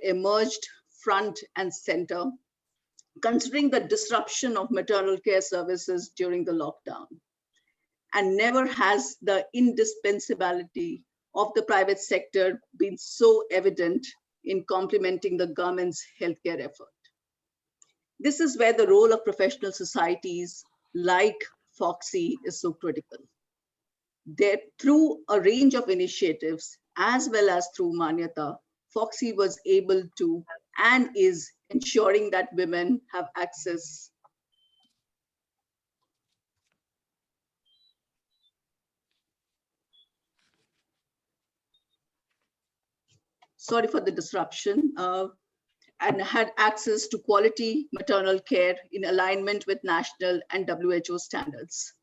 emerged front and center, considering the disruption of maternal care services during the lockdown. And never has the indispensability of the private sector been so evident in complementing the government's healthcare effort. This is where the role of professional societies like FOGSI is so critical. That through a range of initiatives, as well as through Manyata, FOGSI was able to and is ensuring that women have access. Sorry for the disruption. And had access to quality maternal care in alignment with national and WHO standards.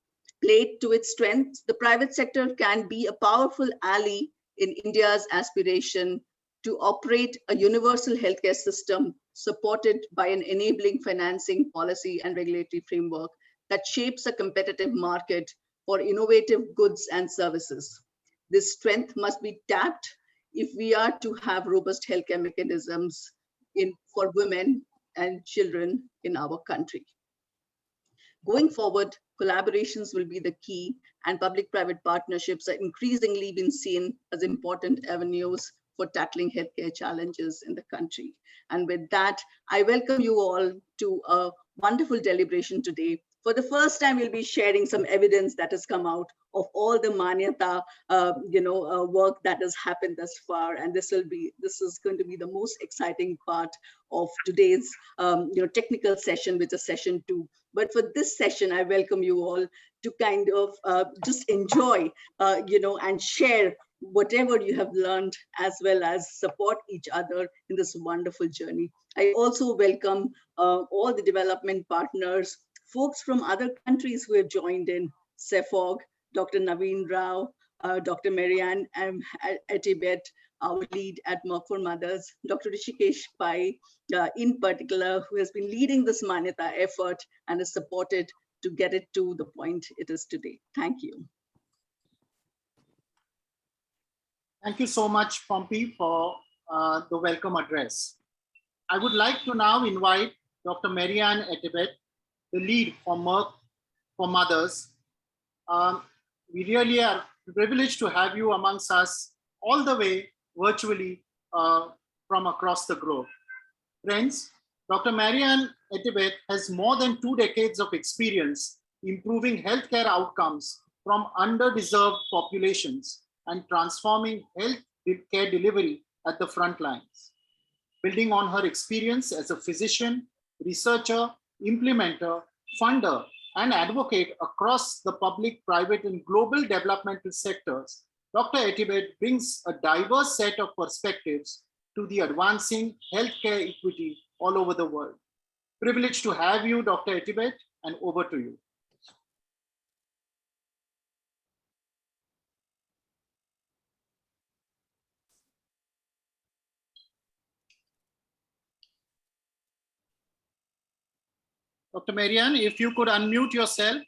Played to its strengths, the private sector can be a powerful ally in India's aspiration to operate a universal healthcare system supported by an enabling financing policy and regulatory framework that shapes a competitive market for innovative goods and services. This strength must be tapped if we are to have robust healthcare mechanisms for women and children in our country. Going forward, collaborations will be the key, and public-private partnerships are increasingly being seen as important avenues for tackling healthcare challenges in the country. And with that, I welcome you all to a wonderful deliberation today. For the first time, we'll be sharing some evidence that has come out of all the Manyata, work that has happened thus far, and this is going to be the most exciting part of today's, technical session, which is session 2. But for this session, I welcome you all to kind of just enjoy, and share whatever you have learned, as well as support each other in this wonderful journey. I also welcome all the development partners, folks from other countries who have joined in, CEFOG, Dr. Naveen Rao, Dr. Marianne Etibet, our lead at Merck for Mothers, Dr. Rishikesh Pai, in particular, who has been leading this Manyata effort and is supported to get it to the point it is today. Thank you. Thank you so much, Pompey, for the welcome address. I would like to now invite Dr. Marianne Etibet, the lead for Merck for Mothers. We really are privileged to have you amongst us all the way virtually from across the globe. Friends, Dr. Marianne Etibet has more than 2 decades of experience improving healthcare outcomes from underdeserved populations and transforming health care delivery at the front lines. Building on her experience as a physician, researcher, implementer, funder, and advocate across the public, private, and global developmental sectors, Dr. Etibet brings a diverse set of perspectives to the advancing healthcare equity all over the world. Privileged to have you, Dr. Etibet, and over to you. Dr. Marianne, if you could unmute yourself.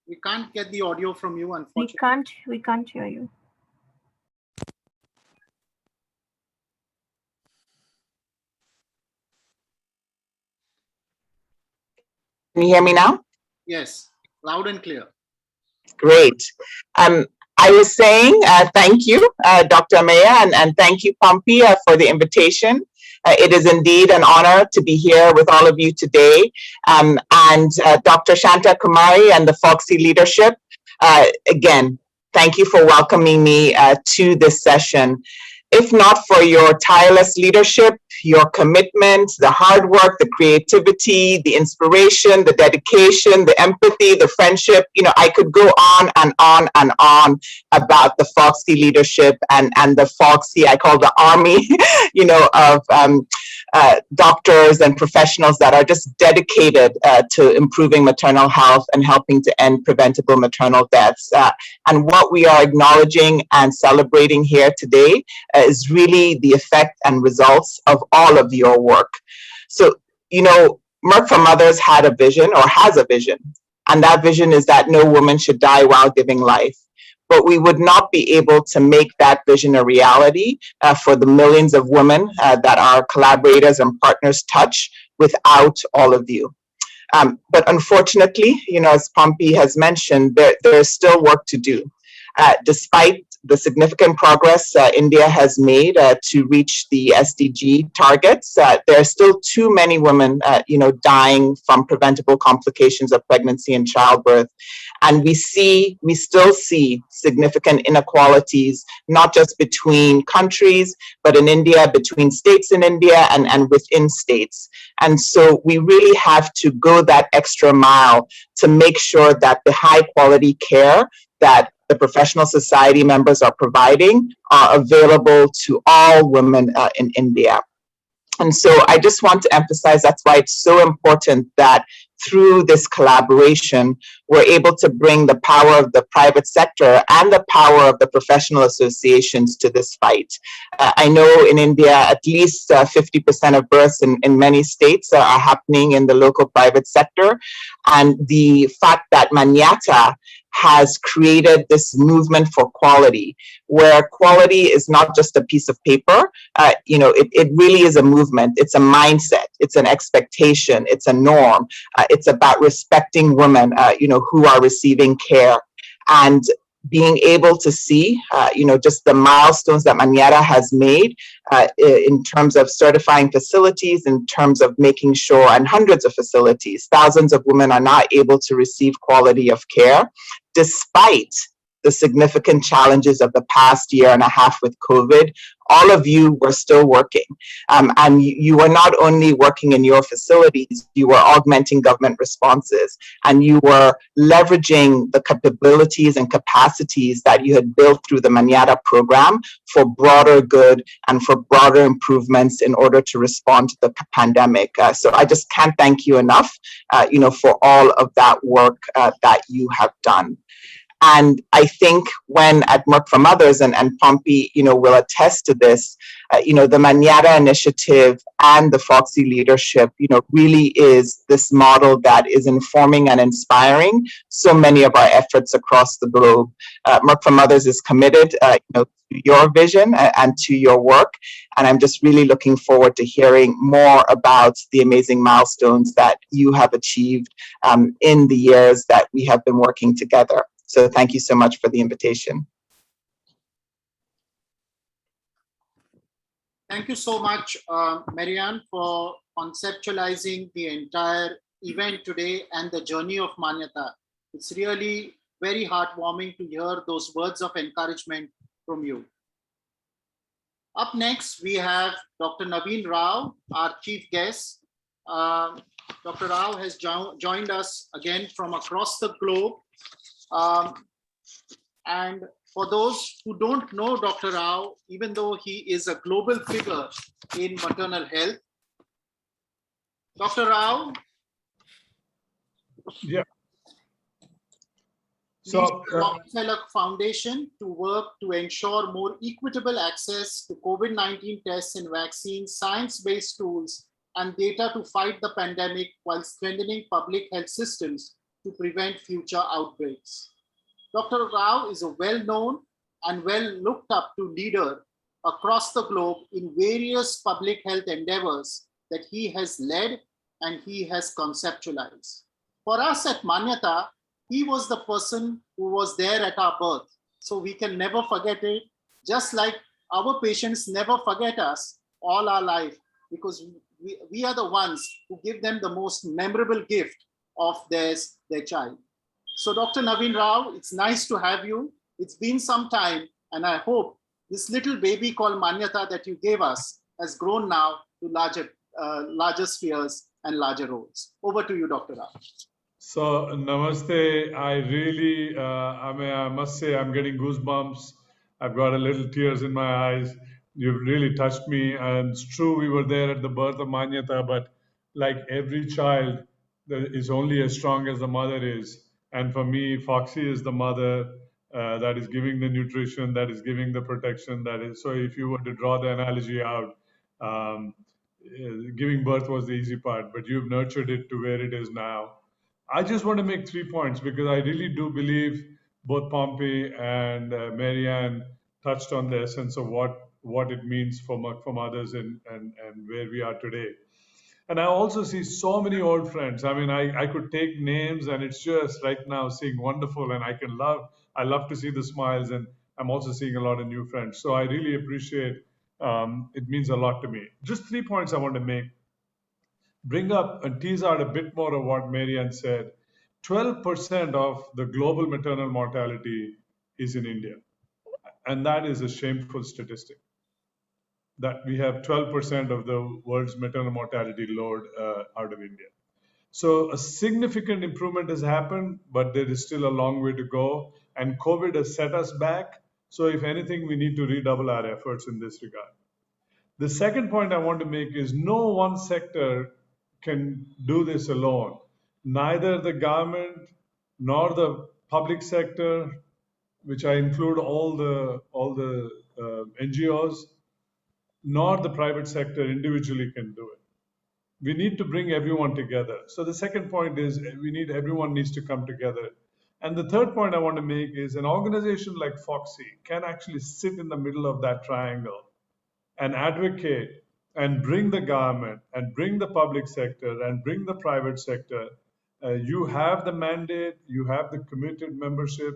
We can't get the audio from you, unfortunately. We can't hear you. Can you hear me now? Yes, loud and clear. Great. I was saying thank you, Dr. Maya, and thank you, Pompey, for the invitation. It is indeed an honor to be here with all of you today. And Dr. Shanta Kumari and the FOGSI leadership, again, thank you for welcoming me to this session. If not for your tireless leadership, your commitment, the hard work, the creativity, the inspiration, the dedication, the empathy, the friendship, I could go on and on and on about the FOGSI leadership and the FOGSI, I call the army, of doctors and professionals that are just dedicated to improving maternal health and helping to end preventable maternal deaths. And what we are acknowledging and celebrating here today is really the effect and results of all of your work. So, Merck for Mothers had a vision, or has a vision, and that vision is that no woman should die while giving life. but we would not be able to make that vision a reality for the millions of women that our collaborators and partners touch without all of you. But unfortunately, as Pompey has mentioned, there's still work to do. Despite the significant progress India has made to reach the SDG targets, there are still too many women, dying from preventable complications of pregnancy and childbirth. And we still see significant inequalities, not just between countries, but in India, between states in India and within states. And so we really have to go that extra mile to make sure that the high quality care that the professional society members are providing are available to all women in India. And so I just want to emphasize that's why it's so important that through this collaboration, we're able to bring the power of the private sector and the power of the professional associations to this fight. I know in India, at least 50% of births in many states are happening in the local private sector. And the fact that Manyata has created this movement for quality, where quality is not just a piece of paper, it really is a movement. It's a mindset. It's an expectation. It's a norm. It's about respecting women, who are receiving care, and being able to see, just the milestones that Manyata has made in terms of certifying facilities, in terms of making sure, and hundreds of facilities, thousands of women are not able to receive quality of care, despite the significant challenges of the past year and a half with COVID. All of you were still working. And you were not only working in your facilities, you were augmenting government responses, and you were leveraging the capabilities and capacities that you had built through the Manyata program for broader good and for broader improvements in order to respond to the pandemic. So I just can't thank you enough, for all of that work that you have done. And I think when at Merck for Mothers, and Pompey, will attest to this, the Manyata initiative and the FOGSI leadership, really is this model that is informing and inspiring so many of our efforts across the globe. Merck for Mothers is committed, to your vision and to your work. And I'm just really looking forward to hearing more about the amazing milestones that you have achieved in the years that we have been working together. So thank you so much for the invitation. Thank you so much, Marianne, for conceptualizing the entire event today and the journey of Manyata. It's really very heartwarming to hear those words of encouragement from you. Up next, we have Dr. Naveen Rao, our chief guest. Dr. Rao has joined us again from across the globe. And for those who don't know Dr. Rao, even though he is a global figure in maternal health, Dr. Rao. Yeah. So, Rockefeller Foundation to work to ensure more equitable access to COVID-19 tests and vaccines, science-based tools, and data to fight the pandemic while strengthening public health systems to prevent future outbreaks. Dr. Rao is a well-known and well-looked up to leader across the globe in various public health endeavors that he has led and he has conceptualized. For us at Manyata, he was the person who was there at our birth, so we can never forget it, just like our patients never forget us all our life, because we are the ones who give them the most memorable gift of their child. So Dr. Naveen Rao, it's nice to have you. It's been some time, and I hope this little baby called Manyata that you gave us has grown now to larger spheres and larger roles. Over to you, Dr. Rao. So, namaste. I must say, I'm getting goosebumps. I've got a little tears in my eyes. You've really touched me. And it's true, we were there at the birth of Manyata, but like every child, is only as strong as the mother is. And for me, FOGSI is the mother that is giving the nutrition, that is giving the protection, that is. So if you were to draw the analogy out, giving birth was the easy part, but you've nurtured it to where it is now. I just want to make 3 points because I really do believe both Pompey and Marianne touched on the essence of what it means for mothers and where we are today. And I also see so many old friends. I mean, I could take names and it's just right now seeing wonderful, and I love to see the smiles, and I'm also seeing a lot of new friends. So I really appreciate, it means a lot to me. Just 3 points I want to make. Bring up and tease out a bit more of what Marianne said. 12% of the global maternal mortality is in India. And that is a shameful statistic, that we have 12% of the world's maternal mortality load out of India. So a significant improvement has happened, but there is still a long way to go. And COVID has set us back. So if anything, we need to redouble our efforts in this regard. The second point I want to make is no one sector can do this alone. Neither the government nor the public sector, which I include all the NGOs, nor the private sector individually can do it. We need to bring everyone together. So the second point is everyone needs to come together. And the third point I want to make is an organization like FOGSI can actually sit in the middle of that triangle and advocate and bring the government and bring the public sector and bring the private sector. You have the mandate, you have the committed membership,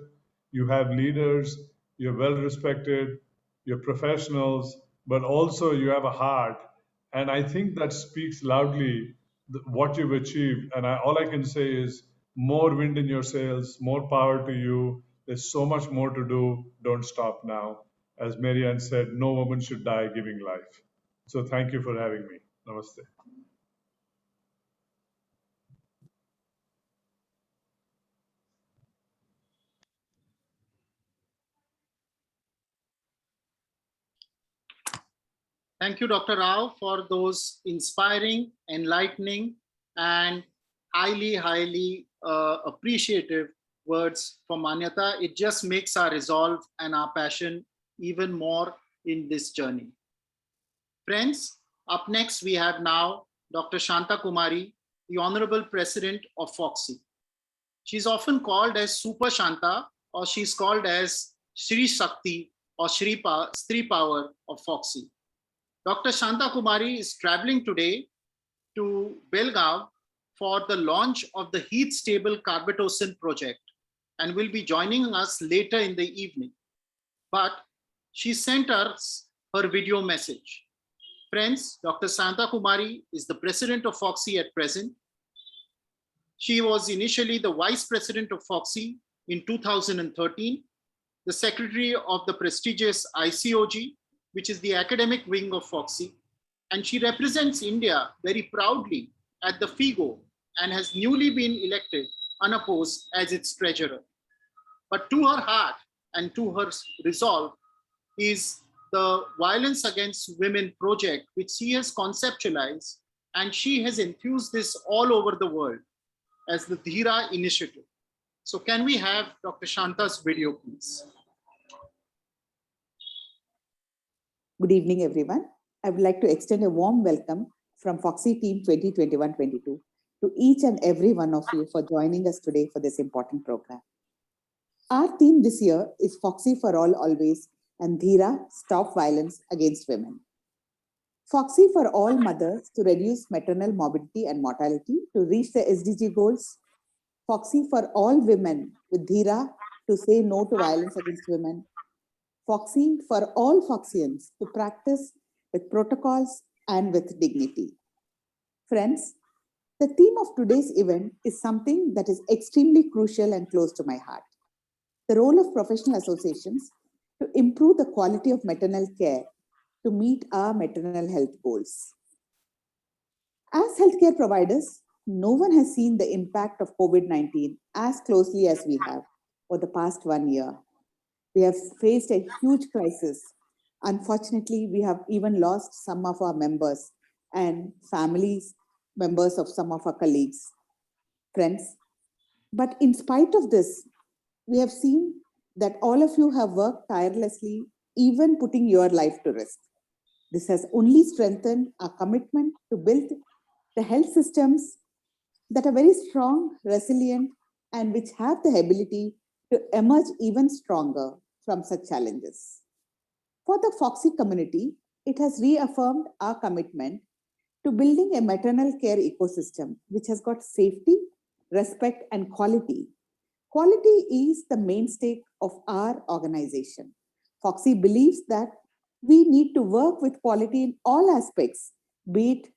you have leaders, you're well respected, you're professionals, but also you have a heart. And I think that speaks loudly what you've achieved. And all I can say is more wind in your sails, more power to you. There's so much more to do. Don't stop now. As Marianne said, no woman should die giving life. So thank you for having me. Namaste. Thank you, Dr. Rao, for those inspiring, enlightening, and highly appreciative words for Manyata. It just makes our resolve and our passion even more in this journey. Friends, up next we have now Dr. Shanta Kumari, the Honorable President of FOGSI. She's often called as Super Shanta, or she's called as Shri Shakti or Shri Power of FOGSI. Dr. Shanta Kumari is traveling today to Belgaum for the launch of the Heat Stable Carbetocin project and will be joining us later in the evening. But she sent us her video message. Friends, Dr. Shanta Kumari is the president of FOGSI at present. She was initially the vice president of FOGSI in 2013, the secretary of the prestigious ICOG, which is the academic wing of FOGSI, and she represents India very proudly at the FIGO and has newly been elected unopposed as its treasurer. But to her heart and to her resolve is the Violence Against Women project, which she has conceptualized, and she has infused this all over the world as the Dhira initiative. So can we have Dr. Shanta's video, please? Good evening, everyone. I would like to extend a warm welcome from FOGSI Team 2021-22 to each and every one of you for joining us today for this important program. Our theme this year is FOGSI for all always and Dhira, Stop Violence Against Women. FOGSI for all mothers to reduce maternal morbidity and mortality to reach the SDG goals. FOGSI for all women with Dhira to say no to violence against women. FOGSI for all FOGSians to practice with protocols and with dignity. Friends, the theme of today's event is something that is extremely crucial and close to my heart. The role of professional associations to improve the quality of maternal care to meet our maternal health goals. As healthcare providers, no one has seen the impact of COVID-19 as closely as we have for the past 1 year. We have faced a huge crisis. Unfortunately, we have even lost some of our members and families, members of some of our colleagues, friends. But in spite of this, we have seen that all of you have worked tirelessly, even putting your life to risk. This has only strengthened our commitment to build the health systems that are very strong, resilient, and which have the ability to emerge even stronger from such challenges. For the FOGSI community, it has reaffirmed our commitment to building a maternal care ecosystem which has got safety, respect, and quality. Quality is the mainstay of our organization. FOGSI believes that we need to work with quality in all aspects, be it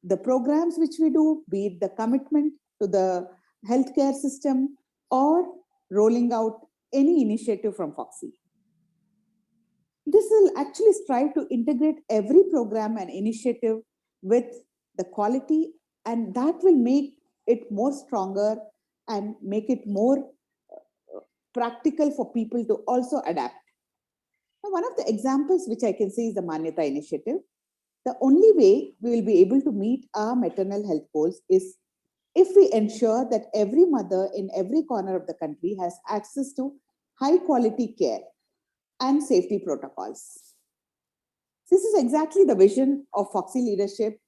the programs which we do, be it the commitment to the healthcare system, or rolling out any initiative from FOGSI. This will actually strive to integrate every program and initiative with the quality, and that will make it more stronger and make it more practical for people to also adapt. Now, one of the examples which I can see is the Manyata initiative. The only way we will be able to meet our maternal health goals is if we ensure that every mother in every corner of the country has access to high quality care and safety protocols. This is exactly the vision of FOGSI leadership,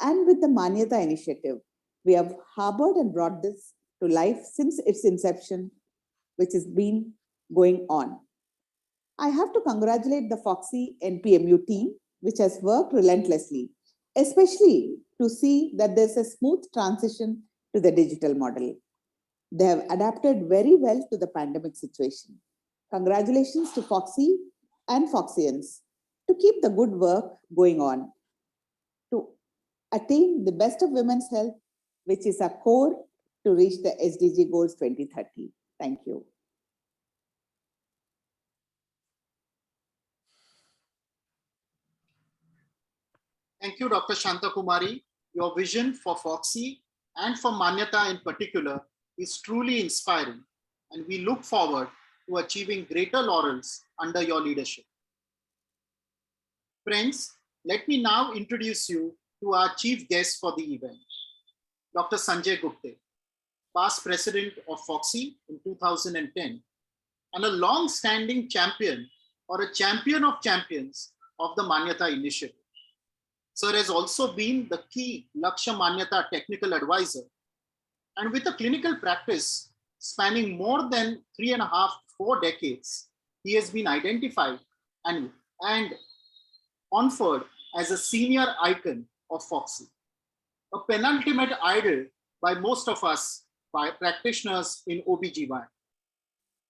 and with the Manyata initiative, we have harbored and brought this to life since its inception, which has been going on. I have to congratulate the FOGSI NPMU team, which has worked relentlessly, especially to see that there's a smooth transition to the digital model. They have adapted very well to the pandemic situation. Congratulations to FOGSI and FOGSians to keep the good work going on, to attain the best of women's health, which is our core to reach the SDG goals 2030. Thank you. Thank you, Dr. Shanta Kumari. Your vision for FOGSI and for Manyata in particular is truly inspiring, and we look forward to achieving greater laurels under your leadership. Friends, let me now introduce you to our chief guest for the event, Dr. Sanjay Gupte, past president of FOGSI in 2010, and a long-standing champion or a champion of champions of the Manyata initiative. Sir has also been the key Lakshya Manyata technical advisor, and with a clinical practice spanning more than 3.5-4 decades, he has been identified and conferred as a senior icon of FOGSI, a penultimate idol by most of us by practitioners in OBGYN.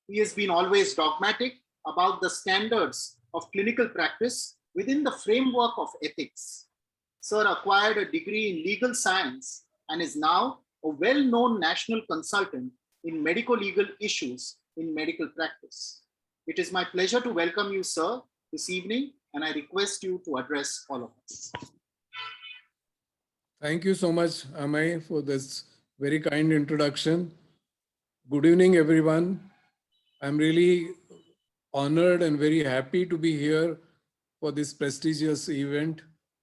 He has been always dogmatic about the standards of clinical practice within the framework of ethics. Sir acquired a degree in legal science and is now a well-known national consultant in medico-legal issues in medical practice. It is my pleasure to welcome you, sir, this evening, and I request you to address all of us. Thank you so much, Amay, for this very kind introduction. Good evening, everyone. I'm really honored and very happy to be here for this prestigious event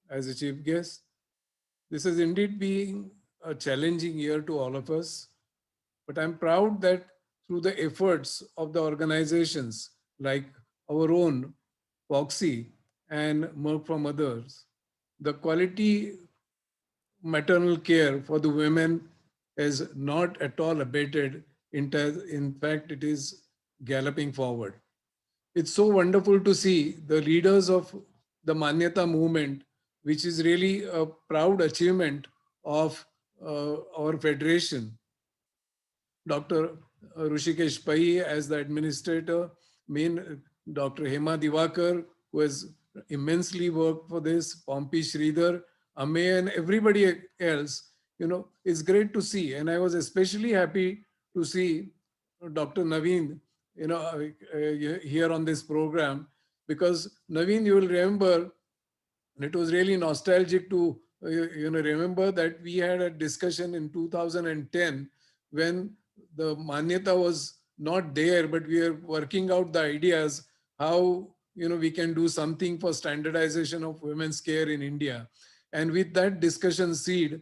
as a chief guest. This has indeed been a challenging year to all of us, but I'm proud that through the efforts of the organizations like our own FOGSI and Merck for Mothers, the quality maternal care for the women is not at all abated. In fact, it is galloping forward. It's so wonderful to see the leaders of the Manyata movement, which is really a proud achievement of our federation. Dr. Rushikesh Pai as the administrator, Dr. Hema Divakar, who has immensely worked for this, Pompey Sridhar, Amey, and everybody else, it's great to see. And I was especially happy to see Dr. Naveen, here on this program, because Naveen, you will remember, and it was really nostalgic to remember that we had a discussion in 2010 when the Manyata was not there, but we are working out the ideas how we can do something for standardization of women's care in India. And with that discussion seed,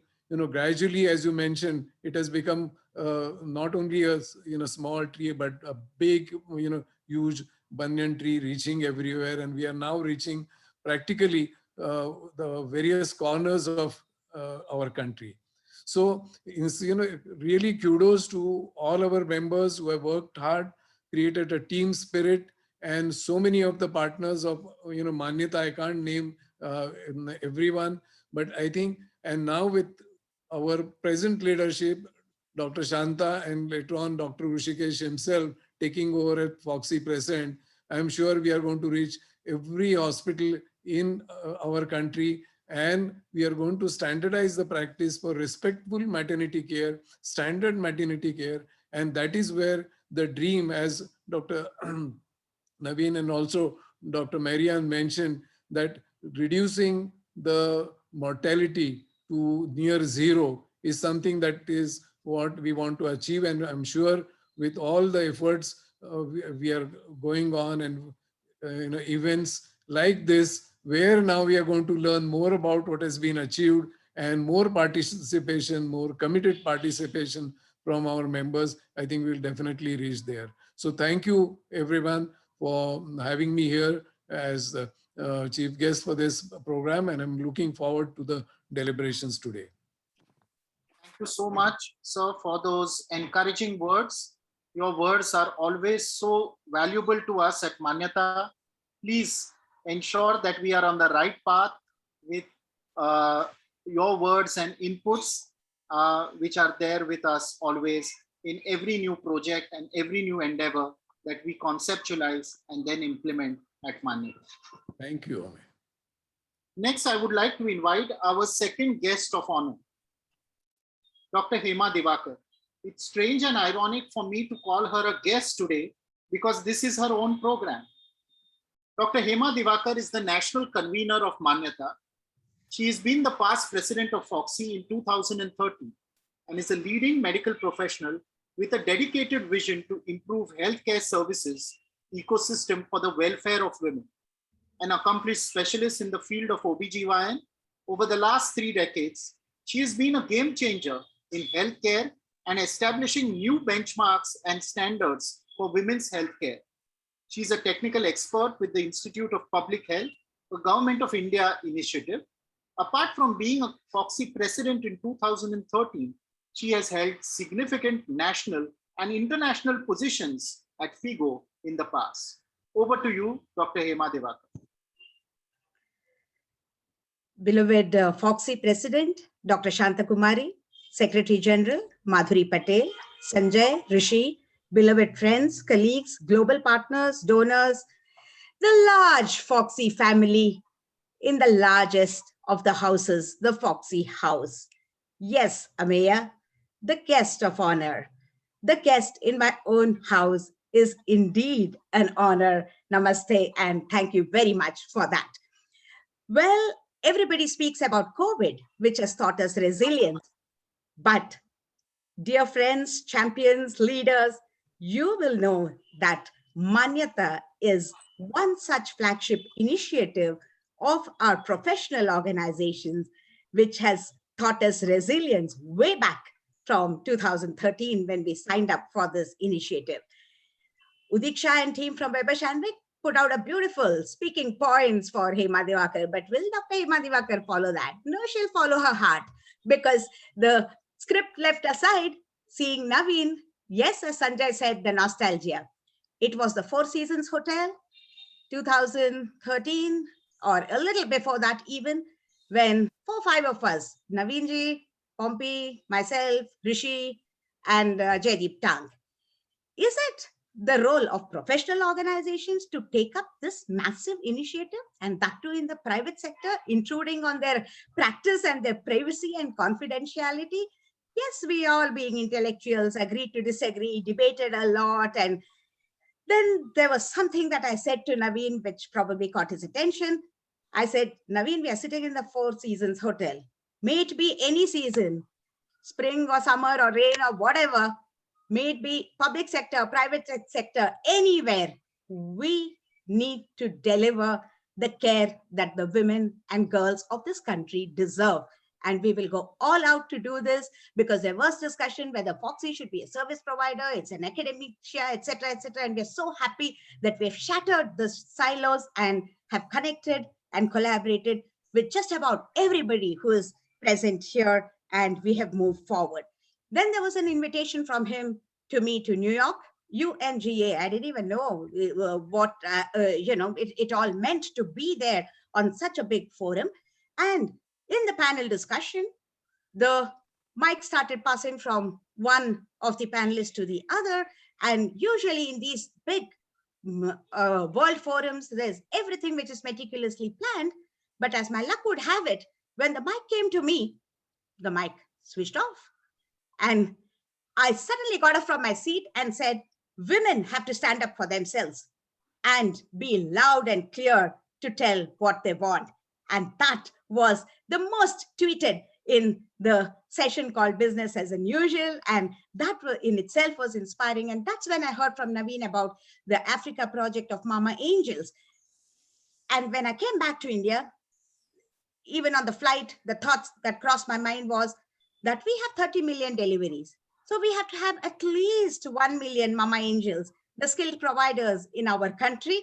gradually, as you mentioned, it has become not only a small tree, but a big, huge banyan tree reaching everywhere. And we are now reaching practically the various corners of our country. So, really kudos to all our members who have worked hard. created a team spirit, and so many of the partners of Manyata, I can't name everyone, but I think, and now with our present leadership, Dr. Shanta and later on Dr. Rushikesh himself taking over at FOGSI Present, I'm sure we are going to reach every hospital in our country, and we are going to standardize the practice for respectful maternity care, standard maternity care, and that is where the dream, as Dr. Naveen and also Dr. Marianne mentioned, that reducing the mortality to near zero is something that is what we want to achieve. And I'm sure with all the efforts we are going on, and events like this, where now we are going to learn more about what has been achieved, and more participation, more committed participation from our members, I think we'll definitely reach there. So thank you everyone for having me here as the chief guest for this program, and I'm looking forward to the deliberations today. Thank you so much, sir, for those encouraging words. Your words are always so valuable to us at Manyata. Please ensure that we are on the right path with your words and inputs, which are there with us always in every new project and every new endeavor that we conceptualize and then implement at Manyata. Thank you, Ame. Next, I would like to invite our second guest of honor, Dr. Hema Divakar. It's strange and ironic for me to call her a guest today because this is her own program. Dr. Hema Divakar is the national convener of Manyata. She has been the past president of FOGSI in 2013 and is a leading medical professional with a dedicated vision to improve healthcare services ecosystem for the welfare of women. An accomplished specialist in the field of OBGYN, over the last 3 decades, she has been a game changer in healthcare and establishing new benchmarks and standards for women's healthcare. She is a technical expert with the Institute of Public Health, a Government of India initiative. Apart from being a FOGSI president in 2013, she has held significant national and international positions at FIGO in the past. Over to you, Dr. Hema Divakar. Beloved FOGSI President, Dr. Shanta Kumari, Secretary General, Madhuri Patel, Sanjay, Rishi, beloved friends, colleagues, global partners, donors, the large FOGSI family in the largest of the houses, the FOGSI house. Yes, Ameya, the guest of honor. The guest in my own house is indeed an honor. Namaste, and thank you very much for that. Well, everybody speaks about COVID, which has taught us resilience. But dear friends, champions, leaders, you will know that Manyata is one such flagship initiative of our professional organizations, which has taught us resilience way back from 2013 when we signed up for this initiative. Udiksha and team from Weber Shandwick put out a beautiful speaking points for Hema Divakar, but will Dr. Hema Divakar follow that? No, she'll follow her heart, because the script left aside, seeing Naveen, yes, as Sanjay said, the nostalgia. It was the Four Seasons Hotel, 2013, or a little before that even, when 4-5 of us, Naveenji, Pompey, myself, Rishi, and Jaideep Tang. Is it the role of professional organizations to take up this massive initiative, and that too in the private sector, intruding on their practice and their privacy and confidentiality? Yes, we all being intellectuals agreed to disagree, debated a lot, and then there was something that I said to Naveen, which probably caught his attention. I said, Naveen, we are sitting in the Four Seasons Hotel. May it be any season, spring or summer or rain or whatever, may it be public sector, private sector, anywhere, we need to deliver the care that the women and girls of this country deserve. And we will go all out to do this, because there was discussion whether FOGSI should be a service provider, it's an academic share, etc., etc. And we're so happy that we've shattered the silos and have connected and collaborated with just about everybody who is present here, and we have moved forward. Then there was an invitation from him to me to New York UNGA. I didn't even know what, it all meant to be there on such a big forum. And in the panel discussion, the mic started passing from one of the panelists to the other. And usually in these big world forums, there's everything which is meticulously planned. But as my luck would have it, when the mic came to me, the mic switched off. And I suddenly got up from my seat and said, women have to stand up for themselves and be loud and clear to tell what they want. And that was the most tweeted in the session called Business as Unusual. And that in itself was inspiring. And that's when I heard from Naveen about the Africa project of Mama Angels. And when I came back to India, even on the flight, the thoughts that crossed my mind was that we have 30 million deliveries. So we have to have at least 1 million Mama Angels, the skilled providers in our country.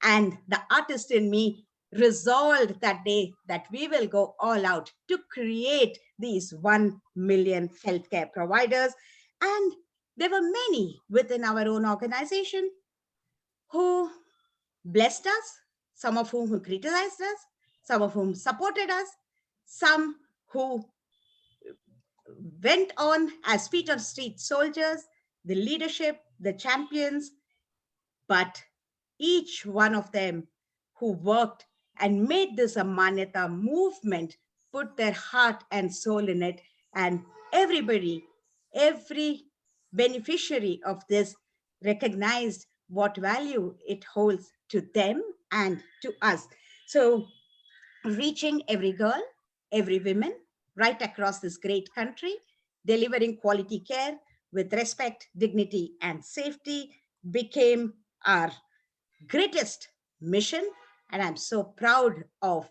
And the artist in me resolved that day that we will go all out to create these 1 million healthcare providers. And there were many within our own organization who blessed us, some of whom who criticized us, some of whom supported us, some who went on as feet on street soldiers, the leadership, the champions, but each one of them who worked and made this a Manyata movement, put their heart and soul in it, and everybody, every beneficiary of this recognized what value it holds to them and to us. So reaching every girl, every woman, right across this great country, delivering quality care with respect, dignity, and safety became our greatest mission. And I'm so proud of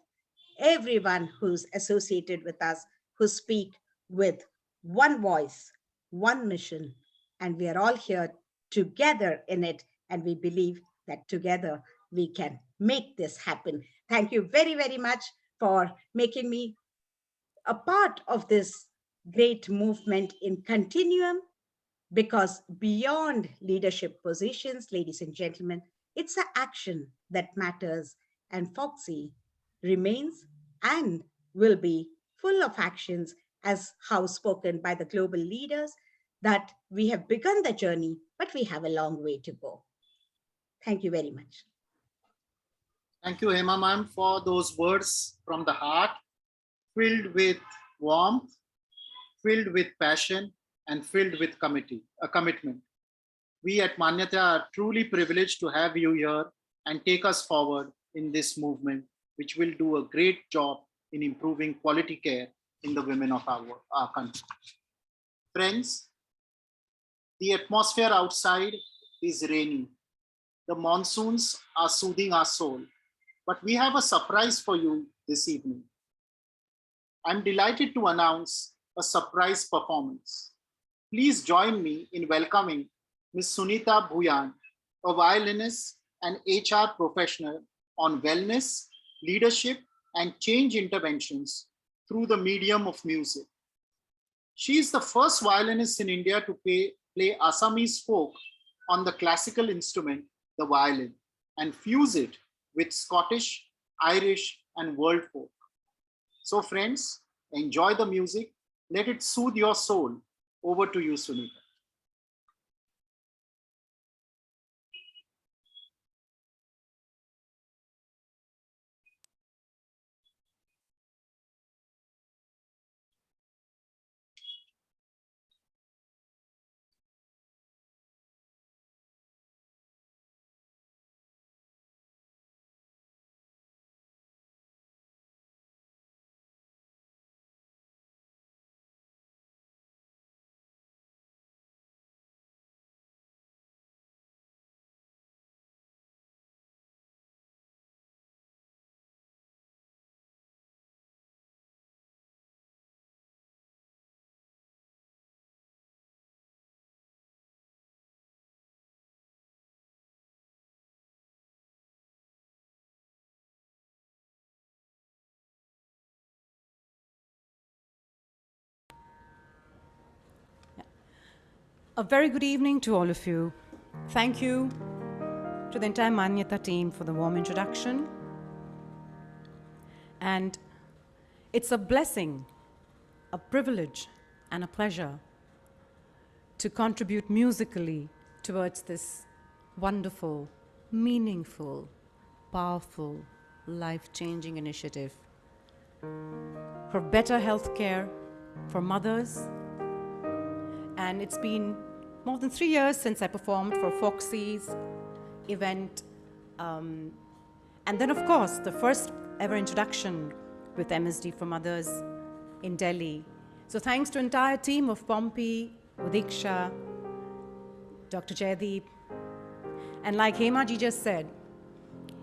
everyone who's associated with us, who speak with one voice, one mission, and we are all here together in it. And we believe that together we can make this happen. Thank you very, very much for making me a part of this great movement in Continuum, because beyond leadership positions, ladies and gentlemen, it's the action that matters, and FOGSI remains and will be full of actions, as how spoken by the global leaders, that we have begun the journey, but we have a long way to go. Thank you very much. Thank you, Hema ma'am, for those words from the heart, filled with warmth, filled with passion, and filled with commitment. We at Manyata are truly privileged to have you here and take us forward in this movement, which will do a great job in improving quality care in the women of our country. Friends, the atmosphere outside is rainy. The monsoons are soothing our soul, but we have a surprise for you this evening. I'm delighted to announce a surprise performance. Please join me in welcoming Ms. Sunita Bhuyan, a violinist and HR professional on wellness, leadership, and change interventions through the medium of music. She is the first violinist in India to play Assamese folk on the classical instrument, the violin, and fuse it with Scottish, Irish, and world folk. So friends, enjoy the music. Let it soothe your soul. Over to you, Sunita. A very good evening to all of you. Thank you to the entire Manyata team for the warm introduction. And it's a blessing, a privilege, and a pleasure to contribute musically towards this wonderful, meaningful, powerful, life-changing initiative for better healthcare for mothers. And it's been more than 3 years since I performed for FOGSI's event. And then, of course, the first ever introduction with MSD for Mothers in Delhi. So thanks to entire team of Pompey, Udiksha, Dr. Jaydeep. And like Hema ji just said,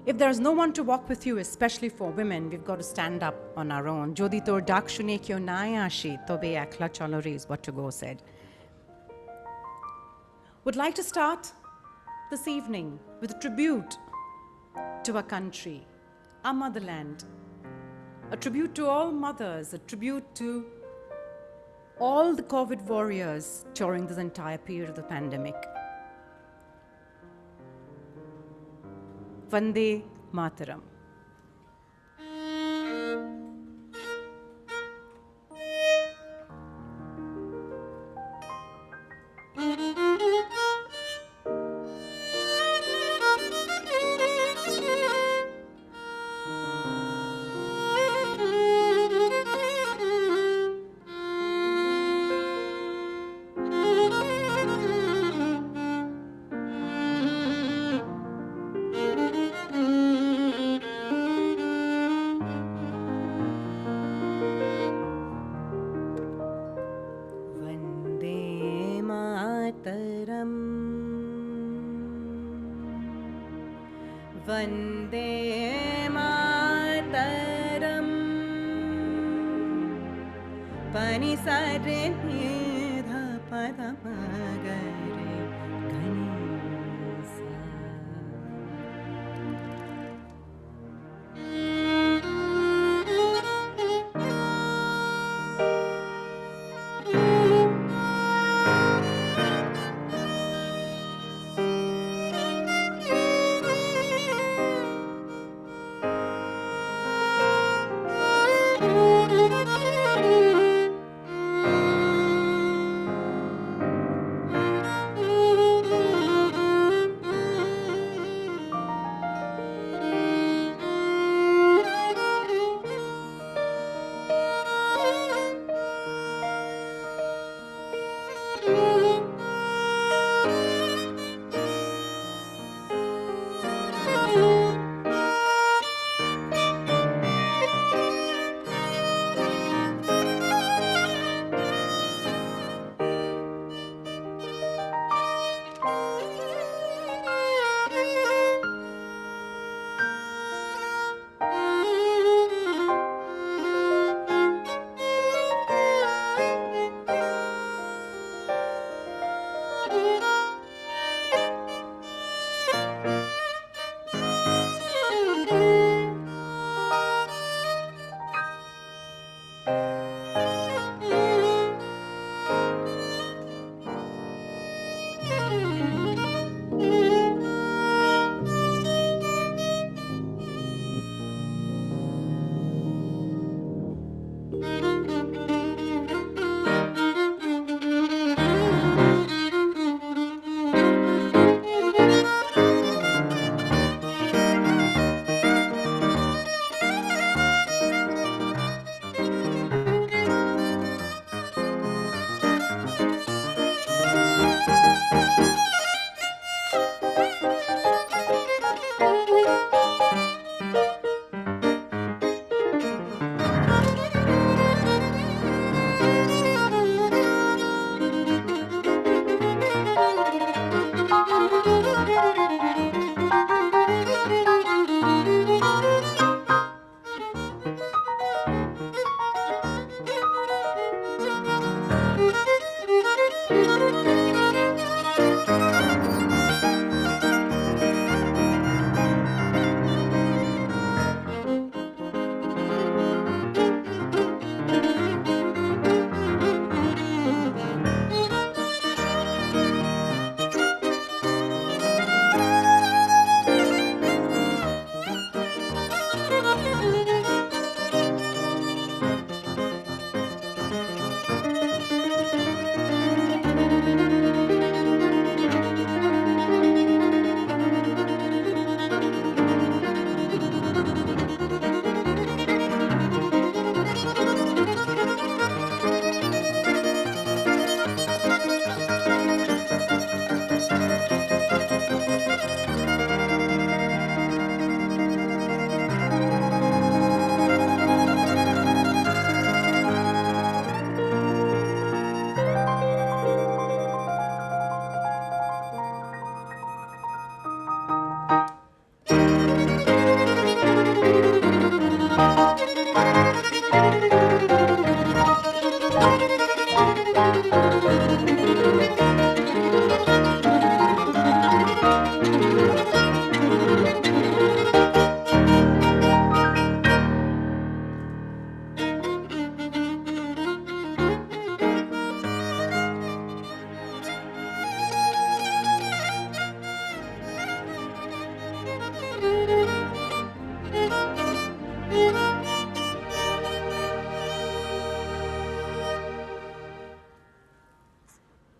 if there's no one to walk with you, especially for women, we've got to stand up on our own. Jodi tor dak shune kyo nai ashi, tobe ekla chalo re is what to go said. Would like to start this evening with a tribute to our country, our motherland, a tribute to all mothers, a tribute to all the COVID warriors during this entire period of the pandemic. Vande Mataram. Vande Mataram. Pani sa re ni dha pa da ma ga re ga ni sa.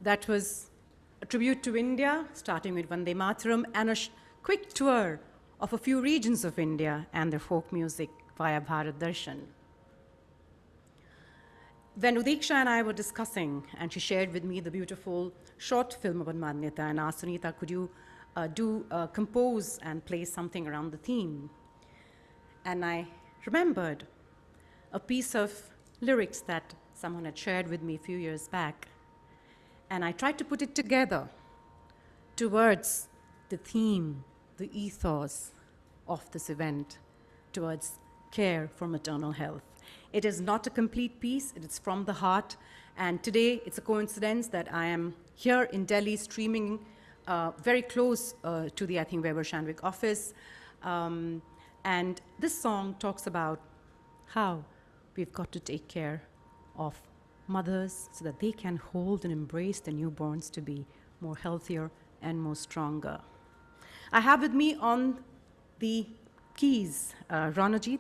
That was a tribute to India, starting with Vande Mataram, and a quick tour of a few regions of India and their folk music via Bharat Darshan. When Udiksha and I were discussing, and she shared with me the beautiful short film about Manyata, and asked Sunita, could you compose and play something around the theme? And I remembered a piece of lyrics that someone had shared with me a few years back. And I tried to put it together towards the theme, the ethos of this event, towards care for maternal health. It is not a complete piece, it is from the heart. And today, it's a coincidence that I am here in Delhi streaming very close to the, I think, Weber Shandwick office. And this song talks about how we've got to take care of mothers so that they can hold and embrace the newborns to be more healthier and more stronger. I have with me on the keys Ranajit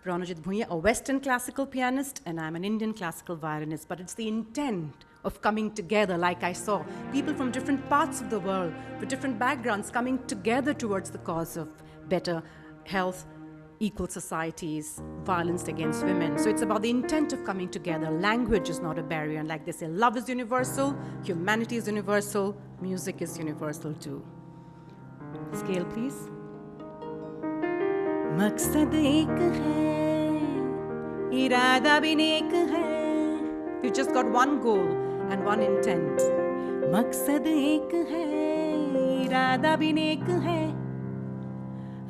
Bhuiya, a Western classical pianist, and I'm an Indian classical violinist, but it's the intent of coming together, like I saw, people from different parts of the world, with different backgrounds, coming together towards the cause of better health, equal societies, violence against women. So it's about the intent of coming together. Language is not a barrier. And like they say, love is universal, humanity is universal, music is universal too. Scale, please. मकसद एक है, इरादा भी नेक है. You just got one goal and one intent. मकसद एक है, इरादा भी नेक है.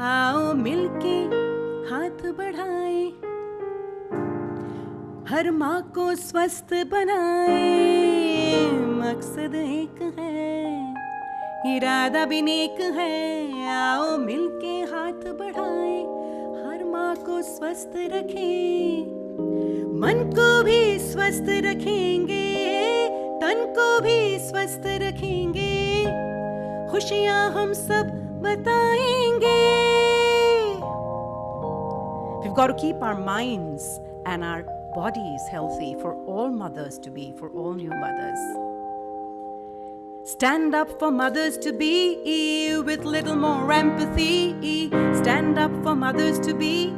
आओ मिलके हाथ बढ़ाए, हर माँ को स्वस्थ बनाए. मकसद एक है, इरादा भी नेक है. आओ मिलके हाथ बढ़ाए, हर माँ को स्वस्थ रखें. मन को भी स्वस्थ रखेंगे, तन को भी स्वस्थ रखेंगे. खुशियाँ हम सब बताएंगे. We've got to keep our minds and our bodies healthy for all mothers to be, for all new mothers. Stand up for mothers to be with little more empathy. Stand up for mothers to be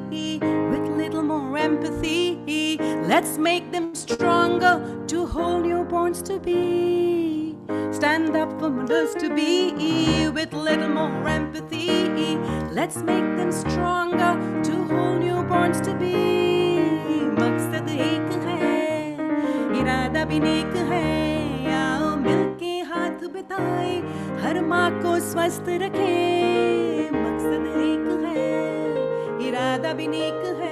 with little more empathy. Let's make them stronger to hold newborns to be. Stand up for mothers to be with little more empathy. Let's make them stronger to hold newborns to be. मकसद एक है, इरादा भी नेक है. आओ मिलके हाथ बिताए, हर माँ को स्वस्थ रखे. मकसद एक है, इरादा भी नेक है.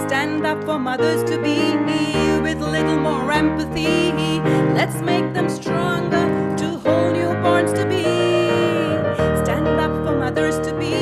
Stand up for mothers to be with a little more empathy. Let's make them stronger to hold newborns to be. Stand up for mothers to be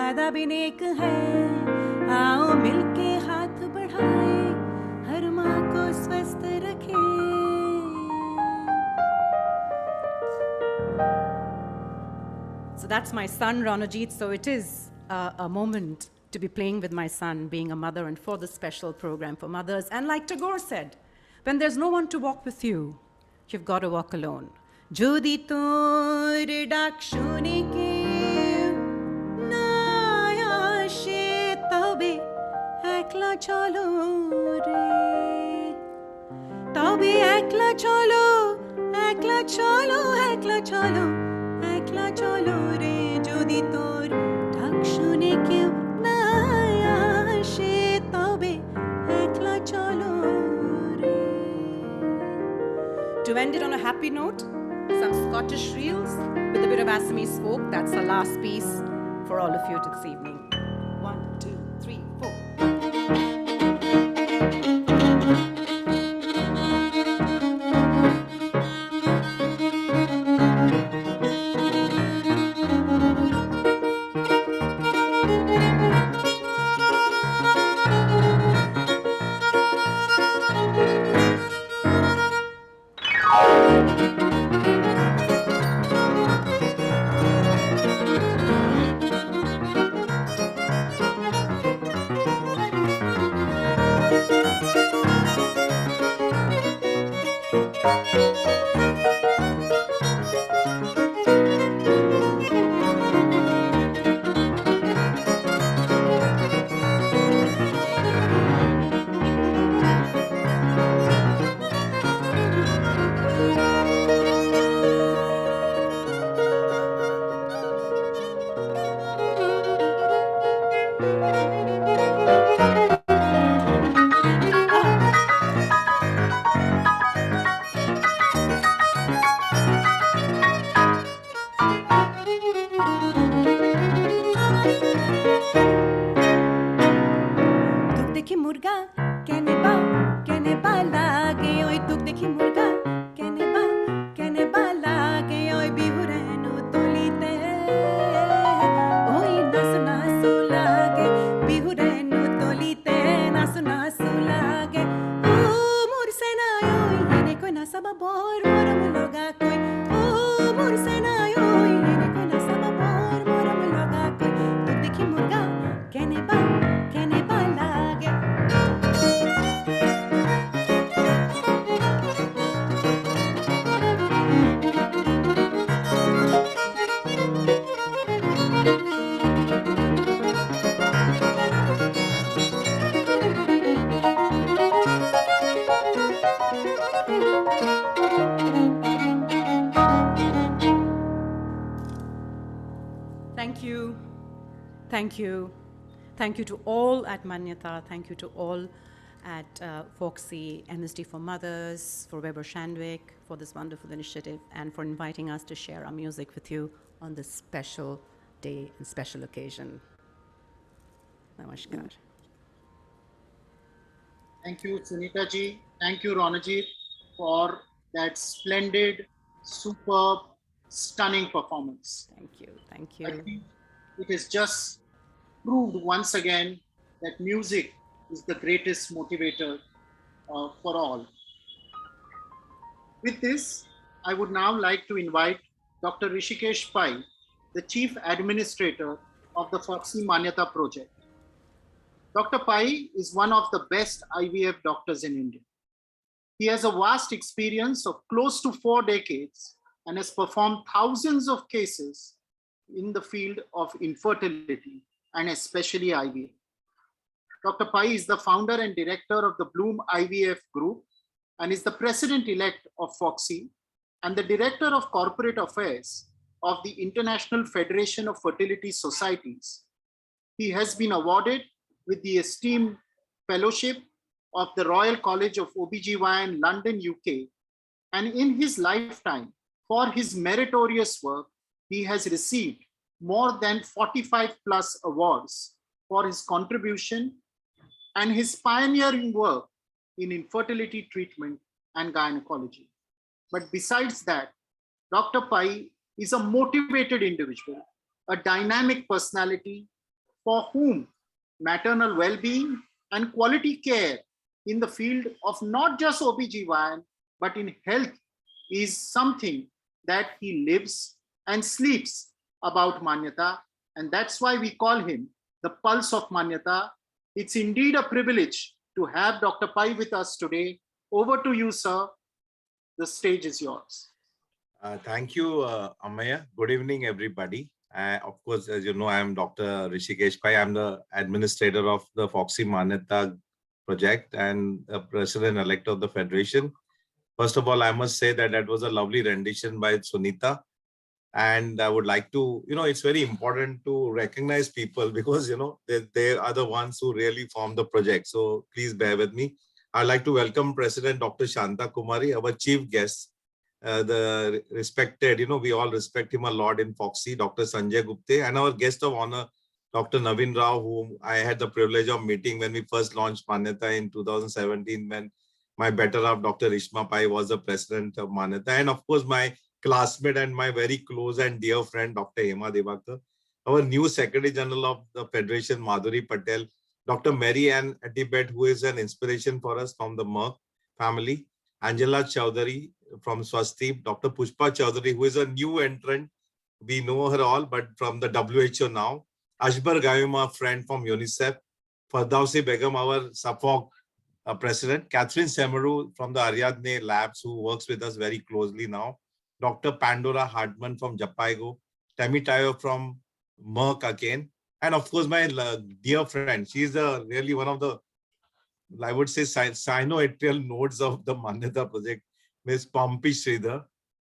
फायदा भी नेक है, आओ मिलके हाथ बढ़ाए, हर माँ को स्वस्थ रखे। So that's my son, Ranajit. So it is a moment to be playing with my son, being a mother, and for this special program for mothers. And like Tagore said, when there's no one to walk with you, you've got to walk alone. Jodi tor dakshunike na ashe tobe ekla cholo re, tobe ekla cholo, ekla cholo, ekla cholo, ekla cholo re, jodi tor dakshunike na ashe tobe ekla cholo re. To end it on a happy note, some Scottish reels with a bit of Assamese folk. That's the last piece for all of you this evening. 1, 2, 3, 4. Thank you. Thank you. Thank you to all at Manyata. Thank you to all at FOGSI, MSD for Mothers, for Weber Shandwick, for this wonderful initiative, and for inviting us to share our music with you on this special day and special occasion. Namaskar. Thank you, Sunita ji. Thank you, Ranajit, for that splendid, superb, stunning performance. Thank you. Thank I you. think it is just proved once again that music is the greatest motivator for all. With this, I would now like to invite Dr. Rishikesh Pai, the Chief Administrator of the FOGSI Manyata project. Dr. Pai is one of the best IVF doctors in India. He has a vast experience of close to 4 decades and has performed thousands of cases in the field of infertility and especially IVF. Dr. Pai is the founder and director of the Bloom IVF Group and is the president-elect of FOGSI and the director of corporate affairs of the International Federation of Fertility Societies. He has been awarded with the esteemed fellowship of the Royal College of OBGYN London, UK. And in his lifetime, for his meritorious work, he has received more than 45 plus awards for his contribution and his pioneering work in infertility treatment and gynecology. But besides that, Dr. Pai is a motivated individual, a dynamic personality for whom maternal well-being and quality care in the field of not just OBGYN, but in health is something that he lives and sleeps about Manyata. And that's why we call him the pulse of Manyata. It's indeed a privilege to have Dr. Pai with us today. Over to you, sir. The stage is yours. Thank you, Amaya. Good evening, everybody. Of course, as you know, I am Dr. Rishikesh Pai. I'm the administrator of the FOGSI Manyata project and president-elect of the Federation. First of all, I must say that that was a lovely rendition by Sunita. And I would like to, it's very important to recognize people because, they are the ones who really form the project. So please bear with me. I'd like to welcome President Dr. Shanta Kumari, our chief guest, the respected, we all respect him a lot in FOGSI, Dr. Sanjay Gupte, and our guest of honor, Dr. Navin Rao, whom I had the privilege of meeting when we first launched Manyata in 2017, when my better half, Dr. Ishma Pai, was the president of Manyata, and of course, my classmate and my very close and dear friend, Dr. Hema Devakar, our new Secretary General of the Federation, Madhuri Patel, Dr. Mary Ann Atibet, who is an inspiration for us from the Merck family, Angela Chowdhury from Swasthi, Dr. Pushpa Chowdhury, who is a new entrant. We know her all, but from the WHO now. Ashbar Gayuma, friend from UNICEF. Fardausi Begum, our Suffolk president. Catherine Semaru from the Ariadne Labs, who works with us very closely now. Dr. Pandora Hartman from Japaigo. Tammy Tayo from Merck again. And of course, my dear friend, she's really one of the, I would say, sino-atrial nodes of the Manyata project, Ms. Pompi Sridhar.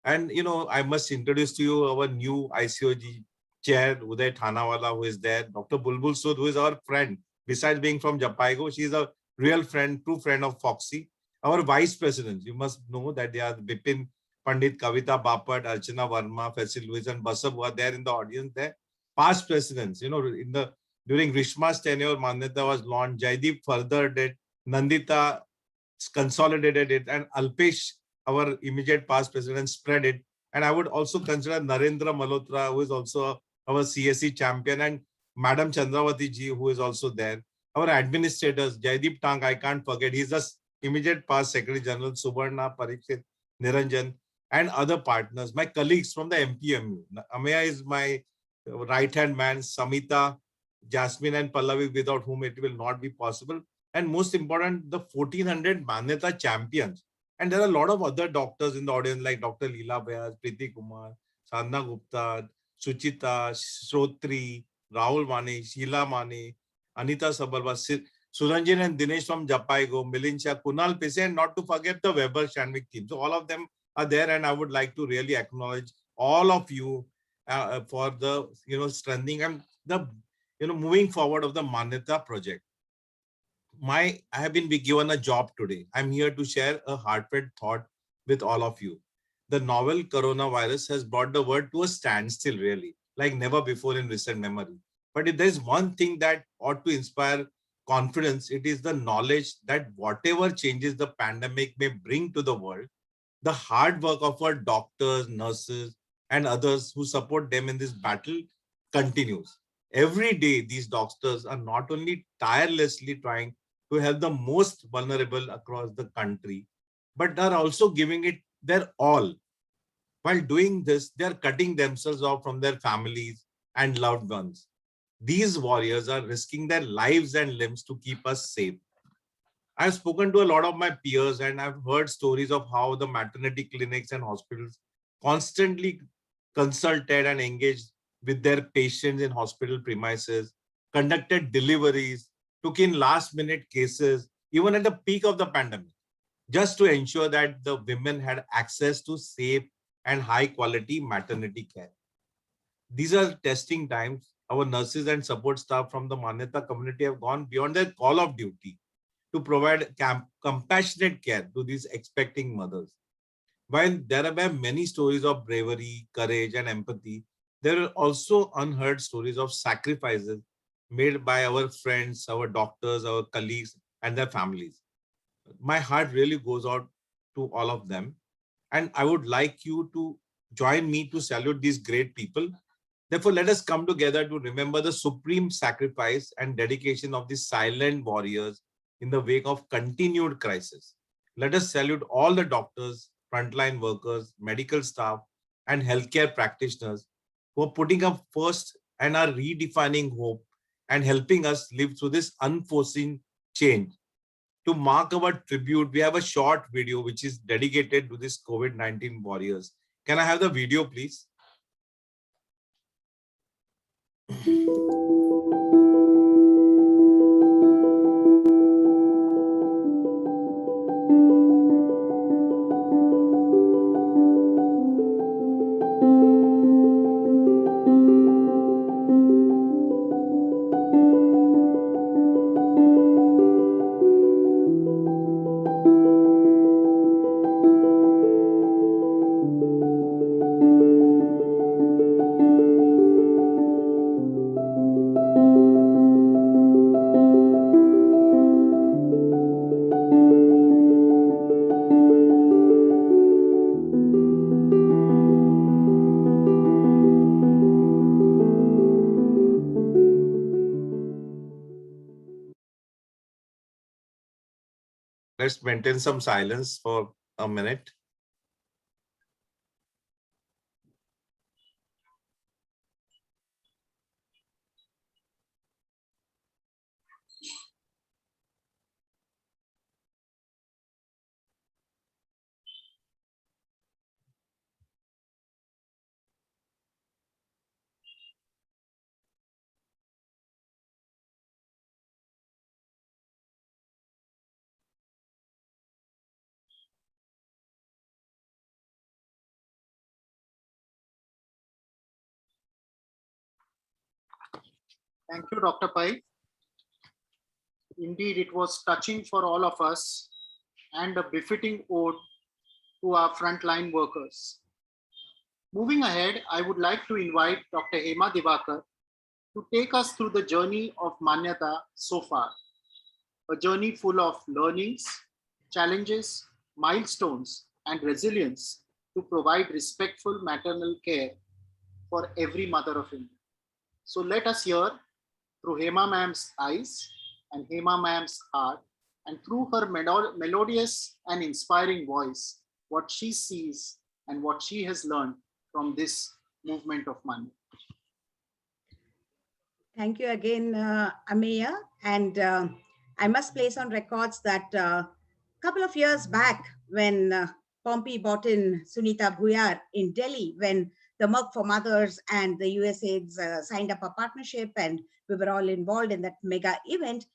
And, I must introduce to you our new ICOG chair, Uday Thanawala, who is there. Dr. Bulbul Sood, who is our friend. Besides being from Japaigo, she is a real friend, true friend of FOGSI. Our vice presidents, you must know that they are Bipin Pandit, Kavita Bapat, Archana Verma, Faisal Luis, and Basab, who are there in the audience there. Past presidents, during Rishma's tenure, Manyata was launched. Jaideep further did. Nandita consolidated it, and Alpesh, our immediate past president, spread it. And I would also consider Narendra Malhotra, who is also our CSE champion, and Madam Chandrawati ji, who is also there. Our administrators, Jaideep Tang, I can't forget, he's the immediate past Secretary General, Subarna, Parikshit, Niranjan, and other partners. My colleagues from the MPMU. Amaya is my right-hand man, Samita, Jasmine, and Pallavi, without whom it will not be possible. And most important, the 1400 Manyata champions. And there are a lot of other doctors in the audience, like Dr. Leela Vyas, Preeti Kumar, Sadhna Gupta, Suchita, Shrotri, Rahul Mane, Sheila Mane, Anita Sabalwa, Suranjan and Dinesh from Japaigo, Milinsha, Kunal Pise, and not to forget the Weber Shanvik team. So all of them are there, and I would like to really acknowledge all of you for the strengthening and the moving forward of the Manyata project. I have been given a job today. I'm here to share a heartfelt thought with all of you. The novel coronavirus has brought the world to a standstill, really, like never before in recent memory. But if there's one thing that ought to inspire confidence, it is the knowledge that whatever changes the pandemic may bring to the world, the hard work of our doctors, nurses, and others who support them in this battle continues. Every day, these doctors are not only tirelessly trying to help the most vulnerable across the country, but are also giving it their all. While doing this, they are cutting themselves off from their families and loved ones. These warriors are risking their lives and limbs to keep us safe. I've spoken to a lot of my peers and I've heard stories of how the maternity clinics and hospitals constantly consulted and engaged with their patients in hospital premises, conducted deliveries, took in last-minute cases, even at the peak of the pandemic, just to ensure that the women had access to safe and high-quality maternity care. These are testing times. Our nurses and support staff from the Manyata community have gone beyond their call of duty to provide compassionate care to these expecting mothers. While there are many stories of bravery, courage, and empathy, there are also unheard stories of sacrifices made by our friends, our doctors, our colleagues, and their families. My heart really goes out to all of them. And I would like you to join me to salute these great people. Therefore, let us come together to remember the supreme sacrifice and dedication of these silent warriors in the wake of continued crisis. Let us salute all the doctors, frontline workers, medical staff, and healthcare practitioners who are putting up first and are redefining hope and helping us live through this unforeseen change. To mark our tribute, we have a short video which is dedicated to this COVID-19 warriors. Can I have the video, please? Let's maintain some silence for a minute. Thank you, Dr. Pai. Indeed, it was touching for all of us and a befitting ode to our frontline workers. Moving ahead, I would like to invite Dr. Hema Divakar to take us through the journey of Manyata so far. A journey full of learnings, challenges, milestones, and resilience to provide respectful maternal care for every mother of India. So let us hear through Hema ma'am's eyes and Hema ma'am's heart, and through her melodious and inspiring voice, what she sees and what she has learned from this movement of Manyata. Thank you again, Ameya. And I must place on records that a couple of years back, when Pompey brought in Sunita Bhuyar in Delhi, when the Merck for Mothers and the USAIDs signed up a partnership, and we were all involved in that mega event.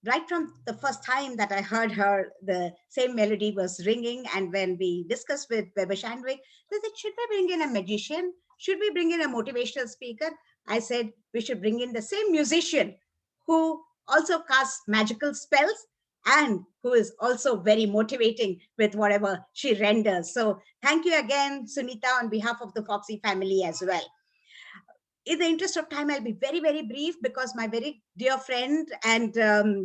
Right from the first time that I heard her, the same melody was ringing. And when we discussed with Weber Shandwick, they said, should we bring in a magician? Should we bring in a motivational speaker? I said, we should bring in the same musician who also casts magical spells and who is also very motivating with whatever she renders. So thank you again, Sunita, on behalf of the FOGSI family as well. In the interest of time, I'll be very, very brief because my very dear friend and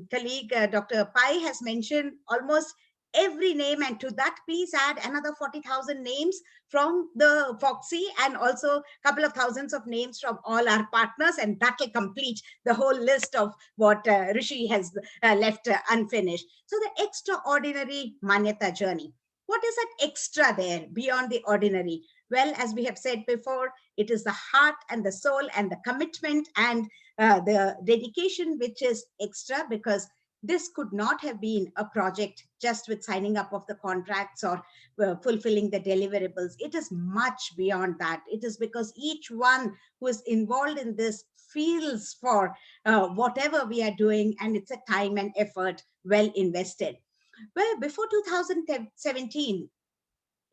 colleague, Dr. Pai, has mentioned almost every name. And to that, please add another 40,000 names from the FOGSI and also a couple of thousands of names from all our partners. And that will complete the whole list of what Rishi has left unfinished. So the extraordinary Manyata journey. What is that extra there beyond the ordinary? Well, as we have said before, it is the heart and the soul and the commitment and the dedication which is extra, because this could not have been a project just with signing up of the contracts or fulfilling the deliverables. It is much beyond that. It is because each one who is involved in this feels for whatever we are doing, and it's a time and effort well invested. Well, before 2017,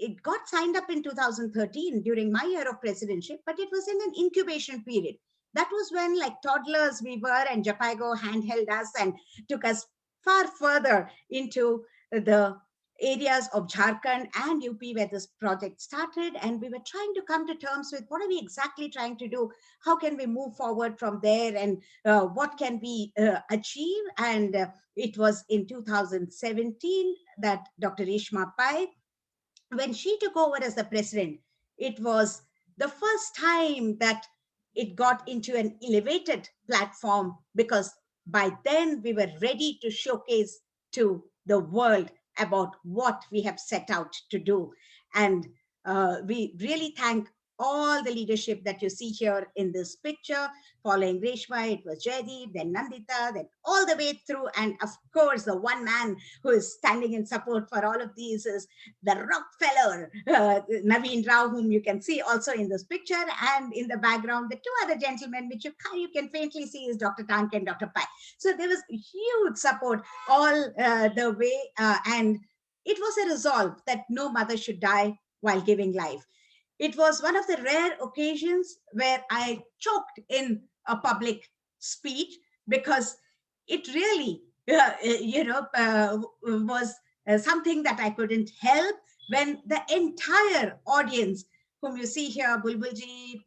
it got signed up in 2013 during my year of presidency, but it was in an incubation period. That was when, like toddlers, we were, and Japaigo handheld us and took us far further into the areas of Jharkhand and UP where this project started. And we were trying to come to terms with what are we exactly trying to do? How can we move forward from there? And what can we achieve? And it was in 2017 that Dr. Reshma Pai, when she took over as the president, it was the first time that it got into an elevated platform, because by then we were ready to showcase to the world about what we have set out to do. And we really thank all the leadership that you see here in this picture. Following Reshma, it was Jaydeep, then Nandita, then all the way through. And of course, the one man who is standing in support for all of these is the Rockefeller, Naveen Rao, whom you can see also in this picture. And in the background, the two other gentlemen, which you can faintly see, is Dr. Tank and Dr. Pai. So there was huge support all the way. And it was a resolve that no mother should die while giving life. It was one of the rare occasions where I choked in a public speech, because it really, was something that I couldn't help, when the entire audience, whom you see here, Bulbulji,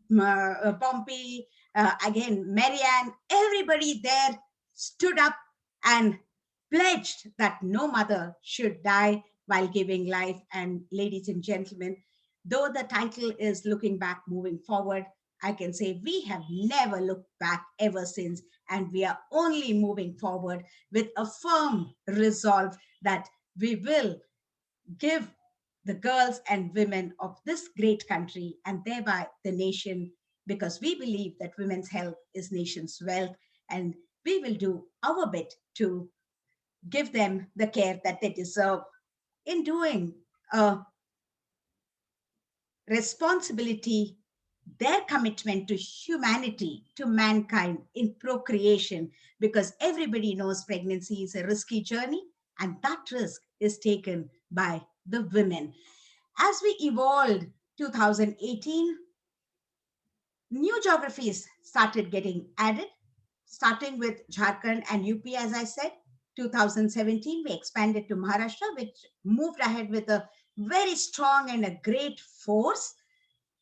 Pompey, again, Marianne, everybody there stood up and pledged that no mother should die while giving life. And ladies and gentlemen, though the title is Looking Back, Moving Forward, I can say we have never looked back ever since, and we are only moving forward with a firm resolve that we will give the girls and women of this great country, and thereby the nation, because we believe that women's health is nation's wealth, and we will do our bit to give them the care that they deserve in doing a responsibility, their commitment to humanity, to mankind in procreation, because everybody knows pregnancy is a risky journey, and that risk is taken by the women. As we evolved 2018, new geographies started getting added, starting with Jharkhand and UP, as I said. 2017, we expanded to Maharashtra, which moved ahead with a very strong and a great force,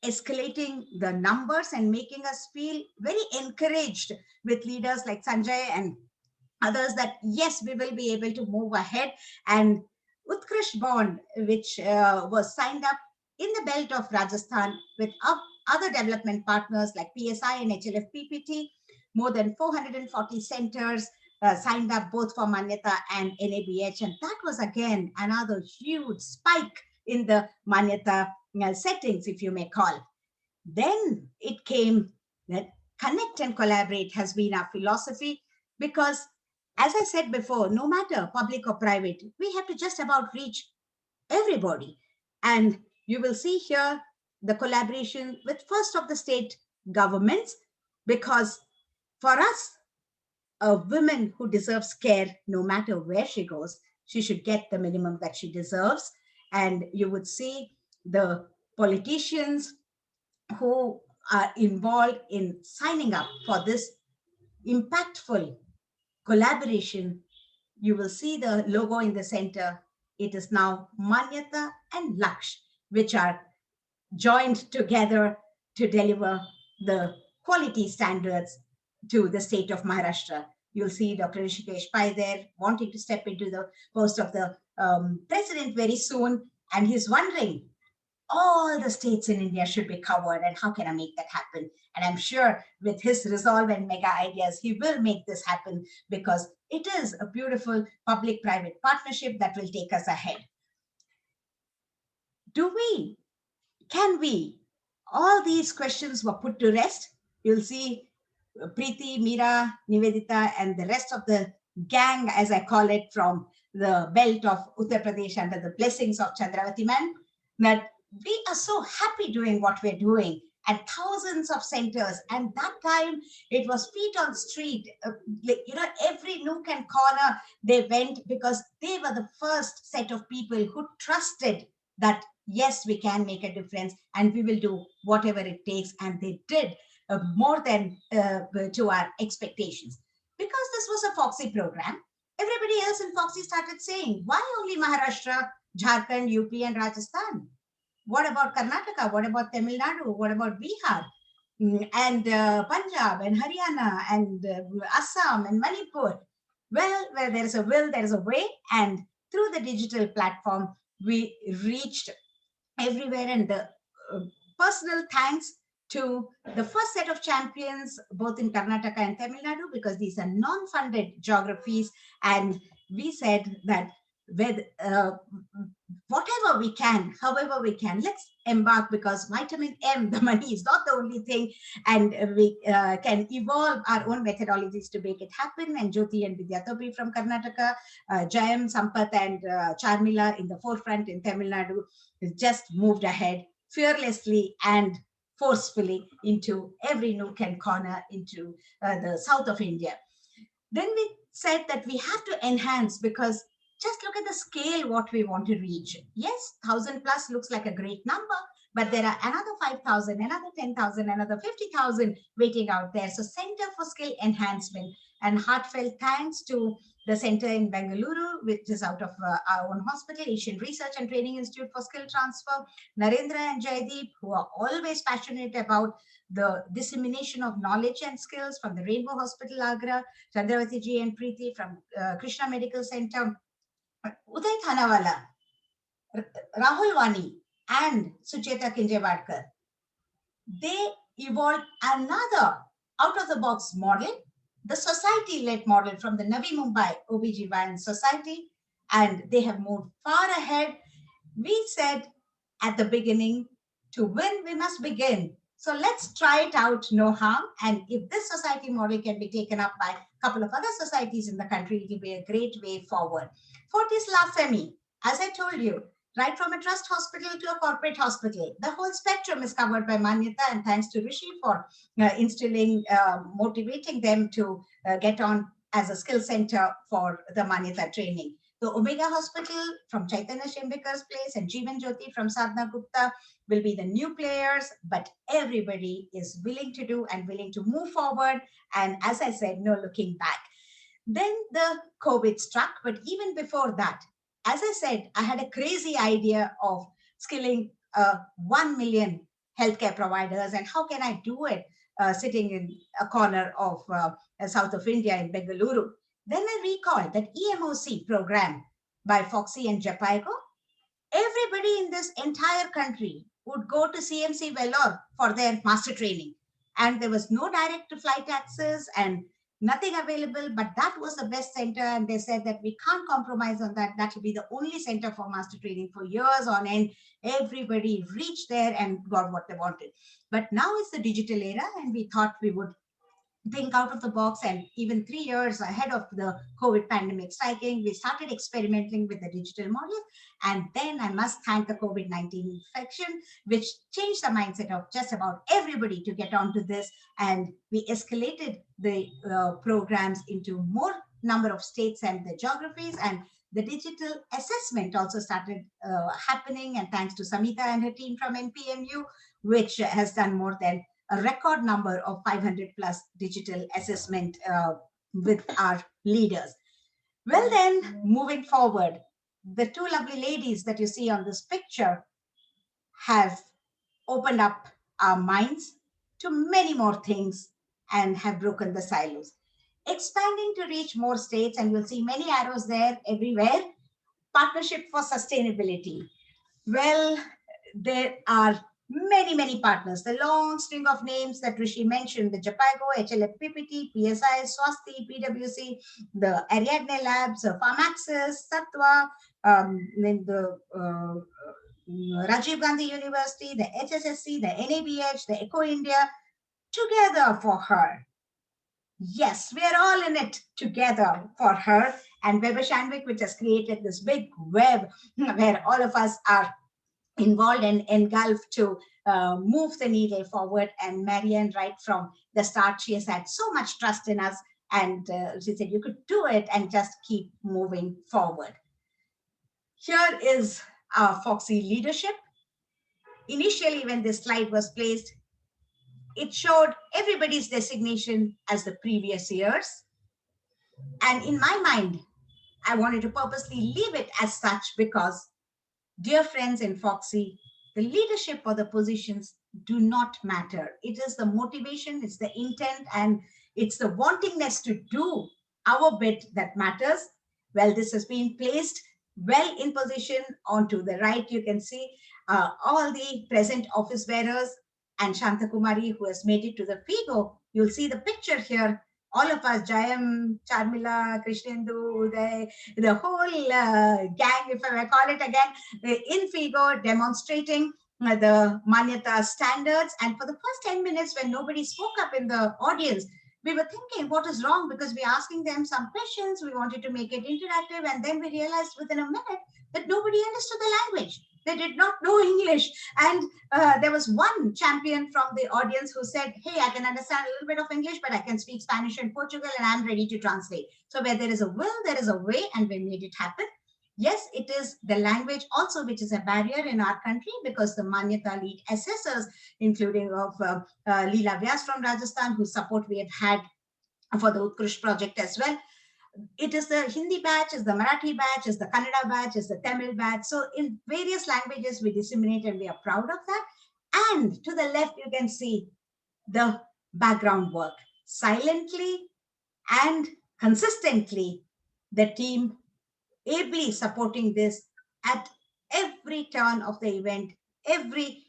escalating the numbers and making us feel very encouraged with leaders like Sanjay and others that yes, we will be able to move ahead. And Utkarsh Bond, which was signed up in the belt of Rajasthan with other development partners like PSI and HLF PPT, more than 440 centers signed up both for Manyata and NABH. And that was again another huge spike in the Manyata settings, if you may call. Then it came that connect and collaborate has been our philosophy, because as I said before, no matter public or private, we have to just about reach everybody. And you will see here the collaboration with first of the state governments, because for us, a woman who deserves care, no matter where she goes, she should get the minimum that she deserves. And you would see the politicians who are involved in signing up for this impactful collaboration. You will see the logo in the center. It is now Manyata and Laksh, which are joined together to deliver the quality standards to the state of Maharashtra. You'll see Dr. Rishikesh Pai there wanting to step into the post of the president very soon. And he's wondering, all the states in India should be covered, and how can I make that happen? And I'm sure with his resolve and mega ideas, he will make this happen, because it is a beautiful public-private partnership that will take us ahead. Can we? All these questions were put to rest. You'll see Preeti, Meera, Nivedita, and the rest of the gang, as I call it, from the belt of Uttar Pradesh under the blessings of Chandravati man, that we are so happy doing what we're doing, and thousands of centers. And that time it was feet on street, every nook and corner they went, because they were the first set of people who trusted that yes, we can make a difference and we will do whatever it takes. And they did more than to our expectations. Because this was a FOGSI program, everybody else in FOGSI started saying, why only Maharashtra, Jharkhand, UP and Rajasthan? What about Karnataka? What about Tamil Nadu? What about Bihar? And Punjab and Haryana and Assam and Manipur? Well, where there is a will, there is a way. And through the digital platform, we reached everywhere. And the personal thanks to the first set of champions, both in Karnataka and Tamil Nadu, because these are non-funded geographies. And we said that with whatever we can, however we can, let's embark, because vitamin M, the money is not the only thing, and we can evolve our own methodologies to make it happen. And Jyoti and Vidyatopi from Karnataka, Jayam, Sampath and Charmila in the forefront in Tamil Nadu just moved ahead fearlessly and forcefully into every nook and corner into the south of India. Then we said that we have to enhance, because just look at the scale what we want to reach. Yes, 1,000 plus looks like a great number, but there are another 5,000, another 10,000, another 50,000 waiting out there. So Center for Skill Enhancement, and heartfelt thanks to the center in Bengaluru, which is out of our own hospital, Asian Research and Training Institute for Skill Transfer, Narendra and Jaideep, who are always passionate about the dissemination of knowledge and skills, from the Rainbow Hospital, Agra, Chandravati ji and Preeti from Krishna Medical Center, Uday Thanawala, Rahul Wani, and Sucheta Kinjewadkar. They evolved another out-of-the-box model, the society-led model from the Navi Mumbai OBGYN Society, and they have moved far ahead. We said at the beginning, to win, we must begin. So let's try it out, no harm. And if this society model can be taken up by a couple of other societies in the country, it will be a great way forward. Fortis La Femi, as I told you, right from a trust hospital to a corporate hospital, the whole spectrum is covered by Manyata, and thanks to Rishi for motivating them to get on as a skill center for the Manyata training. The Omega Hospital from Chaitanya Shembekar's place and Jeevan Jyoti from Sadhna Gupta will be the new players, but everybody is willing to do and willing to move forward. And as I said, no looking back. Then the COVID struck, but even before that, as I said, I had a crazy idea of skilling 1 million healthcare providers, and how can I do it sitting in a corner of south of India in Bengaluru. Then I recalled that EMOC program by FOGSI and Japaigo. Everybody in this entire country would go to CMC Vellore for their master training. And there was no direct to flight access and nothing available, but that was the best center. And they said that we can't compromise on that. That will be the only center for master training for years on end. Everybody reached there and got what they wanted. But now it's the digital era, and we thought we would think out of the box. And even 3 years ahead of the COVID pandemic striking, we started experimenting with the digital model. And then I must thank the COVID-19 infection, which changed the mindset of just about everybody to get onto this. And we escalated the programs into more number of states and the geographies, and the digital assessment also started happening. And thanks to Samita and her team from NPMU, which has done more than a record number of 500 plus digital assessment with our leaders. Well then, moving forward, the two lovely ladies that you see on this picture have opened up our minds to many more things and have broken the silos. Expanding to reach more states, and you'll see many arrows there everywhere. Partnership for sustainability. Well, there are many partners. The long string of names that Rishi mentioned, the Japaigo, HLFPPT, PSI, Swasti, PwC, the Ariadne Labs, Pharmaxis, Satwa, then the Rajiv Gandhi University, the HSSC, the NABH, the Eco India, together for her. Yes, we are all in it together for her. And Weber Shandwick, which has created this big web where all of us are involved and engulfed to move the needle forward. And Marianne, right from the start, she has had so much trust in us, and she said you could do it and just keep moving forward. Here is our FOGSI leadership. Initially, when this slide was placed, it showed everybody's designation as the previous years. And in my mind, I wanted to purposely leave it as such because, dear friends in FOGSI, the leadership or the positions do not matter. It is the motivation, it's the intent, and it's the wantingness to do our bit that matters. Well, this has been placed well in position. On to the right, you can see all the present office bearers. and Shanta Kumari, who has made it to the FIGO. You'll see the picture here. All of us, Jayam, Charmila, Krishnendu, the whole gang, if I may call it again, in FIGO demonstrating the Manyata standards. And for the first 10 minutes, when nobody spoke up in the audience, we were thinking, what is wrong? Because we're asking them some questions. We wanted to make it interactive. And then we realized within a minute that nobody understood the language. They did not know English. And there was one champion from the audience who said, hey, I can understand a little bit of English, but I can speak Spanish and Portugal, and I'm ready to translate. So where there is a will, there is a way, and we made it happen. Yes, it is the language also, which is a barrier in our country, because the Manyata lead assessors, including of Leela Vyas from Rajasthan, whose support we have had for the Utkrish project as well. It is the Hindi batch, is the Marathi batch, is the Kannada batch, is the Tamil batch. So in various languages we disseminate, and we are proud of that. And to the left, you can see the background work. Silently and consistently, the team ably supporting this at every turn of the event. Every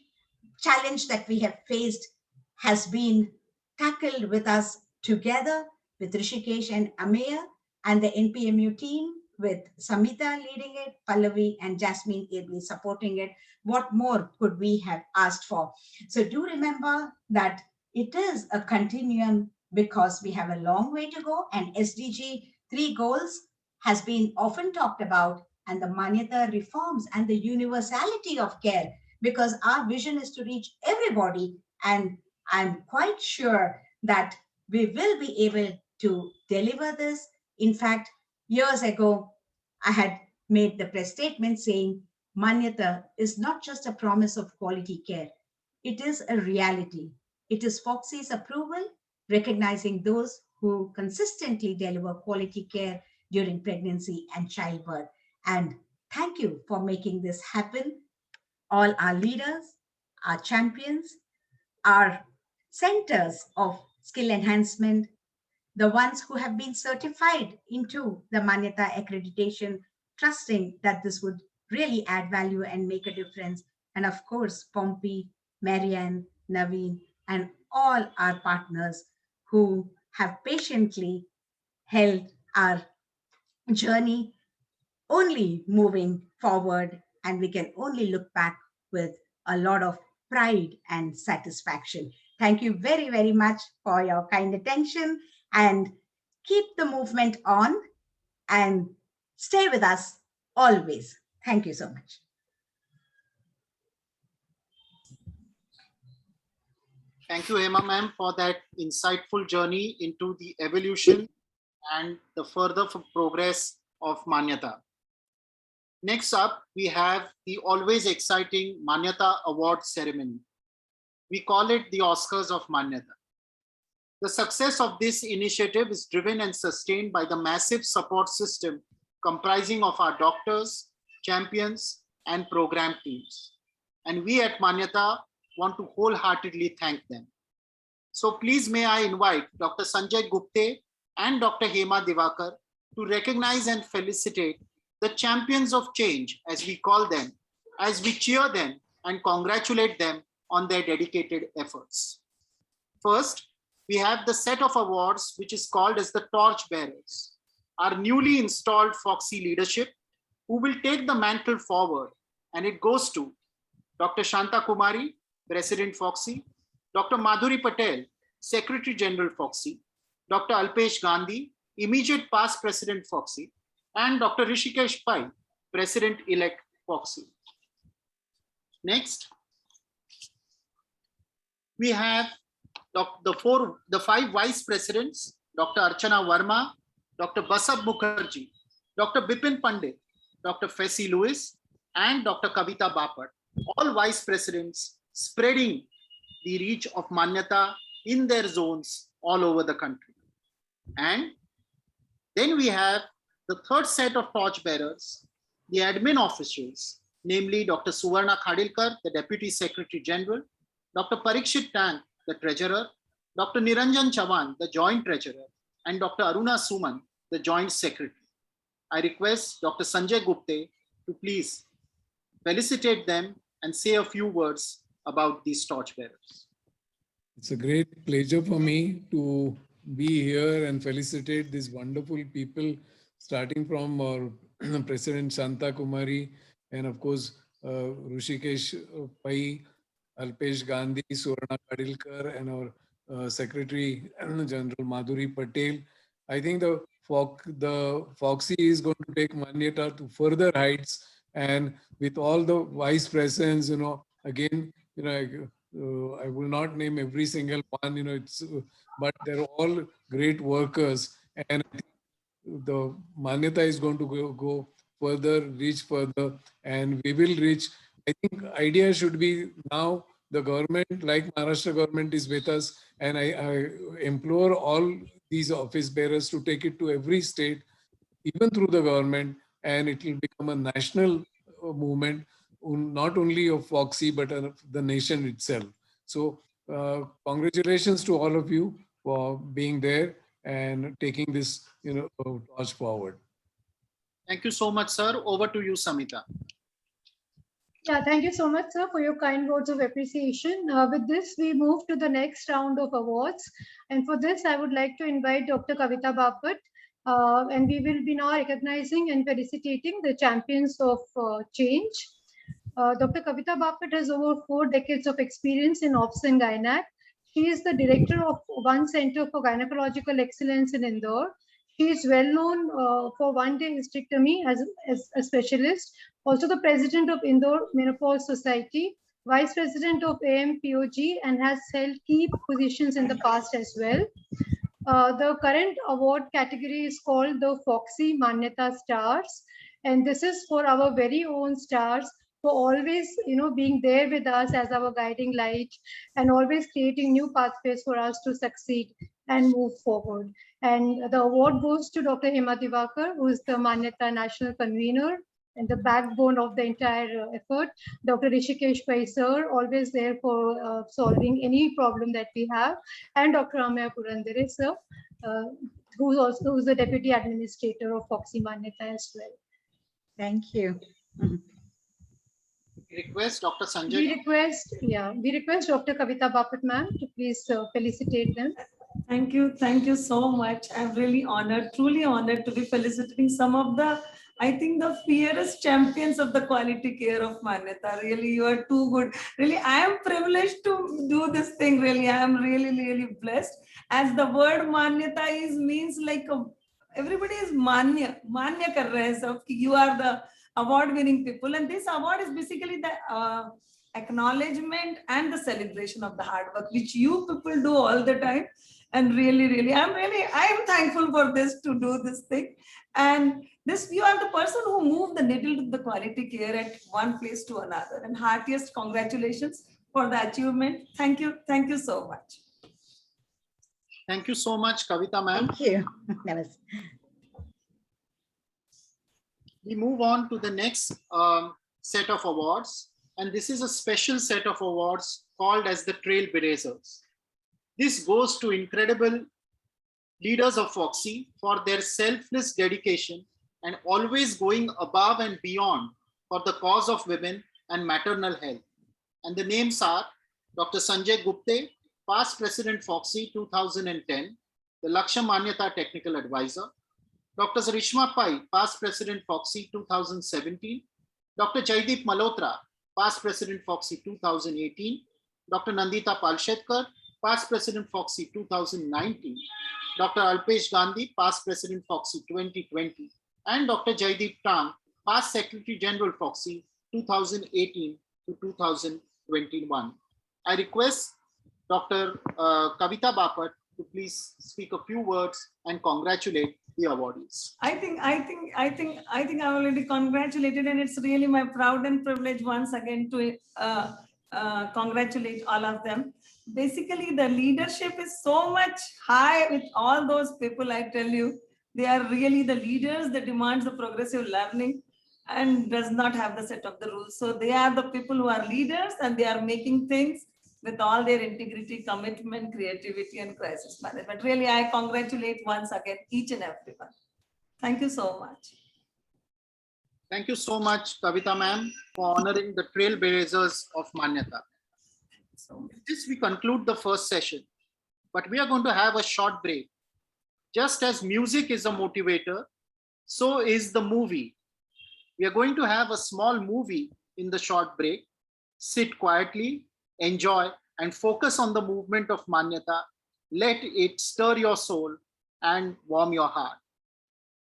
challenge that we have faced has been tackled with us together, with Rishikesh and Ameya and the NPMU team, with Samita leading it, Pallavi and Jasmine ably supporting it. What more could we have asked for? So do remember that it is a continuum, because we have a long way to go, and SDG 3 goals has been often talked about, and the Manyata reforms and the universality of care, because our vision is to reach everybody. And I'm quite sure that we will be able to deliver this. In fact, years ago, I had made the press statement saying Manyata is not just a promise of quality care. It is a reality. It is FOGSI's approval, recognizing those who consistently deliver quality care during pregnancy and childbirth. And thank you for making this happen. All our leaders, our champions, our centers of skill enhancement, the ones who have been certified into the Manyata accreditation, trusting that this would really add value and make a difference. And of course, Pompey, Marianne, Naveen, and all our partners who have patiently held our journey only moving forward, and we can only look back with a lot of pride and satisfaction. Thank you very, very much for your kind attention, and keep the movement on and stay with us always. Thank you so much. Thank you, Hema ma'am, for that insightful journey into the evolution and the further progress of Manyata. Next up, we have the always exciting Manyata Award ceremony. We call it the Oscars of Manyata. The success of this initiative is driven and sustained by the massive support system comprising of our doctors, champions, and program teams. And we at Manyata want to wholeheartedly thank them. So please may I invite Dr. Sanjay Gupte and Dr. Hema Divakar to recognize and felicitate the champions of change, as we call them, as we cheer them and congratulate them on their dedicated efforts. First, we have the set of awards, which is called as the torch bearers, our newly installed FOGSI leadership, who will take the mantle forward, and it goes to Dr. Shanta Kumari, President FOGSI, Dr. Madhuri Patel, Secretary General FOGSI, Dr. Alpesh Gandhi, immediate past President FOGSI, and Dr. Rishikesh Pai, President-elect FOGSI. Next, we have the 5 vice presidents, Dr. Archana Verma, Dr. Basab Mukherjee, Dr. Bipin Pandit, Dr. Fessy Lewis, and Dr. Kavita Bapat, all vice presidents spreading the reach of Manyata in their zones all over the country. And then we have the third set of torchbearers, the admin officials, namely Dr. Suvarna Khadilkar, the Deputy Secretary General, Dr. Parikshit Tank, the Treasurer, Dr. Niranjan Chavan, the Joint Treasurer, and Dr. Aruna Suman, the Joint Secretary. I request Dr. Sanjay Gupte to please felicitate them and say a few words about these torchbearers. It's a great pleasure for me to be here and felicitate these wonderful people, starting from our President Shanta Kumari and of course Rishikesh Pai, Alpesh Gandhi, Suvarna Kadilkar, and our Secretary General Madhuri Patel. I think the FOGSI is going to take Manyata to further heights, and with all the vice presidents, again, I will not name every single one, but they're all great workers, and I think the Manyata is going to go further, reach further, and we will reach. I think idea should be now the government, like Maharashtra government, is with us, and I implore all these office bearers to take it to every state, even through the government, and it will become a national movement, not only of FOGSI, but of the nation itself. So congratulations to all of you for being there and taking this torch forward. Thank you so much, sir. Over to you, Samita. Yeah, thank you so much, sir, for your kind words of appreciation. With this, we move to the next round of awards. And for this, I would like to invite Dr. Kavita Bapat, and we will be now recognizing and felicitating the champions of change. Dr. Kavita Bapat has over 4 decades of experience in OPS and Gynac. She is the director of One Center for Gynecological Excellence in Indore. She is well known for one-day hysterectomy as a specialist, also the president of Indore Menopause Society, vice president of AMPOG, and has held key positions in the past as well. The current award category is called the FOGSI Manyata Stars, and this is for our very own stars for always, being there with us as our guiding light and always creating new pathways for us to succeed and move forward. And the award goes to Dr. Hema Divakar, who is the Manyata National Convener and the backbone of the entire effort. Dr. Rishikesh Pai sir, always there for solving any problem that we have. And Dr. Amaya Purandare sir, who's the Deputy Administrator of FOGSI Manyata as well. Thank you. Request Dr. Sanjay. We request Dr. Kavita Bapat ma'am to please felicitate them. Thank you so much. I'm really honored, truly honored to be felicitating some of the, I think, the fiercest champions of the quality care of Manyata. Really, you are too good. Really, I am privileged to do this thing. Really, I am really blessed. As the word Manyata means like everybody is manya kar rahe hai sab, you are the award-winning people, and this award is basically the acknowledgement and the celebration of the hard work which you people do all the time. And really, I am thankful for this, to do this thing. And this, you are the person who moved the needle to the quality care at one place to another. And heartiest congratulations for the achievement. Thank you so much. Thank you so much, Kavita ma'am. Thank you. We move on to the next set of awards, and this is a special set of awards called as the Trailblazers. This goes to incredible leaders of FOGSI for their selfless dedication and always going above and beyond for the cause of women and maternal health. And the names are Dr. Sanjay Gupte, past President FOGSI 2010, the Lakshya Manyata Technical Advisor, Dr. Rishma Pai, past President FOGSI 2017, Dr. Jaideep Malhotra, past President FOGSI 2018, Dr. Nandita Palshetkar, past President FOGSI 2019, Dr. Alpesh Gandhi, past President FOGSI 2020, and Dr. Jaideep Tang, past Secretary General FOGSI 2018 to 2021. I request Dr. Kavita Bapat to please speak a few words and congratulate the awardees. I think I already congratulated, and it's really my proud and privilege once again to congratulate all of them. Basically, the leadership is so much high with all those people. I tell you, they are really the leaders that demands the progressive learning and does not have the set of the rules. So they are the people who are leaders, and they are making things with all their integrity, commitment, creativity, and crisis management. Really, I congratulate once again each and everyone. Thank you so much. Thank you so much, Kavita ma'am, for honoring the Trailblazers of Manyata. With this, we conclude the first session, but we are going to have a short break. Just as music is a motivator, so is the movie. We are going to have a small movie in the short break. Sit quietly, enjoy, and focus on the movement of Manyata. Let it stir your soul and warm your heart.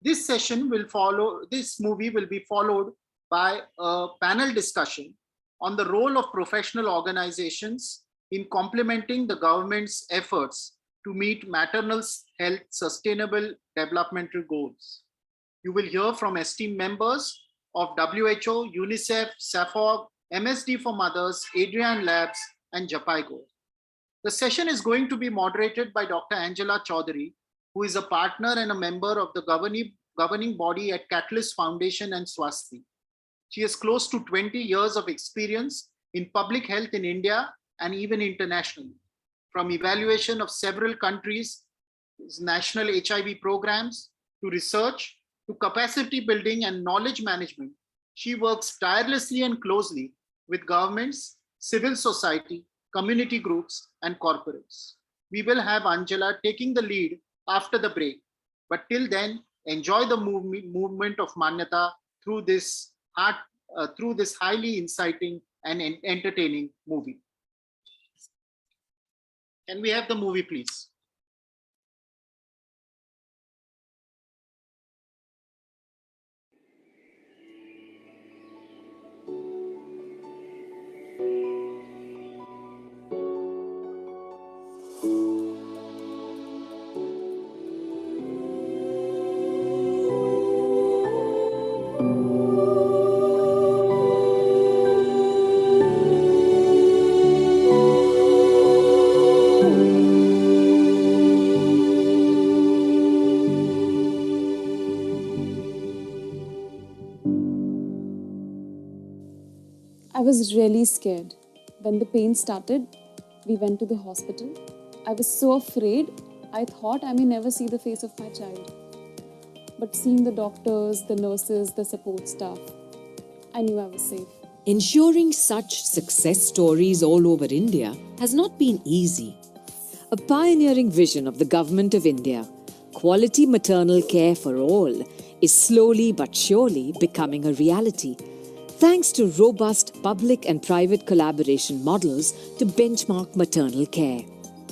This movie will be followed by a panel discussion on the role of professional organizations in complementing the government's efforts to meet maternal health sustainable developmental goals. You will hear from esteemed members of WHO, UNICEF, SAFOG, MSD for Mothers, Adrian Labs, and Japaigo. The session is going to be moderated by Dr. Angela Chaudhary, who is a partner and a member of the governing body at Catalyst Foundation and Swasti. She has close to 20 years of experience in public health in India and even internationally. From evaluation of several countries' national HIV programs to research to capacity building and knowledge management, she works tirelessly and closely with governments, civil society, community groups, and corporates. We will have Angela taking the lead after the break, but till then, enjoy the movement of Manyata through this highly inciting and entertaining movie. Can we have the movie, please? I was really scared. When the pain started, we went to the hospital. I was so afraid, I thought I may never see the face of my child. But seeing the doctors, the nurses, the support staff, I knew I was safe. Ensuring such success stories all over India has not been easy. A pioneering vision of the Government of India, quality maternal care for all, is slowly but surely becoming a reality, thanks to robust public and private collaboration models to benchmark maternal care.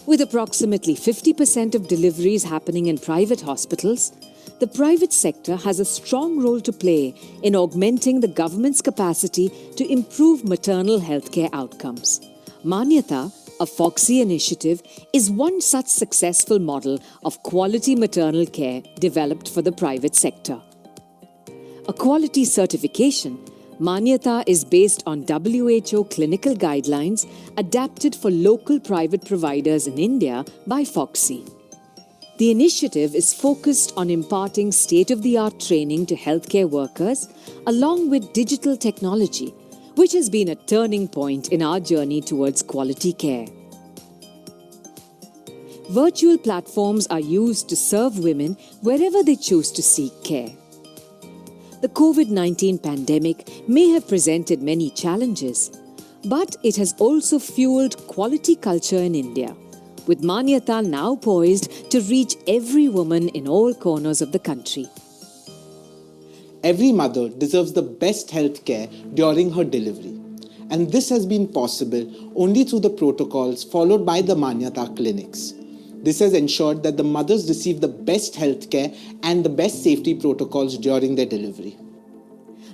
With approximately 50% of deliveries happening in private hospitals, the private sector has a strong role to play in augmenting the government's capacity to improve maternal healthcare outcomes. Manyata, a FOGSI initiative, is one such successful model of quality maternal care developed for the private sector. A quality certification, Manyata is based on WHO clinical guidelines adapted for local private providers in India by FOGSI. The initiative is focused on imparting state-of-the-art training to healthcare workers along with digital technology, which has been a turning point in our journey towards quality care. Virtual platforms are used to serve women wherever they choose to seek care. The COVID-19 pandemic may have presented many challenges, but it has also fueled quality culture in India, with Manyata now poised to reach every woman in all corners of the country. Every mother deserves the best health care during her delivery. And this has been possible only through the protocols followed by the Manyata clinics. This has ensured that the mothers receive the best health care and the best safety protocols during their delivery.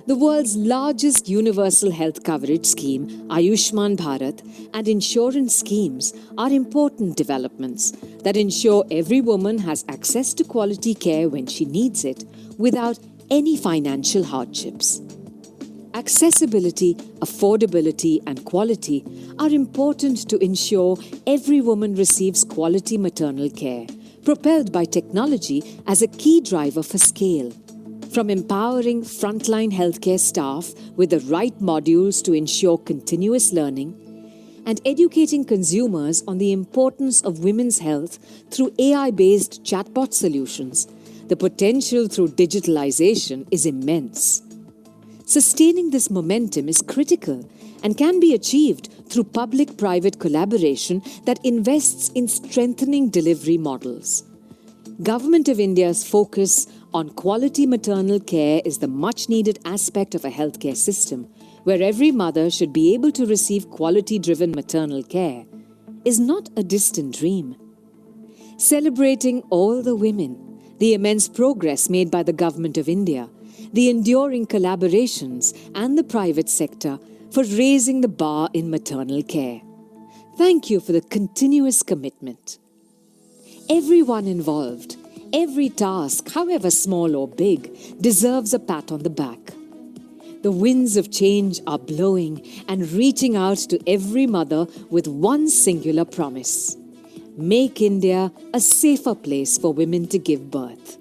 The world's largest universal health coverage scheme, Ayushman Bharat, and insurance schemes are important developments that ensure every woman has access to quality care when she needs it without any financial hardships. Accessibility, affordability, and quality are important to ensure every woman receives quality maternal care, propelled by technology as a key driver for scale. From empowering frontline healthcare staff with the right modules to ensure continuous learning, and educating consumers on the importance of women's health through AI-based chatbot solutions, the potential through digitalization is immense. Sustaining this momentum is critical and can be achieved through public-private collaboration that invests in strengthening delivery models. Government of India's focus on quality maternal care is the much-needed aspect of a healthcare system, where every mother should be able to receive quality-driven maternal care, is not a distant dream. Celebrating all the women, the immense progress made by the Government of India, the enduring collaborations and the private sector for raising the bar in maternal care. Thank you for the continuous commitment. Everyone involved, every task, however small or big, deserves a pat on the back. The winds of change are blowing and reaching out to every mother with one singular promise: make India a safer place for women to give birth.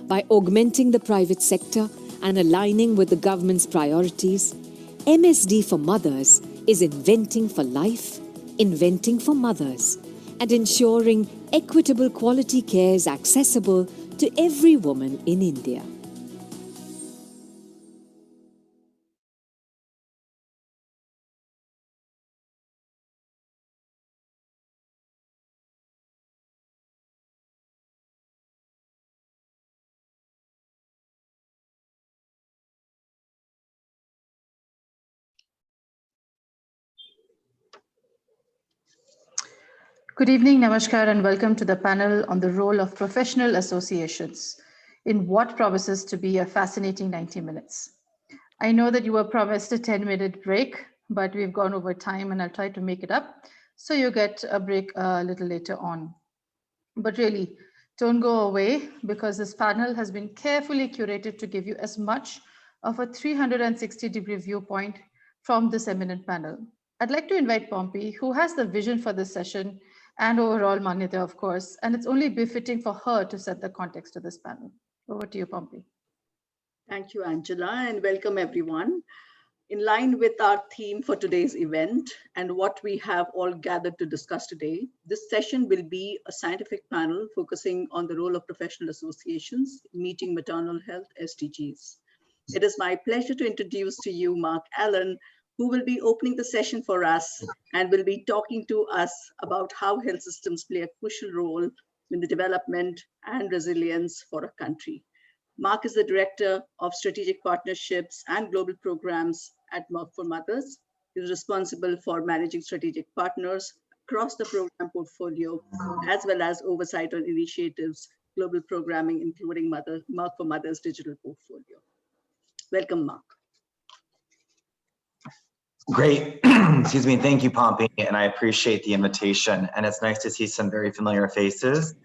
By augmenting the private sector and aligning with the government's priorities, MSD for Mothers is inventing for life, inventing for mothers, and ensuring equitable quality care is accessible to every woman in India. Good evening, Namaskar, and welcome to the panel on the role of professional associations in what promises to be a fascinating 90 minutes. I know that you were promised a 10-minute break, but we've gone over time and I'll try to make it up. So you get a break a little later on. But really, don't go away, because this panel has been carefully curated to give you as much of a 360-degree viewpoint from this eminent panel. I'd like to invite Pompey, who has the vision for this session and overall Manyata, of course, and it's only befitting for her to set the context of this panel. Over to you, Pompey. Thank you, Angela, and welcome everyone. In line with our theme for today's event and what we have all gathered to discuss today, this session will be a scientific panel focusing on the role of professional associations in meeting maternal health SDGs. It is my pleasure to introduce to you Mark Allen, who will be opening the session for us and will be talking to us about how health systems play a crucial role in the development and resilience for a country. Mark is the Director of Strategic Partnerships and Global Programs at Merck for Mothers. He is responsible for managing strategic partners across the program portfolio, as well as oversight on initiatives, global programming, including Merck for Mothers digital portfolio. Welcome, Mark. Great. Excuse me. Thank you, Pompey. And I appreciate the invitation. And it's nice to see some very familiar faces.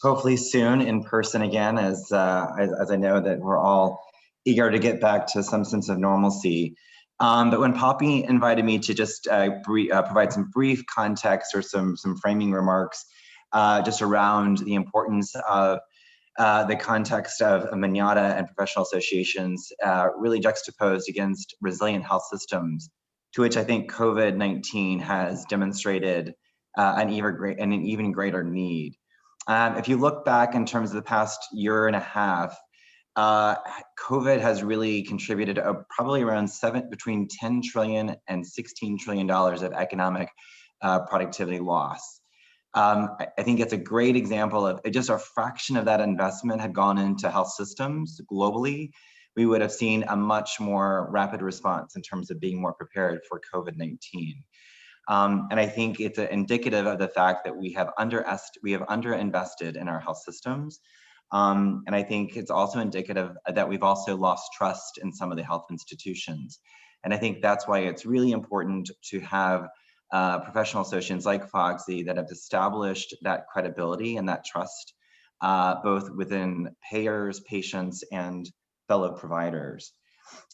Hopefully soon in person again, as I know that we're all eager to get back to some sense of normalcy. But when Poppy invited me to just provide some brief context or some framing remarks just around the importance of the context of Manyata and professional associations really juxtaposed against resilient health systems, to which I think COVID-19 has demonstrated an even greater need. If you look back in terms of the past year and a half, COVID has really contributed probably around between $10 trillion and $16 trillion of economic productivity loss. I think it's a great example of just a fraction of that investment had gone into health systems globally. We would have seen a much more rapid response in terms of being more prepared for COVID-19. And I think it's indicative of the fact that we have underinvested in our health systems. And I think it's also indicative that we've also lost trust in some of the health institutions. And I think that's why it's really important to have professional associations like FOGSI that have established that credibility and that trust, both within payers, patients, and fellow providers.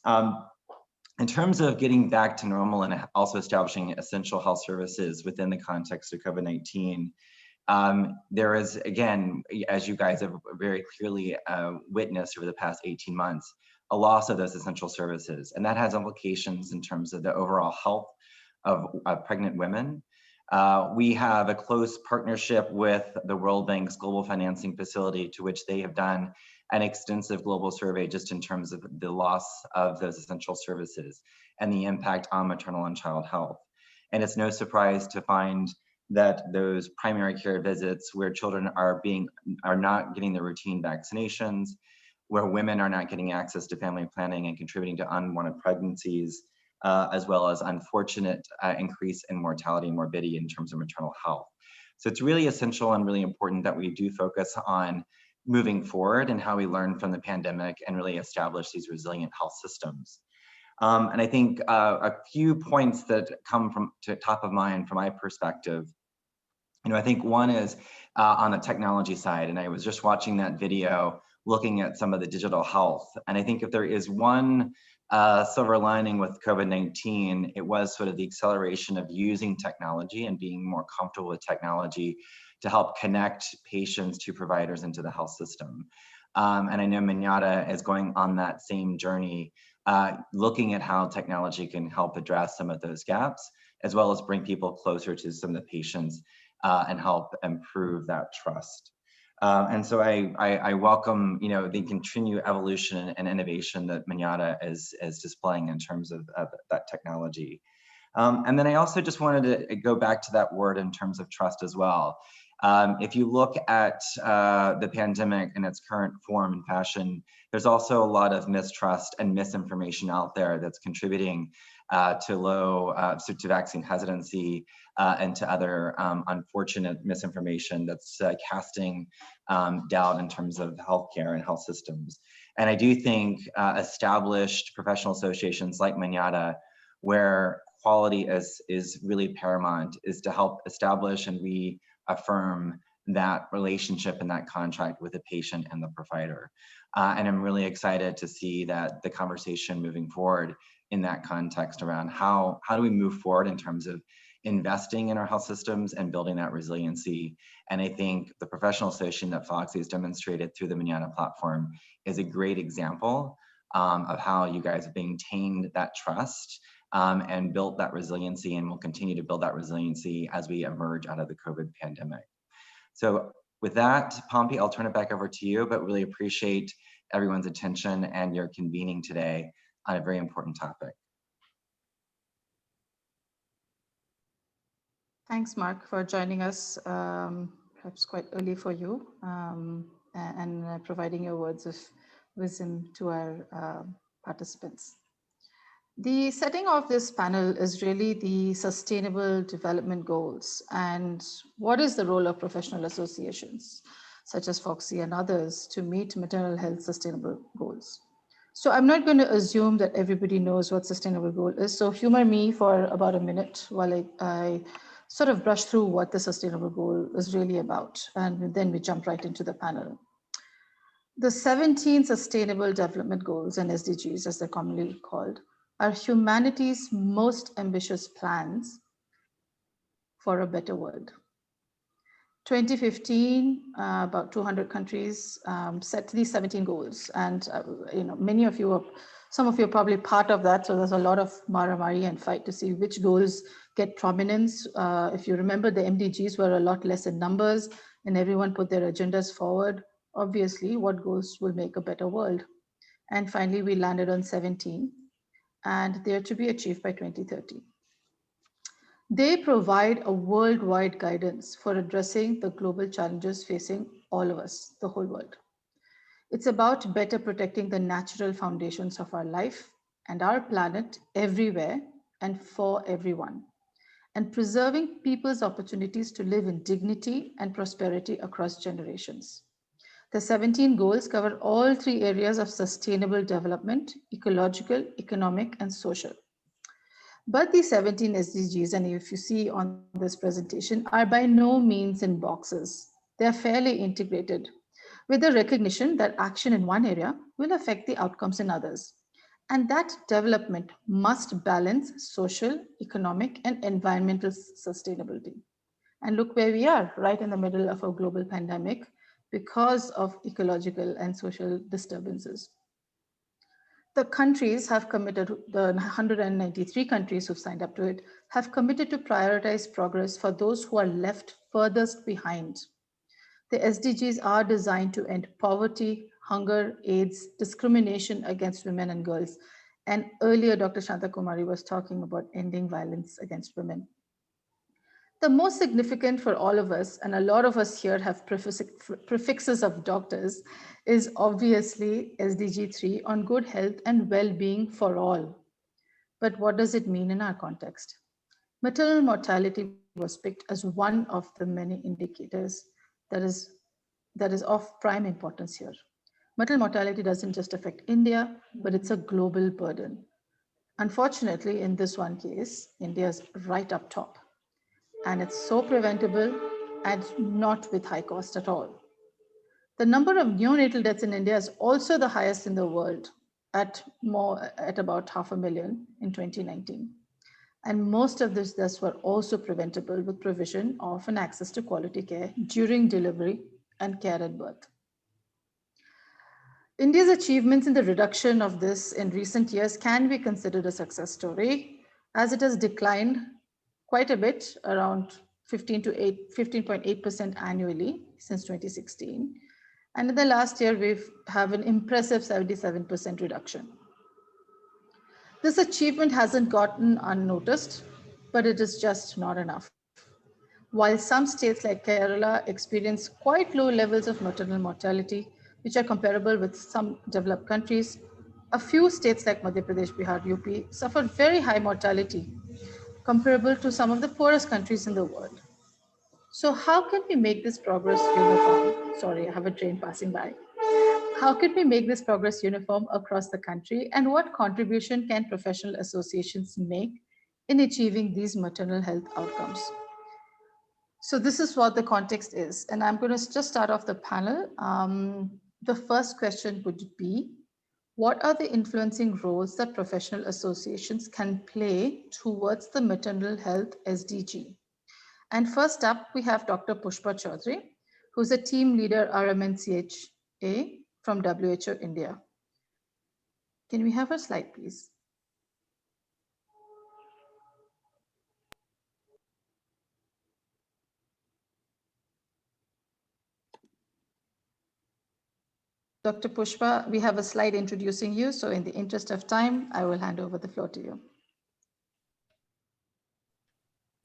In terms of getting back to normal and also establishing essential health services within the context of COVID-19, there is, again, as you guys have very clearly witnessed over the past 18 months, a loss of those essential services. And that has implications in terms of the overall health of pregnant women. We have a close partnership with the World Bank's Global Financing Facility, to which they have done an extensive global survey just in terms of the loss of those essential services. and the impact on maternal and child health. And it's no surprise to find that those primary care visits where children are not getting the routine vaccinations, where women are not getting access to family planning and contributing to unwanted pregnancies, as well as unfortunate increase in mortality and morbidity in terms of maternal health. So it's really essential and really important that we do focus on moving forward and how we learn from the pandemic and really establish these resilient health systems. And I think a few points that come to top of mind from my perspective, I think one is on the technology side, and I was just watching that video looking at some of the digital health. And I think if there is one silver lining with COVID-19, it was sort of the acceleration of using technology and being more comfortable with technology to help connect patients to providers into the health system. And I know Manyata is going on that same journey, looking at how technology can help address some of those gaps, as well as bring people closer to some of the patients and help improve that trust. And so I welcome, the continued evolution and innovation that Manyata is displaying in terms of that technology. And then I also just wanted to go back to that word in terms of trust as well. If you look at the pandemic in its current form and fashion, there's also a lot of mistrust and misinformation out there that's contributing to vaccine hesitancy and to other unfortunate misinformation that's casting doubt in terms of healthcare and health systems. And I do think established professional associations like Manyata, where quality is really paramount, is to help establish and reaffirm that relationship and that contract with the patient and the provider. And I'm really excited to see that the conversation moving forward in that context around how do we move forward in terms of investing in our health systems and building that resiliency. And I think the professional association that FOGSI has demonstrated through the Manyata platform is a great example of how you guys have maintained that trust and built that resiliency, and will continue to build that resiliency as we emerge out of the COVID pandemic. So with that, Pompey, I'll turn it back over to you, but really appreciate everyone's attention and your convening today on a very important topic. Thanks, Mark, for joining us, perhaps quite early for you, and providing your words of wisdom to our participants. The setting of this panel is really the Sustainable Development Goals and what is the role of professional associations such as FOGSI and others to meet maternal health sustainable goals. So I'm not going to assume that everybody knows what sustainable goal is. So humor me for about a minute while I sort of brush through what the sustainable goal is really about. And then we jump right into the panel. The 17 Sustainable Development Goals, and SDGs as they're commonly called, are humanity's most ambitious plans for a better world. 2015, about 200 countries set these 17 goals, and some of you are probably part of that. So there's a lot of maramari and fight to see which goals get prominence. If you remember, the MDGs were a lot less in numbers, and everyone put their agendas forward. Obviously, what goals will make a better world? And finally, we landed on 17, and they're to be achieved by 2030. They provide a worldwide guidance for addressing the global challenges facing all of us, the whole world. It's about better protecting the natural foundations of our life and our planet everywhere and for everyone, and preserving people's opportunities to live in dignity and prosperity across generations. The 17 goals cover all three areas of sustainable development: ecological, economic, and social. But the 17 SDGs, and if you see on this presentation, are by no means in boxes. They're fairly integrated, with the recognition that action in one area will affect the outcomes in others. And that development must balance social, economic, and environmental sustainability. And look where we are, right in the middle of a global pandemic because of ecological and social disturbances. The countries have committed, the 193 countries who've signed up to it, have committed to prioritize progress for those who are left furthest behind. The SDGs are designed to end poverty, hunger, AIDS, discrimination against women and girls, And earlier, Dr. Shanta Kumari was talking about ending violence against women. The most significant for all of us, and a lot of us here have prefixes of doctors, is obviously SDG 3 on good health and well-being for all. But what does it mean in our context? Maternal mortality was picked as one of the many indicators that is of prime importance here. Maternal mortality doesn't just affect India, but it's a global burden. Unfortunately, in this one case, India is right up top, and it's so preventable and not with high cost at all. The number of neonatal deaths in India is also the highest in the world at about 500,000 in 2019. And most of these deaths were also preventable with provision of an access to quality care during delivery and care at birth. India's achievements in the reduction of this in recent years can be considered a success story, as it has declined quite a bit, around 15.8% annually since 2016. And in the last year, we've have an impressive 77% reduction. This achievement hasn't gotten unnoticed, but it is just not enough. While some states like Kerala experience quite low levels of maternal mortality, which are comparable with some developed countries, a few states like Madhya Pradesh, Bihar, UP suffer very high mortality, comparable to some of the poorest countries in the world. So how can we make this progress uniform? Sorry, I have a train passing by. How can we make this progress uniform across the country, and what contribution can professional associations make in achieving these maternal health outcomes? So this is what the context is, and I'm going to just start off the panel. The first question would be, what are the influencing roles that professional associations can play towards the maternal health SDG? And first up, we have Dr. Pushpa Chaudhary, who's a team leader RMNCHA from WHO India. Can we have a slide, please? Dr. Pushpa, we have a slide introducing you. So in the interest of time, I will hand over the floor to you.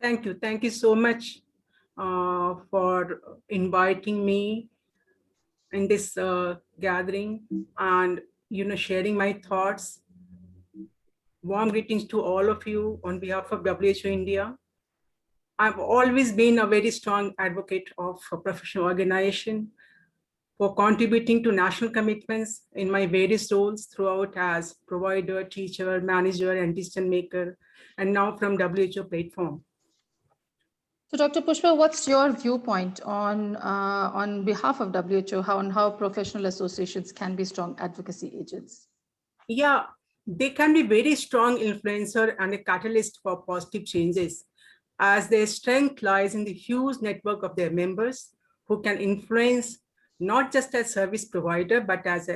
Thank you. Thank you so much for inviting me in this gathering and sharing my thoughts. Warm greetings to all of you on behalf of WHO India. I've always been a very strong advocate of a professional organization for contributing to national commitments in my various roles throughout as provider, teacher, manager, and decision maker, and now from WHO platform. So Dr. Pushpa, what's your viewpoint on behalf of WHO, how professional associations can be strong advocacy agents? Yeah, they can be very strong influencer and a catalyst for positive changes, as their strength lies in the huge network of their members who can influence not just as service provider, but as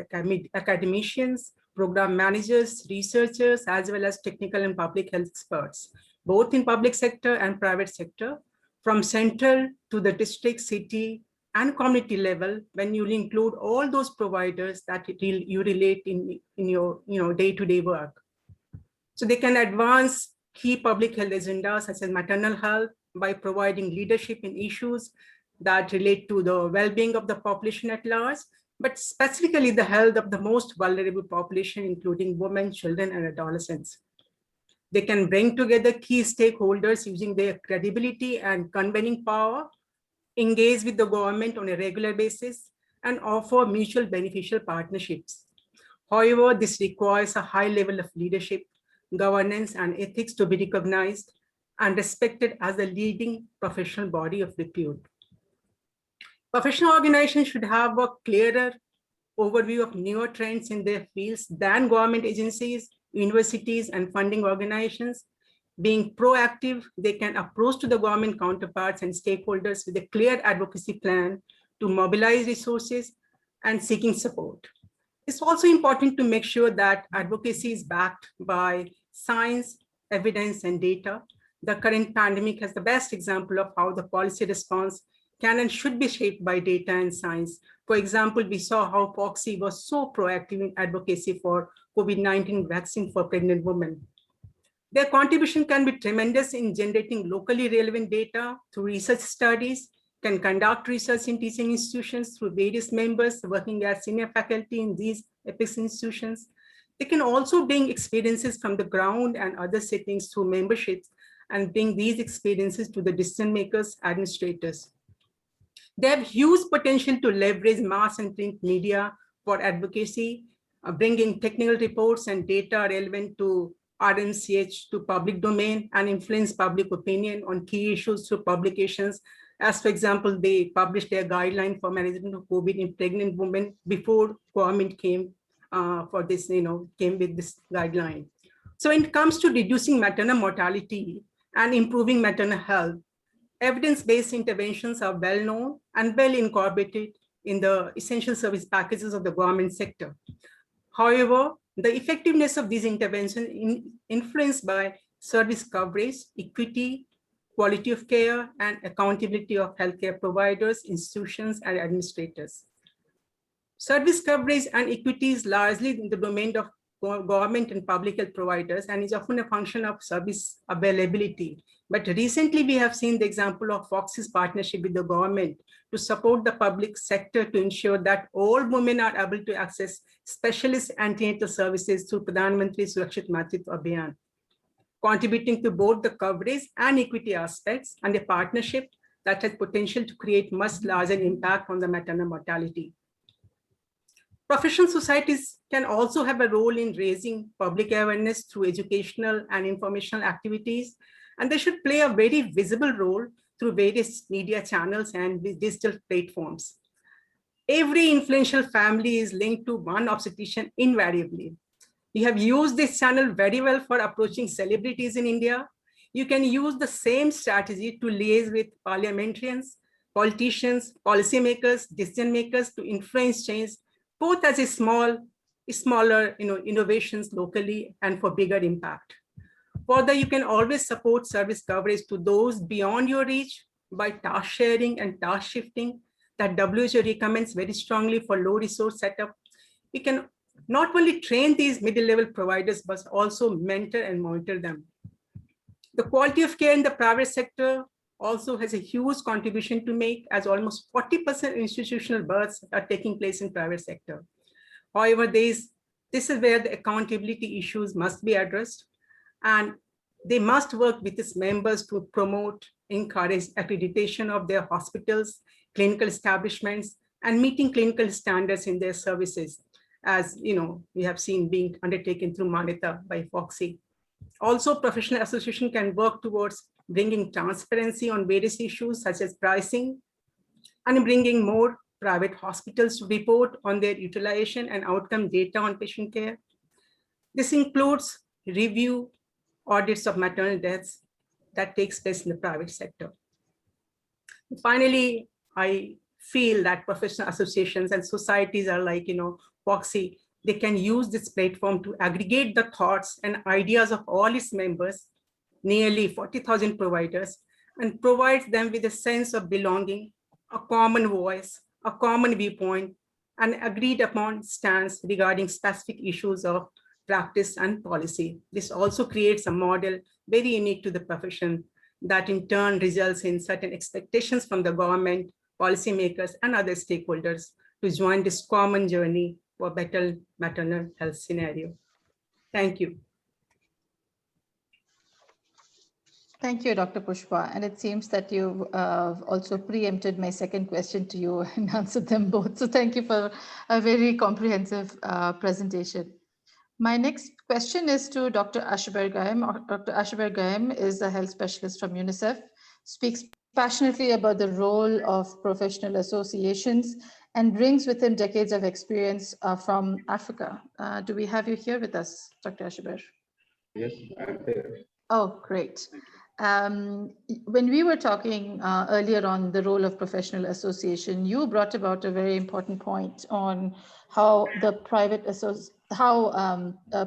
academicians, program managers, researchers, as well as technical and public health experts, both in public sector and private sector, from central to the district, city, and community level, when you include all those providers that you relate in your day-to-day work. So they can advance key public health agendas such as maternal health by providing leadership in issues that relate to the well-being of the population at large, but specifically the health of the most vulnerable population, including women, children, and adolescents. They can bring together key stakeholders using their credibility and convening power, engage with the government on a regular basis, and offer mutual beneficial partnerships. However, this requires a high level of leadership, governance, and ethics to be recognized and respected as a leading professional body of repute. Professional organizations should have a clearer overview of newer trends in their fields than government agencies, universities, and funding organizations. Being proactive, they can approach to the government counterparts and stakeholders with a clear advocacy plan to mobilize resources and seeking support. It's also important to make sure that advocacy is backed by science, evidence, and data. The current pandemic has the best example of how the policy response can and should be shaped by data and science For example, we saw how FOGSI was so proactive in advocacy for COVID-19 vaccine for pregnant women. Their contribution can be tremendous in generating locally relevant data through research studies, can conduct research in teaching institutions through various members working as senior faculty in these EPICS institutions. They can also bring experiences from the ground and other settings through memberships and bring these experiences to the decision makers, administrators. They have huge potential to leverage mass and print media for advocacy, bringing technical reports and data relevant to RMCH to public domain and influence public opinion on key issues through publications. As for example, they published their guideline for management of COVID in pregnant women before government came came with this guideline. So when it comes to reducing maternal mortality and improving maternal health, evidence-based interventions are well known and well incorporated in the essential service packages of the government sector. However, the effectiveness of these interventions is influenced by service coverage, equity, quality of care, and accountability of healthcare providers, institutions, and administrators. Service coverage and equity is largely in the domain of government and public health providers and is often a function of service availability. But recently we have seen the example of FOGSI's partnership with the government to support the public sector to ensure that all women are able to access specialist antenatal services through Pradhan Mantri Surakshit Matritva Abhiyan, contributing to both the coverage and equity aspects and a partnership that has potential to create much larger impact on the maternal mortality. Professional societies can also have a role in raising public awareness through educational and informational activities, and they should play a very visible role through various media channels and digital platforms. Every influential family is linked to one obstetrician invariably. You have used this channel very well for approaching celebrities in India. You can use the same strategy to liaise with parliamentarians, politicians, policymakers, decision makers to influence change, both as a smaller innovations locally and for bigger impact. Further, you can always support service coverage to those beyond your reach by task sharing and task shifting that WHO recommends very strongly for low resource setup. You can not only train these middle level providers, but also mentor and monitor them. The quality of care in the private sector also has a huge contribution to make, as almost 40% institutional births are taking place in private sector. However, this is where the accountability issues must be addressed, and they must work with its members to promote, encourage accreditation of their hospitals, clinical establishments, and meeting clinical standards in their services, as we have seen being undertaken through Manyata by FOGSI. Also, professional association can work towards bringing transparency on various issues such as pricing and bringing more private hospitals to report on their utilization and outcome data on patient care. This includes review audits of maternal deaths that takes place in the private sector. Finally, I feel that professional associations and societies are like, FOGSI, they can use this platform to aggregate the thoughts and ideas of all its members, nearly 40,000 providers, and provides them with a sense of belonging, a common voice, a common viewpoint, and agreed upon stance regarding specific issues of practice and policy. This also creates a model very unique to the profession that in turn results in certain expectations from the government, policymakers, and other stakeholders to join this common journey for better maternal health scenario. Thank you. Thank you, Dr. Pushpa. And it seems that you've also preempted my second question to you and answered them both. So thank you for a very comprehensive presentation. My next question is to Dr. Ashaber Gaim. Dr. Ashaber Gaim is a health specialist from UNICEF, speaks passionately about the role of professional associations and brings with him decades of experience from Africa. Do we have you here with us, Dr. Ashaber? Yes, I'm here. Oh, great. When we were talking earlier on the role of professional association, you brought about a very important point on how the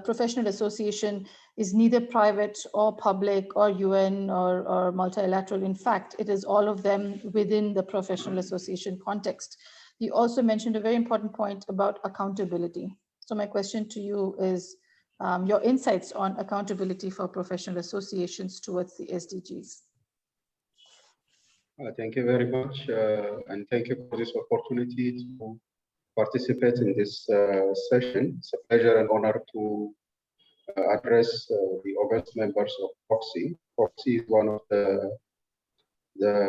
professional association is neither private or public or UN or multilateral. In fact, it is all of them within the professional association context. He also mentioned a very important point about accountability. So my question to you is your insights on accountability for professional associations towards the SDGs. Thank you very much, and thank you for this opportunity to participate in this session. It's a pleasure and honor to address the august members of FOGSI. FOGSI is one of the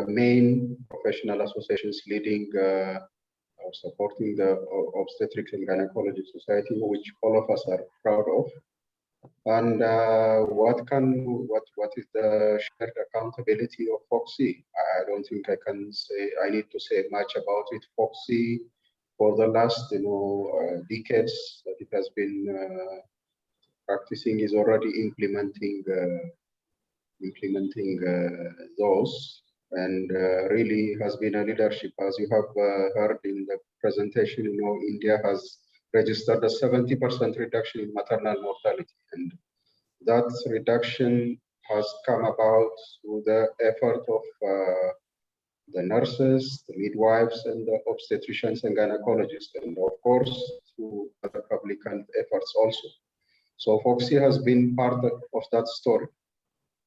main professional associations leading or supporting the Obstetrics and Gynecology Society, which all of us are proud of. And what is the shared accountability of FOGSI? I don't think I need to say much about it. FOGSI, for the last decades that it has been practicing, is already implementing those, and really has been a leadership. As you have heard in the presentation, India has registered a 70% reduction in maternal mortality, and that reduction has come about through the effort of the nurses, the midwives, and the obstetricians and gynecologists, and of course through other public health efforts also. So FOGSI has been part of that story.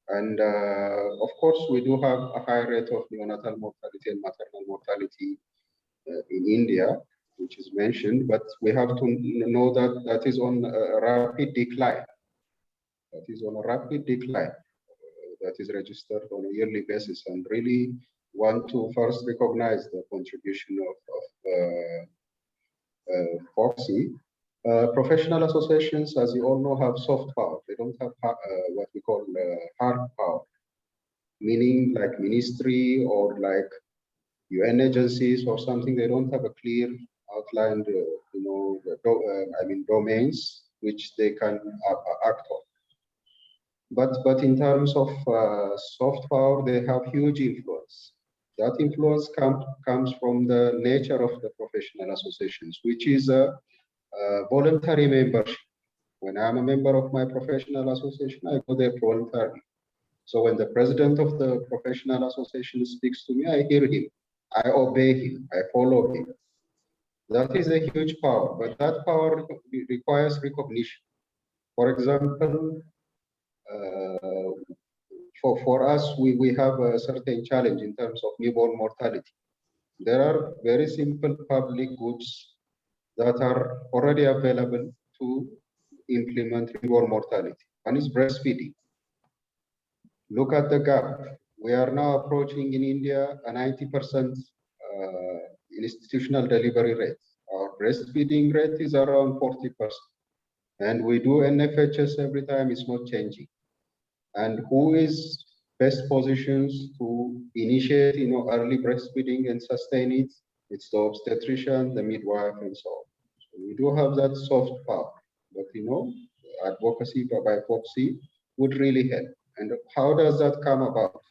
And of course, we do have a high rate of neonatal mortality and maternal mortality in India, which is mentioned, but we have to know that that is on a rapid decline. That is on a rapid decline. That is registered on a yearly basis, and really want to first recognize the contribution of FOGSI. Professional associations, as you all know, have soft power. They don't have what we call hard power, meaning like ministry or like UN agencies or something. They don't have a clear outlined, domains which they can act on. But in terms of soft power, they have huge influence. That influence comes from the nature of the professional associations, which is a voluntary membership. When I'm a member of my professional association, I go there voluntarily. So when the president of the professional association speaks to me, I hear him, I obey him, I follow him. That is a huge power, but that power requires recognition. For example, for us, we have a certain challenge in terms of newborn mortality. There are very simple public goods that are already available to implement newborn mortality. One is breastfeeding. Look at the gap. We are now approaching in India a 90% institutional delivery rate. Our breastfeeding rate is around 40%. And we do NFHS every time, it's not changing. And who is best positioned to initiate early breastfeeding and sustain it? It's the obstetrician, the midwife, and so on. So we do have that soft power, but advocacy by FOGSI would really help. And how does that come about?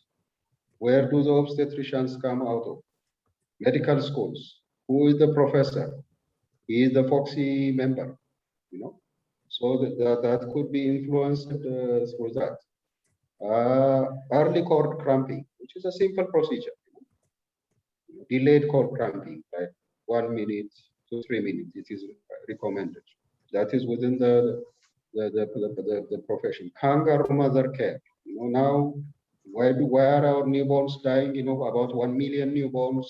Where do the obstetricians come out of? Medical schools. Who is the professor? He is the FOGSI member, So that could be influenced through that. Early cord cramping, which is a simple procedure. Delayed cord cramping, like 1 minute to 3 minutes, it is recommended. That is within the profession. Kangaroo mother care. Now why are our newborns dying? About 1 million newborns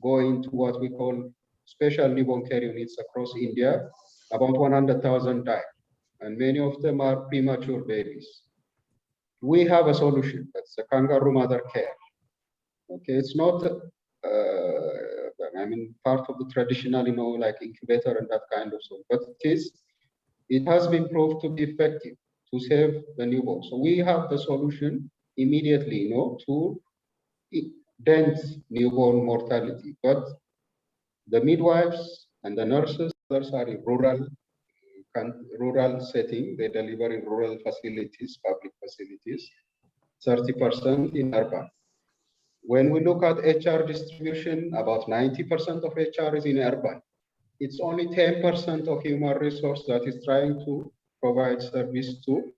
go into what we call special newborn care units across India. About 100,000 die, and many of them are premature babies. We have a solution. That's the kangaroo mother care. Okay, it's not, part of the traditional, like incubator and that kind of stuff, but it has been proved to be effective to save the newborn. So we have the solution immediately, to dent newborn mortality. But the midwives and the nurses, others are in rural setting. They deliver in rural facilities, public facilities. 30% in urban. When we look at HR distribution, about 90% of HR is in urban. It's only 10% of human resource that is trying to provide service to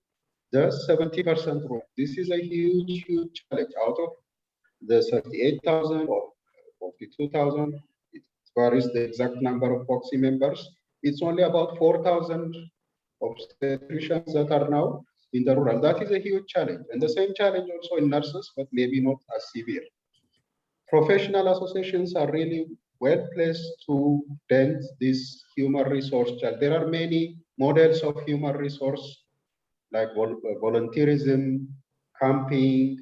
the 70% rural. This is a huge, huge challenge. Out of the 38,000 or 42,000, far as the exact number of FOGSI members, it's only about 4,000 obstetricians that are now in the rural. That is a huge challenge. And the same challenge also in nurses, but maybe not as severe. Professional associations are really well placed to dent this human resource challenge. There are many models of human resource like volunteerism, camping,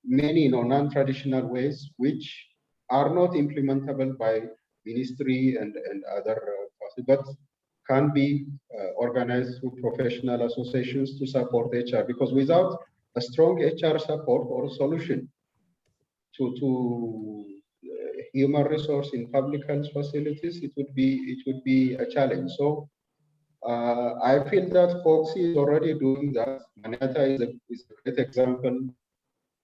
many non-traditional ways which are not implementable by ministry and other but can be organized through professional associations to support HR, because without a strong HR support or solution to human resource in public health facilities, it would be a challenge. So I feel that FOGSI is already doing that. Manyata is a great example.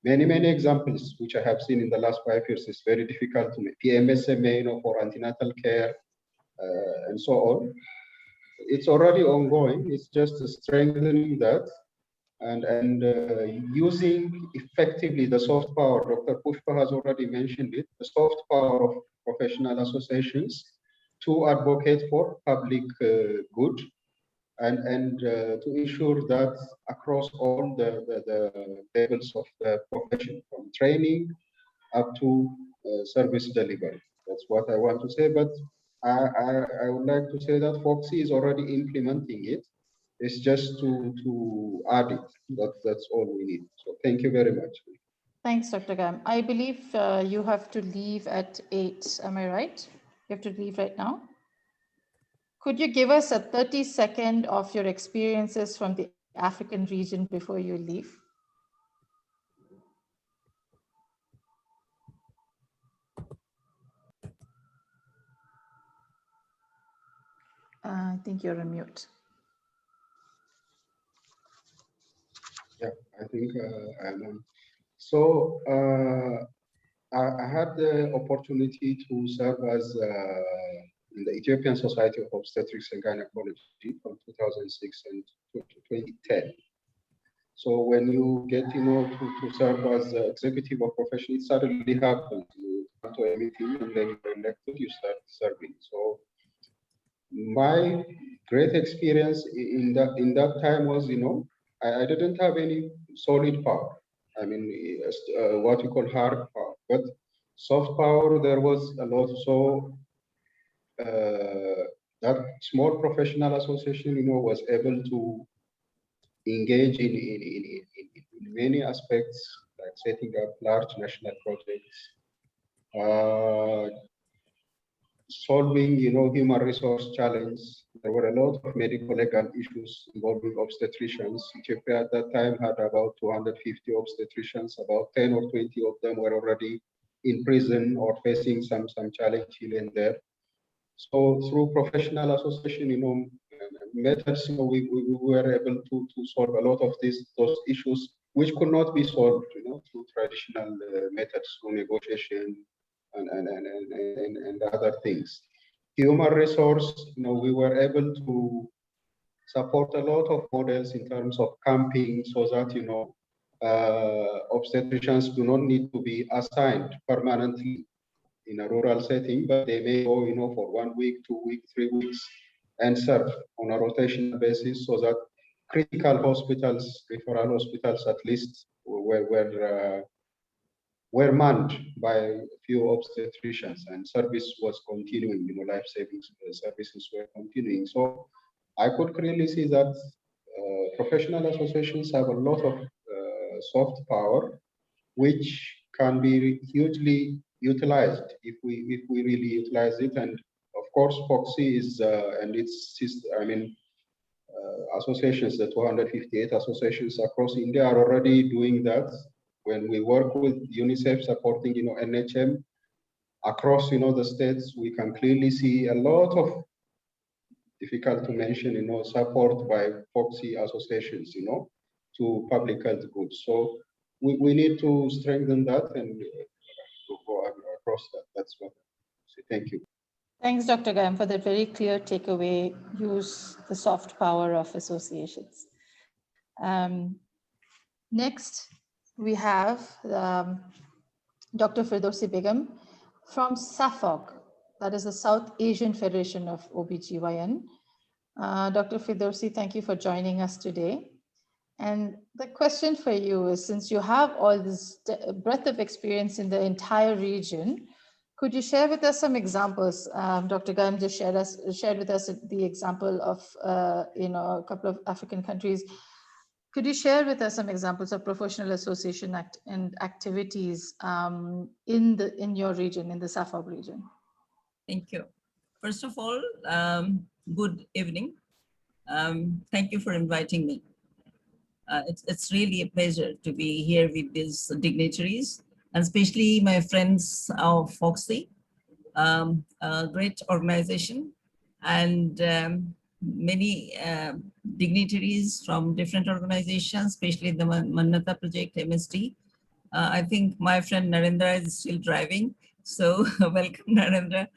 Many examples which I have seen in the last 5 years is very difficult to make. PMSMA, for antenatal care and so on. It's already ongoing. It's just strengthening that and using effectively the soft power. Dr. Pushpa has already mentioned it, the soft power of professional associations to advocate for public good and to ensure that across all the levels of the profession, from training up to service delivery. That's what I want to say, but I would like to say that FOGSI is already implementing it. It's just to add it. That's all we need. So thank you very much. Thanks, Dr. Gam. I believe you have to leave at 8. Am I right? You have to leave right now. Could you give us a 30-second of your experiences from the African region before you leave? I think you're on mute. Yeah, I think I'm on. So I had the opportunity to serve as in the Ethiopian Society of Obstetrics and Gynecology from 2006 and 2010. So when you get, to serve as executive of profession, it suddenly happens. You come to a meeting and then you're elected, you start serving. So my great experience in that time was, I didn't have any solid power. I mean, what you call hard power, but soft power, there was a lot. So that small professional association, was able to engage in many aspects, like setting up large national projects, solving, human resource challenge. There were a lot of medical legal issues involving obstetricians. Ethiopia at that time had about 250 obstetricians. About 10 or 20 of them were already in prison or facing some challenge here and there. So through professional association, methods, we were able to solve a lot of those issues which could not be solved, through traditional methods, through negotiation and other things. Human resource, we were able to support a lot of models in terms of camping, so that obstetricians do not need to be assigned permanently in a rural setting, but they may go, for 1 week, 2 weeks, 3 weeks, and serve on a rotational basis, so that critical hospitals, referral hospitals, at least were manned by a few obstetricians, and service was continuing. Life-saving services were continuing. So I could clearly see that professional associations have a lot of soft power, which can be hugely utilized if we really utilize it. And of course, FOGSI is and its associations, the 258 associations across India are already doing that. When we work with UNICEF supporting, NHM across, the states, we can clearly see a lot of, difficult to mention, support by FOGSI associations, to public health goods. So we need to strengthen that and go across that. That's what I say. Thank you. Thanks, Dr. Gam, for that very clear takeaway. Use the soft power of associations. Next, we have Dr. Firdausi Begum from SAFOG, that is the South Asian Federation of OBGYN. Dr. Fidorsi, thank you for joining us today. And the question for you is, since you have all this breadth of experience in the entire region, could you share with us some examples? Dr. Gaim just shared with us the example of a couple of African countries. Could you share with us some examples of professional association and activities in your region, in the SAFOG region? Thank you. First of all, good evening. Thank you for inviting me. It's really a pleasure to be here with these dignitaries, and especially my friends of FOGSI, a great organization, and many dignitaries from different organizations, especially the Manyata project, MSD. I think my friend Narendra is still driving, so welcome Narendra.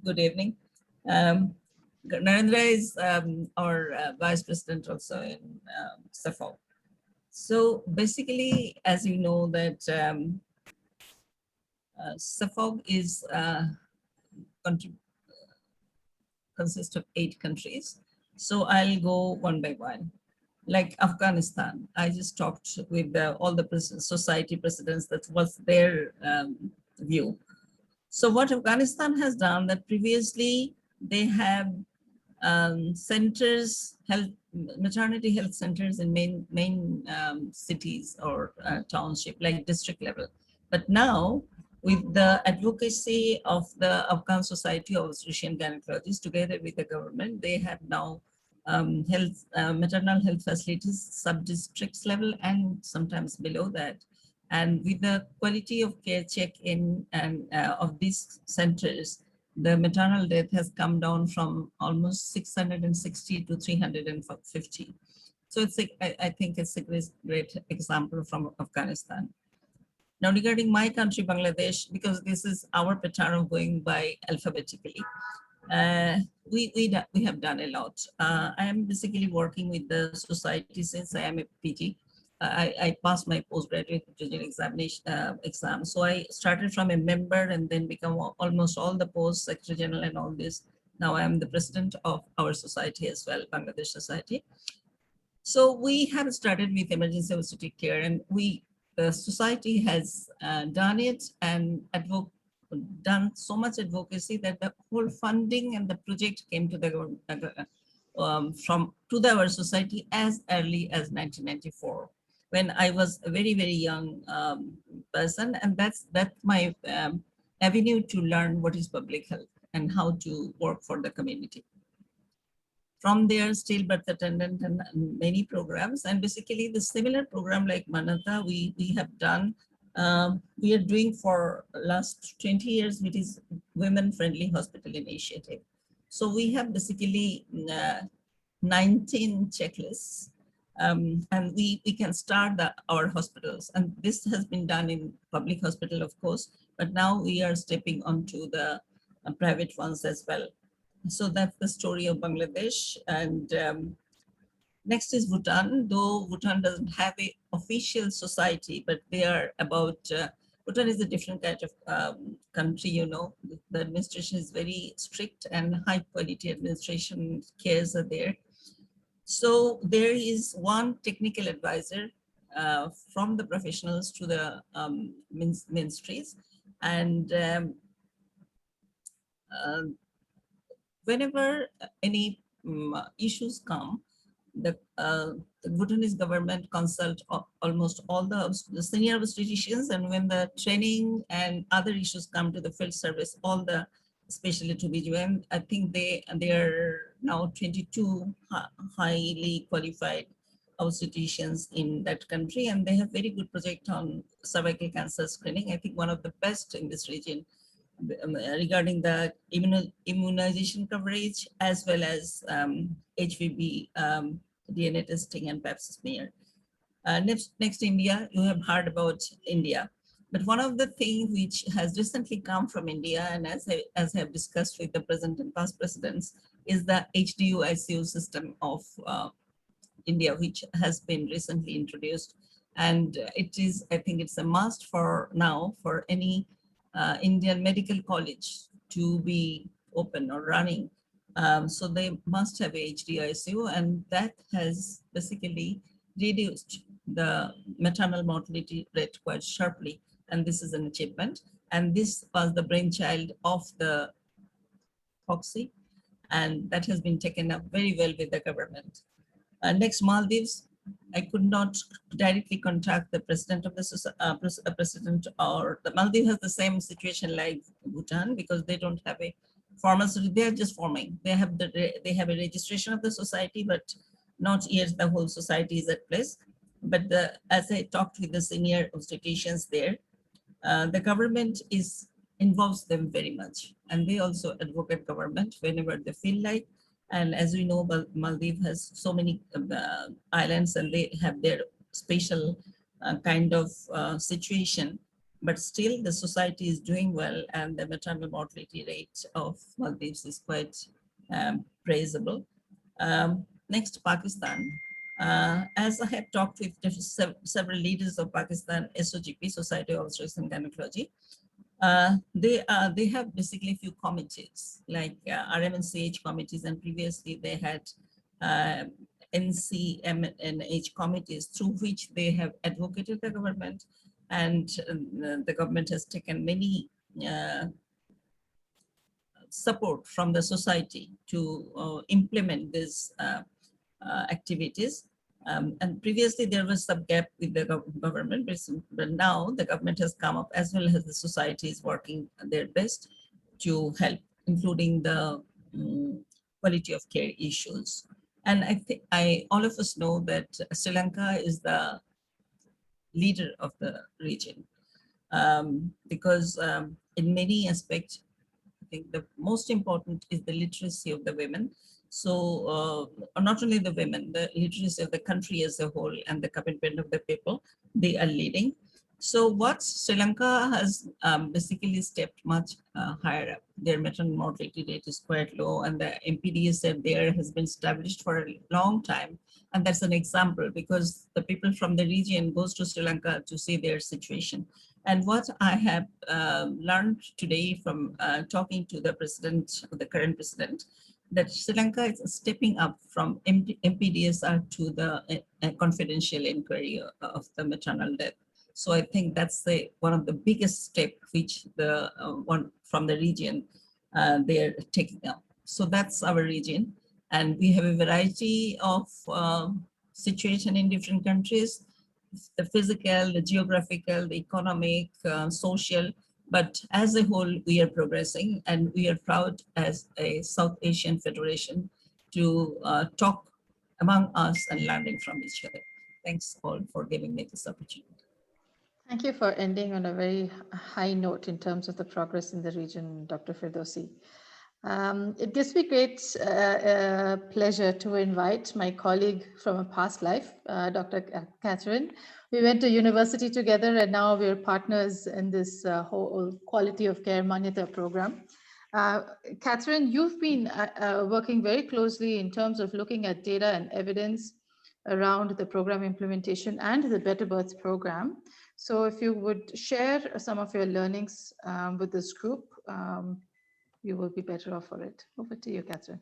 Good evening. Narendra is our vice president also in SAFOG. So basically, as you know, that SAFOG is consists of 8 countries. So I'll go one by one. Like Afghanistan, I just talked with all the society presidents. That was their view. So what Afghanistan has done, that previously they have centers, maternity health centers in main cities or township, like district level. But now, with the advocacy of the Afghan Society of Obstetrician Gynecologists, together with the government, they have now maternal health facilities, sub-districts level, and sometimes below that. And with the quality of care check-in and of these centers, the maternal death has come down from almost 660 to 350. So I think it's a great example from Afghanistan. Now, regarding my country, Bangladesh, because this is our pattern of going by alphabetically, we have done a lot. I am basically working with the society since I am a PG. I passed my postgraduate exam. So I started from a member and then become almost all the posts, Secretary General and all this. Now I am the president of our society as well, Bangladesh Society. So we have started with emergency obstetric care, and the society has done it and done so much advocacy that the whole funding and the project came to the our society as early as 1994, when I was a very, very young person. And that's my avenue to learn what is public health and how to work for the community. From there, stillbirth attendant and many programs. And basically the similar program like Manyata, we have done, we are doing for last 20 years, which is Women Friendly Hospital Initiative. So we have basically 19 checklists, and we can start our hospitals. And this has been done in public hospital, of course, but now we are stepping onto the private ones as well. So that's the story of Bangladesh. And next is Bhutan. Though Bhutan doesn't have an official society, but they are about, Bhutan is a different kind of country, you know. The administration is very strict and high quality administration cares are there. So there is one technical advisor from the professionals to the ministries. And whenever any issues come, the Bhutanese government consult almost all the senior obstetricians, and when the training and other issues come to the field service, all the specialty OBGYN, I think they are now 22 highly qualified obstetricians in that country, and they have very good project on cervical cancer screening. I think one of the best in this region, regarding the immunization coverage, as well as HPV DNA testing and pap smear. Next, India. You have heard about India, but one of the things which has recently come from India, and as I have discussed with the present and past presidents, is the HDU ICU system of India, which has been recently introduced. And it is, I think it's a must for now for any Indian Medical College to be open or running. So they must have a HD ICU, and that has basically reduced the maternal mortality rate quite sharply. And this is an achievement. And this was the brainchild of the FOGSI, and that has been taken up very well with the government. Next, Maldives. I could not directly contact the president of the president, or the Maldives has the same situation like Bhutan, because they don't have a formal society. They are just forming. They have a registration of the society, but not yet the whole society is at place. But as I talked with the senior obstetricians there, the government involves them very much, and they also advocate government whenever they feel like. And as we know, Maldives has so many islands, and they have their special kind of situation, but still the society is doing well, and the maternal mortality rate of Maldives is quite praisable. Next, Pakistan. As I have talked with several leaders of Pakistan SOGP, Society of Obstetrics and Gynecology, they have basically a few committees like RMNCH committees, and previously they had NCMNH committees through which they have advocated the government, and the government has taken many support from the society to implement these activities. And previously there was some gap with the government, but now the government has come up, as well as the society is working their best to help, including the quality of care issues. And I think all of us know that Sri Lanka is the leader of the region, because in many aspects, I think the most important is the literacy of the women. So not only the women, the literacy of the country as a whole, and the commitment of the people, they are leading. So what Sri Lanka has basically stepped much higher up. Their maternal mortality rate is quite low, and the MPDSF there has been established for a long time. And that's an example, because the people from the region goes to Sri Lanka to see their situation. And what I have learned today from talking to the president, the current president, that Sri Lanka is stepping up from MPDSR to the confidential inquiry of the maternal death. So I think that's one of the biggest steps which the one from the region they are taking up. So that's our region, and we have a variety of situation in different countries: the physical, the geographical, the economic, social. But as a whole, we are progressing, and we are proud as a South Asian Federation to talk among us and learning from each other. Thanks all for giving me this opportunity. Thank you for ending on a very high note in terms of the progress in the region, Dr. Firdausi. It gives me great pleasure to invite my colleague from a past life, Dr. Catherine. We went to university together, and now we're partners in this whole quality of care Manyata program. Catherine, you've been working very closely in terms of looking at data and evidence around the program implementation and the Better Birth program. So if you would share some of your learnings with this group, you will be better off for it. Over to you, Catherine.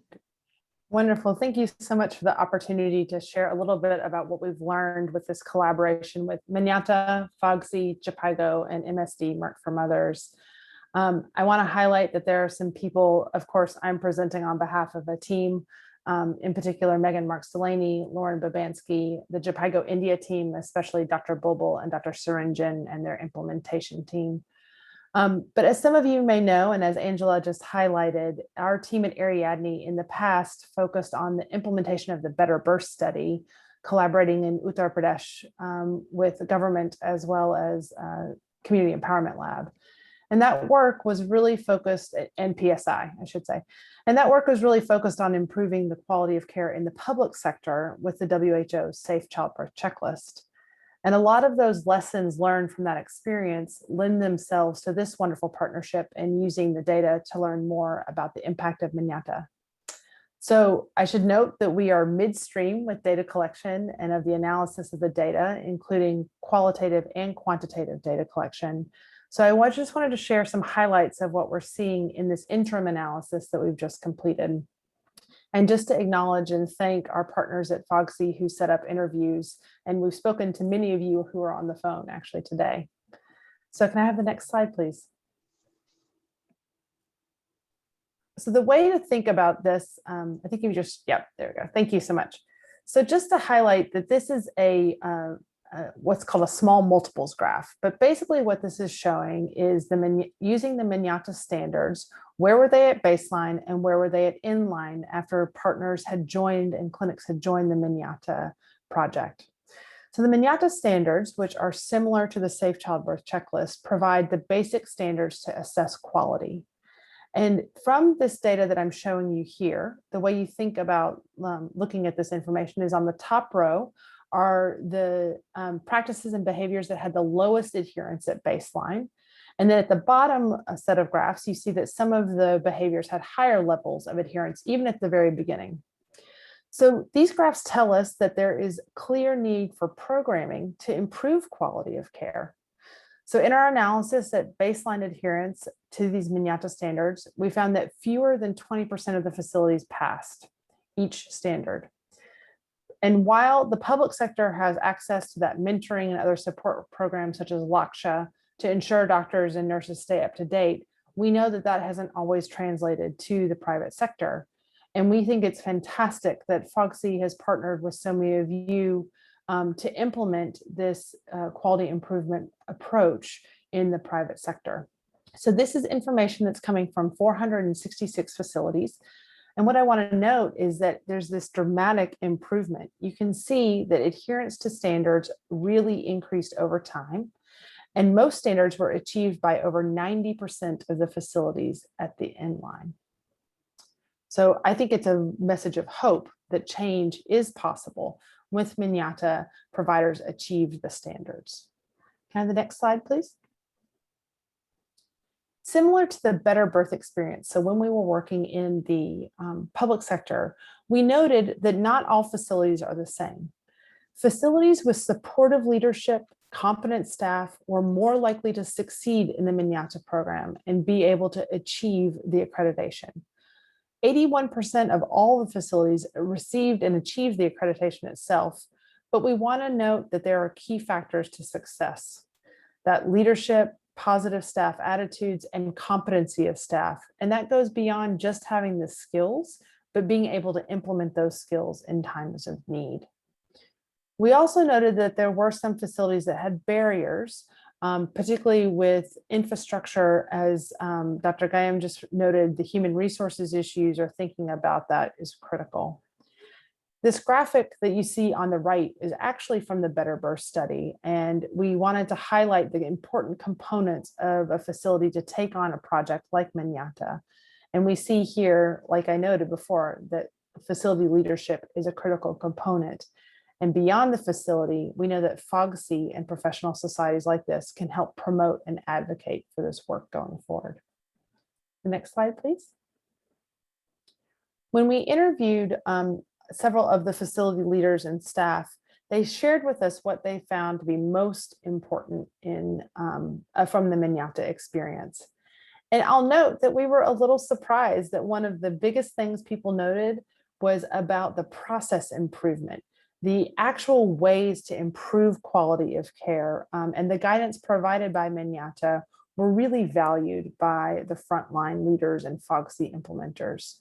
Wonderful. Thank you so much for the opportunity to share a little bit about what we've learned with this collaboration with Manyata, FOGSI, JPIGO, and MSD, Merck for Mothers. I want to highlight that there are some people, of course, I'm presenting on behalf of a team, in particular, Megan Marks-Delaney, Lauren Babansky, the JPIGO India team, especially Dr. Bobal and Dr. Suranjan and their implementation team. But as some of you may know, and as Angela just highlighted, our team at Ariadne in the past focused on the implementation of the Better Birth study, collaborating in Uttar Pradesh with the government as well as Community Empowerment Lab. And that work was really focused at NPSI, I should say. And that work was really focused on improving the quality of care in the public sector with the WHO's Safe Childbirth Checklist. And a lot of those lessons learned from that experience lend themselves to this wonderful partnership and using the data to learn more about the impact of Manyata. So I should note that we are midstream with data collection and of the analysis of the data, including qualitative and quantitative data collection. So I just wanted to share some highlights of what we're seeing in this interim analysis that we've just completed. And just to acknowledge and thank our partners at FOGSI who set up interviews. And we've spoken to many of you who are on the phone actually today. So can I have the next slide, please? So the way to think about this, I think you just, yep, there we go. Thank you so much. So just to highlight that this is what's called a small multiples graph. But basically what this is showing is using the Manyata standards, where were they at baseline and where were they at inline after partners had joined and clinics had joined the Manyata project. So the Manyata standards, which are similar to the Safe Childbirth Checklist, provide the basic standards to assess quality. And from this data that I'm showing you here, the way you think about looking at this information is on the top row are the practices and behaviors that had the lowest adherence at baseline. And then at the bottom set of graphs, you see that some of the behaviors had higher levels of adherence, even at the very beginning. So these graphs tell us that there is clear need for programming to improve quality of care. So in our analysis at baseline adherence to these Manyata standards, we found that fewer than 20% of the facilities passed each standard. And while the public sector has access to that mentoring and other support programs such as Laksha to ensure doctors and nurses stay up to date, we know that that hasn't always translated to the private sector. And we think it's fantastic that FOGSI has partnered with so many of you to implement this quality improvement approach in the private sector. So this is information that's coming from 466 facilities. And what I want to note is that there's this dramatic improvement. You can see that adherence to standards really increased over time. And most standards were achieved by over 90% of the facilities at the end line. So I think it's a message of hope that change is possible. With Manyata, providers achieved the standards. Can I have the next slide, please? Similar to the Better Birth experience, so when we were working in the public sector, we noted that not all facilities are the same. Facilities with supportive leadership, competent staff were more likely to succeed in the Manyata program and be able to achieve the accreditation. 81% of all the facilities received and achieved the accreditation itself, but we want to note that there are key factors to success: that leadership, positive staff attitudes, and competency of staff. And that goes beyond just having the skills, but being able to implement those skills in times of need. We also noted that there were some facilities that had barriers, particularly with infrastructure, as Dr. Gayam just noted, the human resources issues or thinking about that is critical. This graphic that you see on the right is actually from the Better Birth study, and we wanted to highlight the important components of a facility to take on a project like Manyata. And we see here, like I noted before, that facility leadership is a critical component. And beyond the facility, we know that FOGSI and professional societies like this can help promote and advocate for this work going forward. The next slide, please. When we interviewed several of the facility leaders and staff, they shared with us what they found to be most important from the Manyata experience. And I'll note that we were a little surprised that one of the biggest things people noted was about the process improvement, the actual ways to improve quality of care, and the guidance provided by Manyata were really valued by the frontline leaders and FOGSI implementers.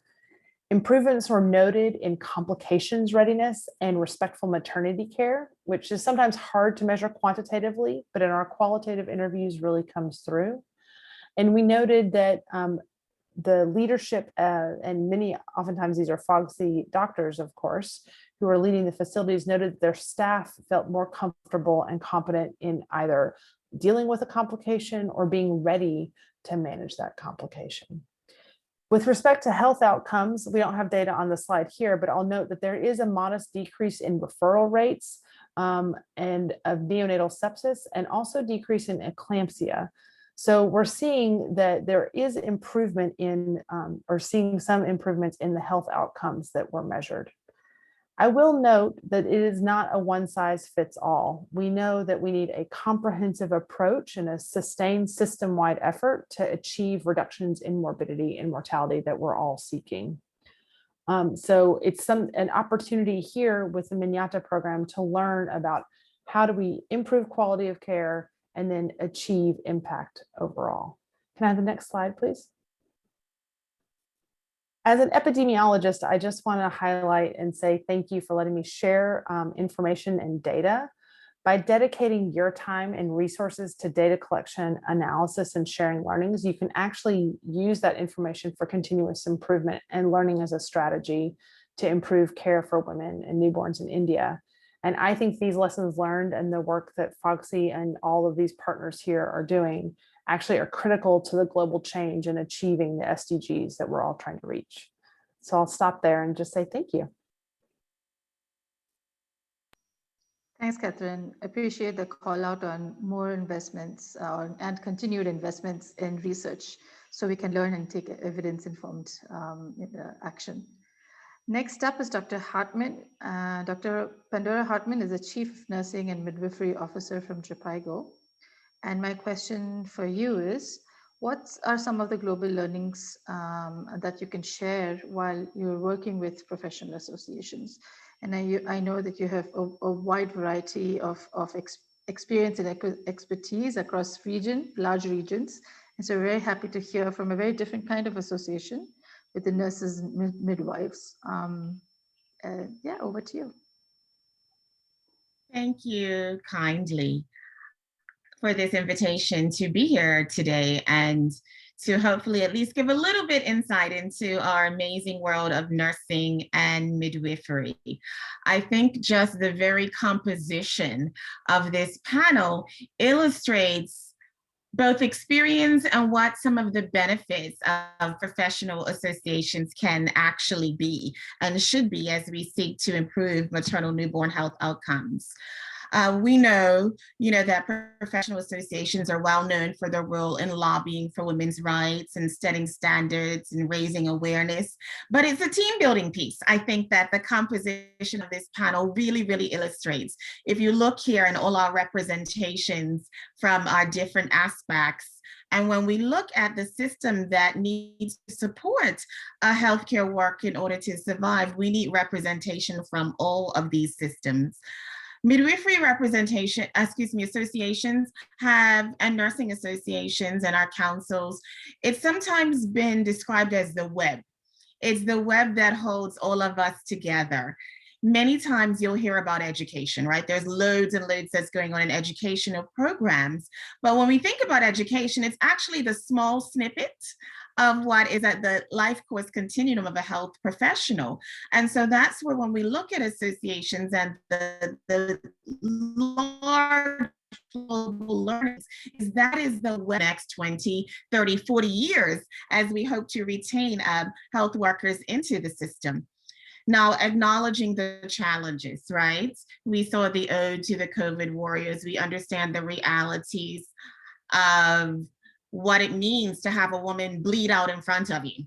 Improvements were noted in complications readiness and respectful maternity care, which is sometimes hard to measure quantitatively, but in our qualitative interviews really comes through. And we noted that the leadership, and oftentimes these are FOGSI doctors, of course, who are leading the facilities, noted that their staff felt more comfortable and competent in either dealing with a complication or being ready to manage that complication. With respect to health outcomes, we don't have data on the slide here, but I'll note that there is a modest decrease in referral rates and of neonatal sepsis, and also decrease in eclampsia. So we're seeing that there is improvement in, or seeing some improvements in the health outcomes that were measured. I will note that it is not a one size fits all. We know that we need a comprehensive approach and a sustained system-wide effort to achieve reductions in morbidity and mortality that we're all seeking. So it's an opportunity here with the Manyata program to learn about how do we improve quality of care and then achieve impact overall. Can I have the next slide, please? As an epidemiologist, I just want to highlight and say thank you for letting me share information and data. By dedicating your time and resources to data collection, analysis, and sharing learnings, you can actually use that information for continuous improvement and learning as a strategy to improve care for women and newborns in India. And I think these lessons learned and the work that FOGSI and all of these partners here are doing actually are critical to the global change and achieving the SDGs that we're all trying to reach. So I'll stop there and just say thank you. Thanks, Catherine. Appreciate the call out on more investments and continued investments in research so we can learn and take evidence-informed action. Next up is Dr. Hartman. Dr. Pandora Hartman is the Chief Nursing and Midwifery Officer from Jhpiego. And my question for you is, what are some of the global learnings that you can share while you're working with professional associations? And I know that you have a wide variety of experience and expertise across large regions. And so we're very happy to hear from a very different kind of association with the nurses and midwives. Yeah, over to you. Thank you kindly for this invitation to be here today and to hopefully at least give a little bit insight into our amazing world of nursing and midwifery. I think just the very composition of this panel illustrates both experience and what some of the benefits of professional associations can actually be and should be as we seek to improve maternal newborn health outcomes. We know, that professional associations are well known for their role in lobbying for women's rights and setting standards and raising awareness, but it's a team building piece. I think that the composition of this panel really, really illustrates. If you look here in all our representations from our different aspects, and when we look at the system that needs to support a healthcare work in order to survive, we need representation from all of these systems. Midwifery associations and nursing associations and our councils, it's sometimes been described as the web. It's the web that holds all of us together. Many times you'll hear about education, right? There's loads and loads that's going on in educational programs. But when we think about education, it's actually the small snippet of what is at the life course continuum of a health professional. And so that's where when we look at associations and the large global learnings, that is the next 20, 30, 40 years as we hope to retain health workers into the system. Now, acknowledging the challenges, right? We saw the ode to the COVID warriors. We understand the realities of what it means to have a woman bleed out in front of you,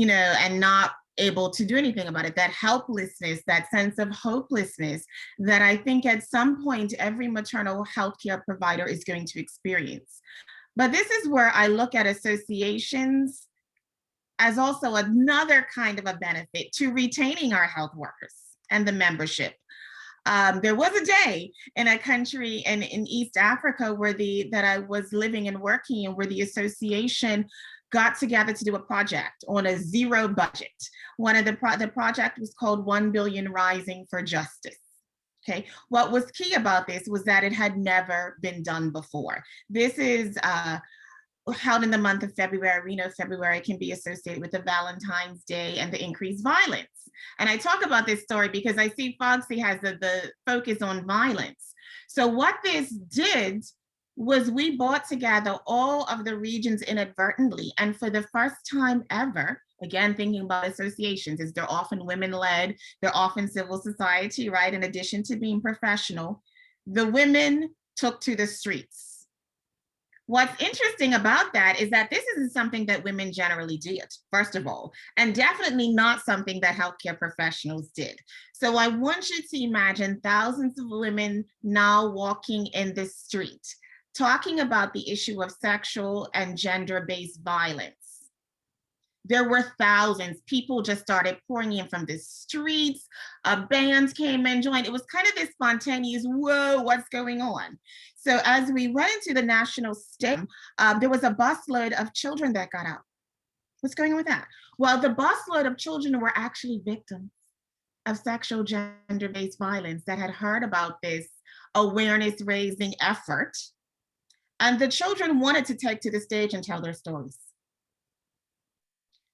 and not able to do anything about it. That helplessness, that sense of hopelessness that I think at some point every maternal healthcare provider is going to experience. But this is where I look at associations as also another kind of a benefit to retaining our health workers and the membership. There was a day in a country in East Africa where that I was living and working in, where the association got together to do a project on a zero budget. One of the project was called 1 Billion Rising for Justice. Okay, what was key about this was that it had never been done before. This is held in the month of February. We know February can be associated with the Valentine's Day and the increased violence. And I talk about this story because I see FOGSI has the focus on violence. So what this did was we brought together all of the regions inadvertently. And for the first time ever, again, thinking about associations, is they're often women-led, they're often civil society, right? In addition to being professional, the women took to the streets. What's interesting about that is that this isn't something that women generally did, first of all, and definitely not something that healthcare professionals did. So I want you to imagine thousands of women now walking in the street, talking about the issue of sexual and gender-based violence. There were thousands. People just started pouring in from the streets. Bands came and joined. It was kind of this spontaneous, whoa, what's going on? So as we went into the national stage, there was a busload of children that got out. What's going on with that? Well, the busload of children were actually victims of sexual gender-based violence that had heard about this awareness-raising effort. And the children wanted to take to the stage and tell their stories.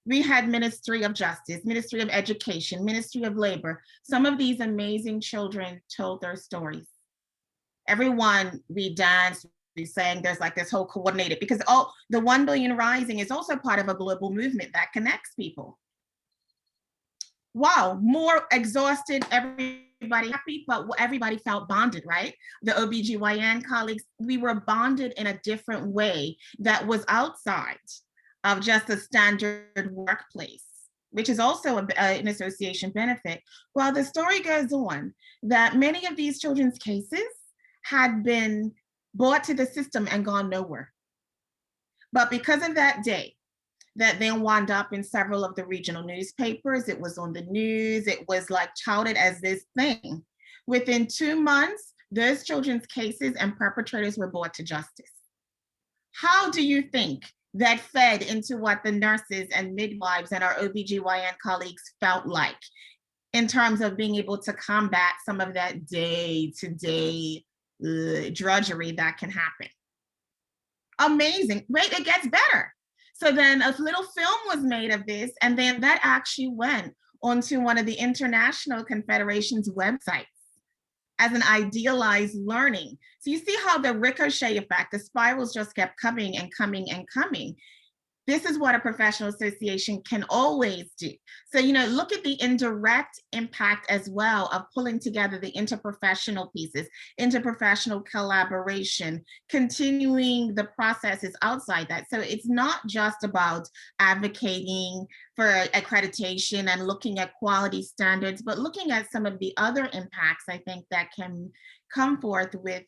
We had Ministry of Justice, Ministry of Education, Ministry of Labor. Some of these amazing children told their stories. Everyone, we danced, we sang, there's like this whole coordinated, because the 1 Billion Rising is also part of a global movement that connects people. Wow, more exhausted, everybody happy, but everybody felt bonded, right? The OBGYN colleagues, we were bonded in a different way that was outside of just a standard workplace, which is also an association benefit. Well, the story goes on that many of these children's cases had been brought to the system and gone nowhere. But because of that day, that then wound up in several of the regional newspapers, it was on the news, it was like touted as this thing. Within 2 months, those children's cases and perpetrators were brought to justice. How do you think that fed into what the nurses and midwives and our OBGYN colleagues felt like in terms of being able to combat some of that day-to-day drudgery that can happen? Amazing. Wait, it gets better. So then a little film was made of this, and then that actually went onto one of the International Confederation's websites as an idealized learning. So you see how the ricochet effect, the spirals just kept coming and coming and coming. This is what a professional association can always do. So, look at the indirect impact as well of pulling together the interprofessional pieces, interprofessional collaboration, continuing the processes outside that. So it's not just about advocating for accreditation and looking at quality standards, but looking at some of the other impacts, I think, that can come forth with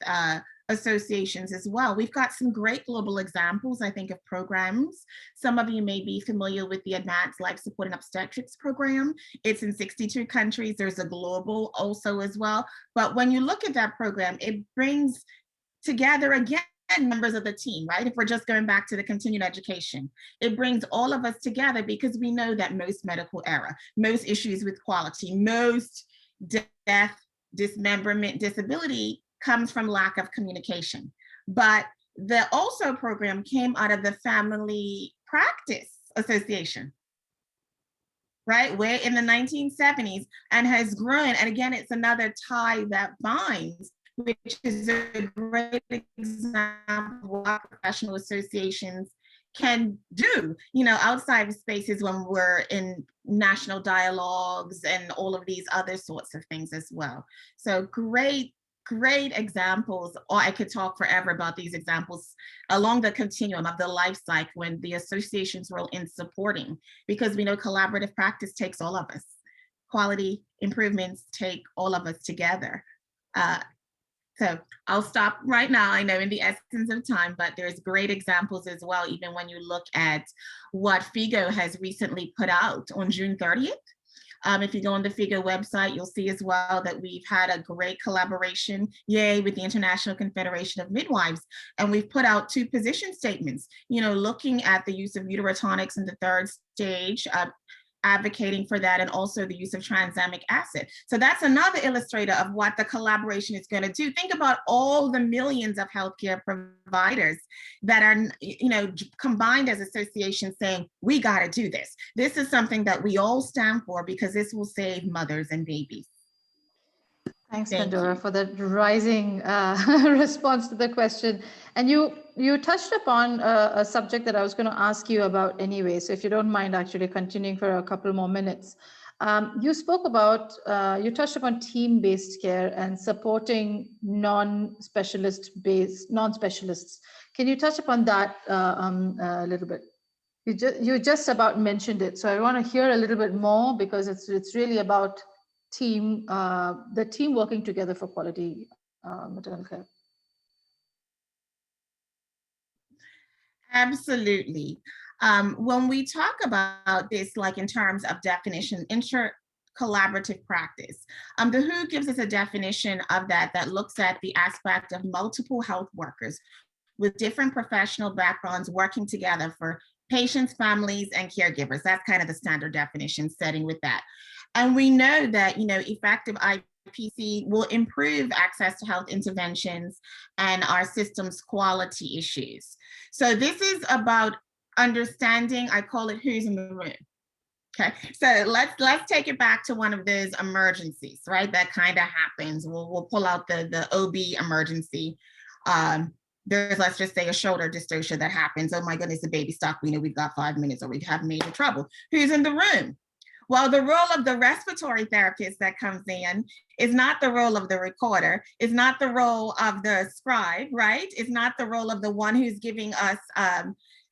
associations as well. We've got some great global examples, I think, of programs. Some of you may be familiar with the Advanced Life Support and Obstetrics program. It's in 62 countries. There's a global also as well. But when you look at that program, it brings together again members of the team, right? If we're just going back to the continuing education, it brings all of us together because we know that most medical error, most issues with quality, most death, dismemberment, disability comes from lack of communication. But the ALSO program came out of the Family Practice Association, right? We're in the 1970s and has grown. And again, it's another tie that binds, which is a great example of what professional associations can do, outside of spaces when we're in national dialogues and all of these other sorts of things as well. So great examples, or I could talk forever about these examples along the continuum of the life cycle and the association's role in supporting, because we know collaborative practice takes all of us. Quality improvements take all of us together. So I'll stop right now, I know in the essence of time, but there's great examples as well, even when you look at what FIGO has recently put out on June 30th. If you go on the FIGO website, you'll see as well that we've had a great collaboration, with the International Confederation of Midwives. And we've put out 2 position statements, looking at the use of uterotonics in the 3rd stage, advocating for that, and also the use of tranexamic acid. So that's another illustrator of what the collaboration is going to do. Think about all the millions of healthcare providers that are, combined as associations saying, we got to do this. This is something that we all stand for because this will save mothers and babies. Thanks, Pandora, for that rising response to the question. And you touched upon a subject that I was going to ask you about anyway. So if you don't mind actually continuing for a couple more minutes. You spoke about, you touched upon team-based care and supporting non-specialists. Can you touch upon that a little bit? You just about mentioned it, so I want to hear a little bit more, because it's really about the team working together for quality maternal care. Absolutely. When we talk about this, like in terms of definition, collaborative practice. The WHO gives us a definition of that looks at the aspect of multiple health workers with different professional backgrounds working together for patients, families, and caregivers. That's kind of the standard definition setting with that. And we know that, effective IPC will improve access to health interventions and our system's quality issues. So this is about understanding, I call it who's in the room. Okay, so let's take it back to one of those emergencies, right? That kind of happens. We'll pull out the OB emergency. There's, let's just say, a shoulder dystocia that happens. Oh my goodness, the baby's stuck. We know we've got 5 minutes, or we have major trouble. Who's in the room? Well, the role of the respiratory therapist that comes in is not the role of the recorder, is not the role of the scribe, right? It's not the role of the one who's giving us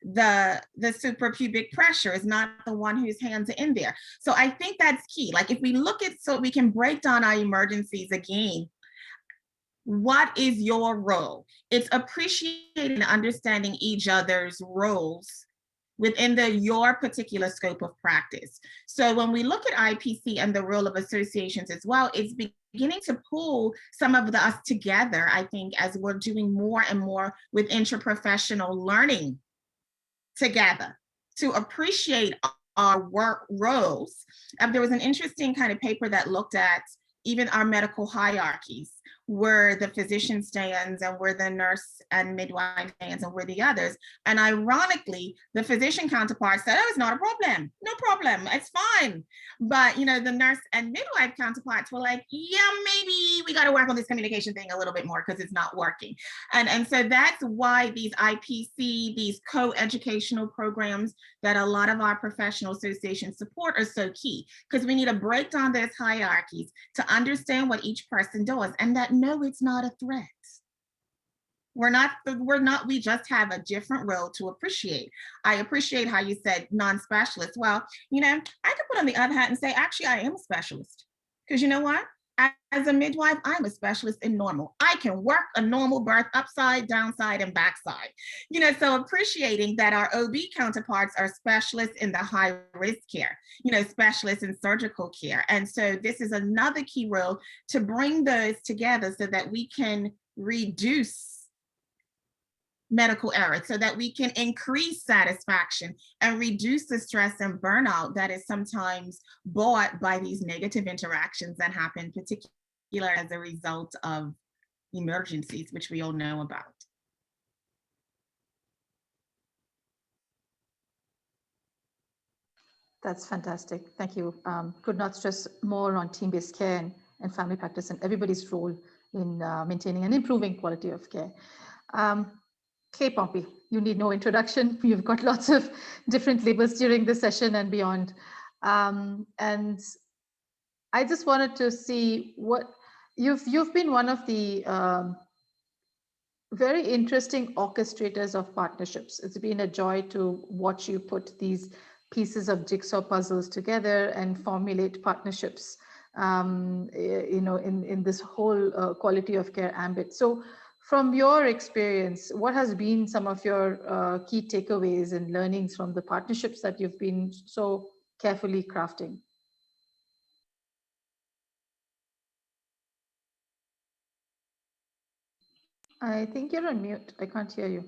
the suprapubic pressure, is not the one whose hands are in there. So I think that's key. Like, if we look at, so we can break down our emergencies again, what is your role? It's appreciating and understanding each other's roles within your particular scope of practice. So when we look at IPC and the role of associations as well, it's beginning to pull some of us together, I think, as we're doing more and more with interprofessional learning together to appreciate our work roles. There was an interesting kind of paper that looked at even our medical hierarchies, where the physician stands and where the nurse and midwife stands and where the others. And ironically, the physician counterpart said, oh, it's not a problem, no problem, it's fine. But the nurse and midwife counterparts were like, yeah, maybe we got to work on this communication thing a little bit more because it's not working. And so that's why these IPC, these co-educational programs that a lot of our professional associations support are so key, because we need to break down those hierarchies to understand what each person does, and that no, it's not a threat. We just have a different role to appreciate. I appreciate how you said non-specialist. Well, I could put on the other hat and say, actually, I am a specialist. Because you know what? As a midwife, I'm a specialist in normal. I can work a normal birth upside, downside, and backside. So appreciating that our OB counterparts are specialists in the high risk care, specialists in surgical care. And so this is another key role to bring those together so that we can reduce medical errors, so that we can increase satisfaction and reduce the stress and burnout that is sometimes brought by these negative interactions that happen, particularly as a result of emergencies, which we all know about. That's fantastic. Thank you. Could not stress more on team-based care and family practice and everybody's role in maintaining and improving quality of care. Kay Pompey, you need no introduction. You've got lots of different labels during the session and beyond. And I just wanted to see what you've been one of the very interesting orchestrators of partnerships. It's been a joy to watch you put these pieces of jigsaw puzzles together and formulate partnerships, in this whole quality of care ambit. So from your experience, what has been some of your key takeaways and learnings from the partnerships that you've been so carefully crafting? I think you're on mute. I can't hear you.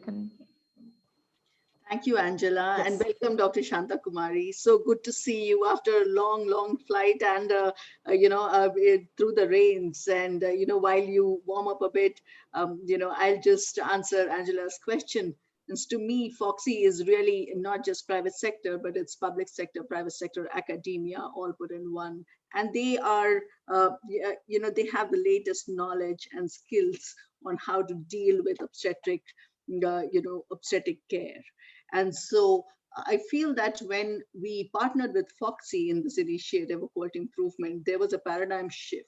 Thank you, Angela, Yes. and welcome, Dr. Shanta Kumari. So good to see you after a long, long flight and, through the rains. And, while you warm up a bit, I'll just answer Angela's question. And to me, FOGSI is really not just private sector, but it's public sector, private sector, academia, all put in one. And they are, they have the latest knowledge and skills on how to deal with obstetric care. And so I feel that when we partnered with FOGSI in this initiative of quality improvement, there was a paradigm shift.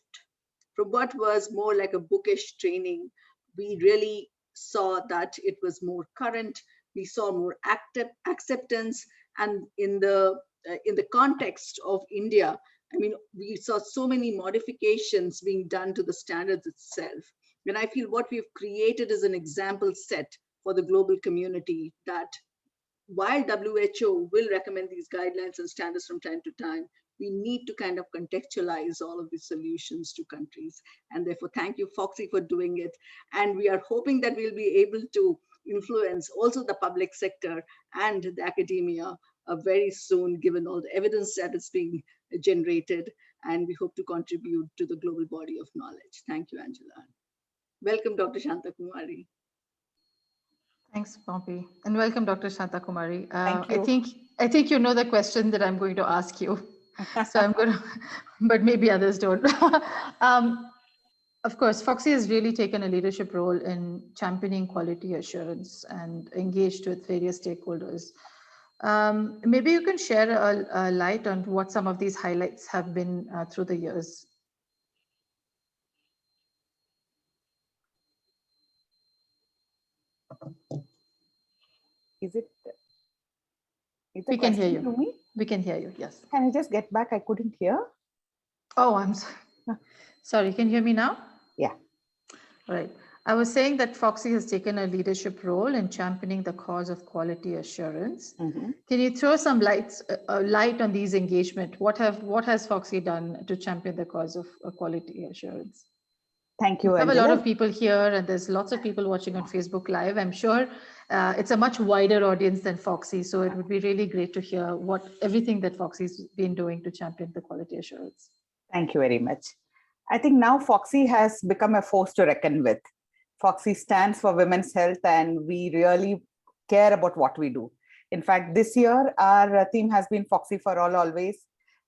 From what was more like a bookish training, we really saw that it was more current. We saw more active acceptance, and in the context of India, I mean, we saw so many modifications being done to the standards itself. And I feel what we've created is an example set for the global community that while WHO will recommend these guidelines and standards from time to time, we need to kind of contextualize all of these solutions to countries. And therefore, thank you, FOGSI, for doing it. And we are hoping that we'll be able to influence also the public sector and the academia very soon, given all the evidence that is being generated. And we hope to contribute to the global body of knowledge. Thank you, Angela. Welcome, Dr. Shanta Kumari. Thanks, Pompey, and welcome, Dr. Shanta Kumari. Thank you. I think you know the question that I'm going to ask you, so I'm going to, but maybe others don't. Of course, FOGSI has really taken a leadership role in championing quality assurance and engaged with various stakeholders. Maybe you can share a light on what some of these highlights have been through the years. Is it? We can hear you. To me? We can hear you, yes. Can you just get back? I couldn't hear. Oh, I'm sorry. Can you hear me now? Yeah. All right. I was saying that FOGSI has taken a leadership role in championing the cause of quality assurance. Mm-hmm. Can you throw some light on these engagement? What has FOGSI done to champion the cause of quality assurance? Thank you, We have Angela. a lot of people here, and there's lots of people watching on Facebook Live. I'm sure it's a much wider audience than FOGSI, so it would be really great to hear everything that FOGSI's been doing to champion the quality assurance. Thank you very much. I think now FOGSI has become a force to reckon with. FOGSI stands for women's health, and we really care about what we do. In fact, this year, our theme has been FOGSI for all always,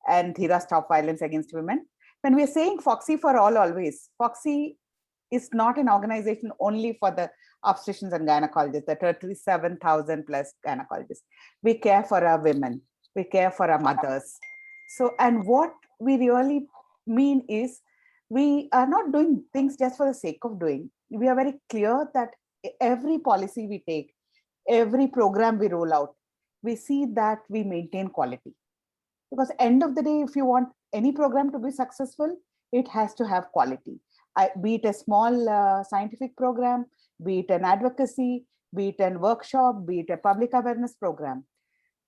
and Dhira Stop Violence Against Women. When we are saying FOGSI for all always, FOGSI is not an organization only for the obstetricians and gynecologists, the 37,000 plus gynecologists. We care for our women, we care for our mothers. So, and what we really mean is, we are not doing things just for the sake of doing. We are very clear that every policy we take, every program we roll out, we see that we maintain quality. Because end of the day, if you want any program to be successful, it has to have quality. Be it a small scientific program, be it an advocacy, be it a workshop, be it a public awareness program.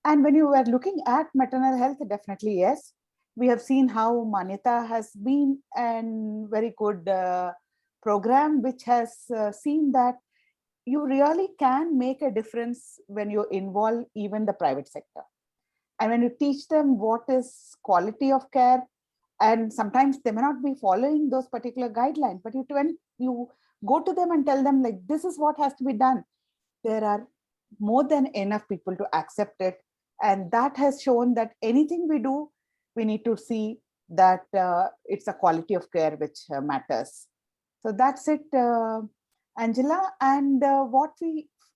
And when you were looking at maternal health, definitely yes. We have seen how Manyata has been a very good program, which has seen that you really can make a difference when you involve even the private sector. And when you teach them what is quality of care, and sometimes they may not be following those particular guidelines, but when you go to them and tell them, like, this is what has to be done, there are more than enough people to accept it. And that has shown that anything we do, we need to see that it's a quality of care which matters. So that's it, Angela. And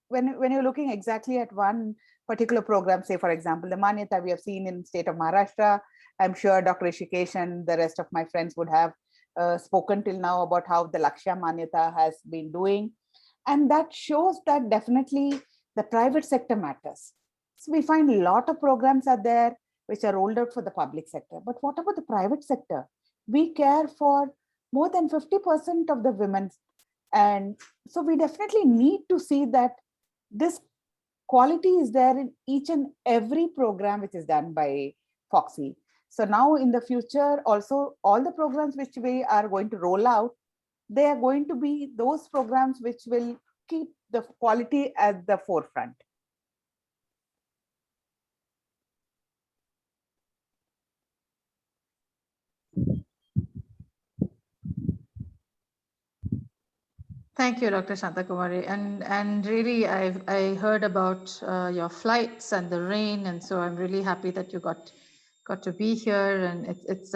when you're looking exactly at one particular program, say, for example, the Manyata we have seen in state of Maharashtra, I'm sure Dr. Rishikesh and the rest of my friends would have spoken till now about how the Lakshya Manyata has been doing. And that shows that definitely the private sector matters. So we find a lot of programs are there which are rolled out for the public sector. But what about the private sector? We care for more than 50% of the women. And so we definitely need to see that this quality is there in each and every program which is done by FOGSI. So now in the future, also all the programs which we are going to roll out, they are going to be those programs which will keep the quality at the forefront. Thank you, Dr. Shanta Kumari. And really, I heard about your flights and the rain, and so I'm really happy that you got to be here. And it's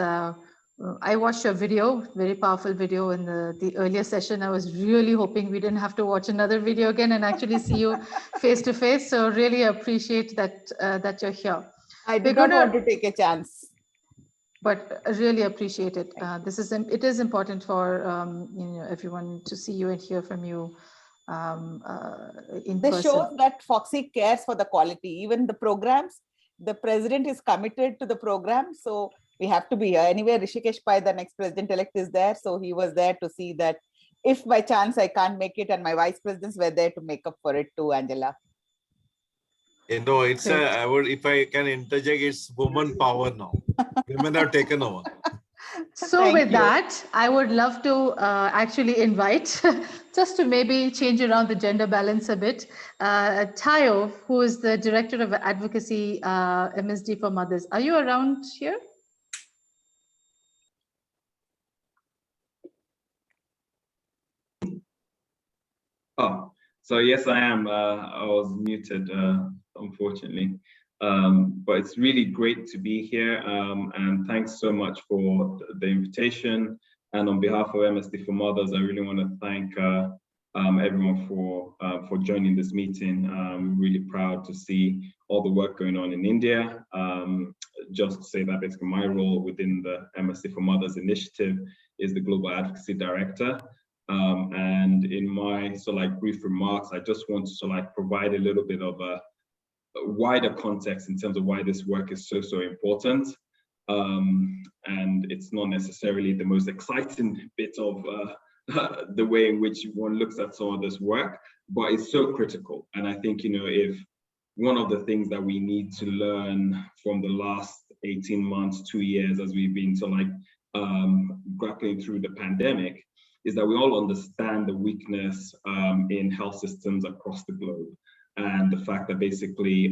I watched your video, very powerful video in the earlier session. I was really hoping we didn't have to watch another video again and actually see you face to face. So really appreciate that that you're here. I did not want to take a chance. But I really appreciate it. It is important for everyone to see you and hear from you in This person. shows that FOGSI cares for the quality. Even the programs, the president is committed to the program. So we have to be here. Anyway, Rishikesh Pai, the next president-elect, is there. So he was there to see that if by chance I can't make it, and my vice presidents were there to make up for it too, Angela. You know, it's if I can interject, it's woman power now. Women have taken over. So with that, I would love to actually invite, just to maybe change around the gender balance a bit, Tayo, who is the Director of Advocacy MSD for Mothers. Are you around here? Oh, so yes, I am. I was muted, unfortunately. But it's really great to be here. And thanks so much for the invitation. And on behalf of MSD for Mothers, I really want to thank everyone for joining this meeting. I'm really proud to see all the work going on in India. Just to say that basically my role within the MSD for Mothers initiative is the Global Advocacy Director. And in my brief remarks, I just want to provide a little bit of a wider context in terms of why this work is so important. And it's not necessarily the most exciting bit of the way in which one looks at some of this work, but it's so critical. And I think, if one of the things that we need to learn from the last 18 months, 2 years, as we've been grappling through the pandemic, is that we all understand the weakness in health systems across the globe, and the fact that basically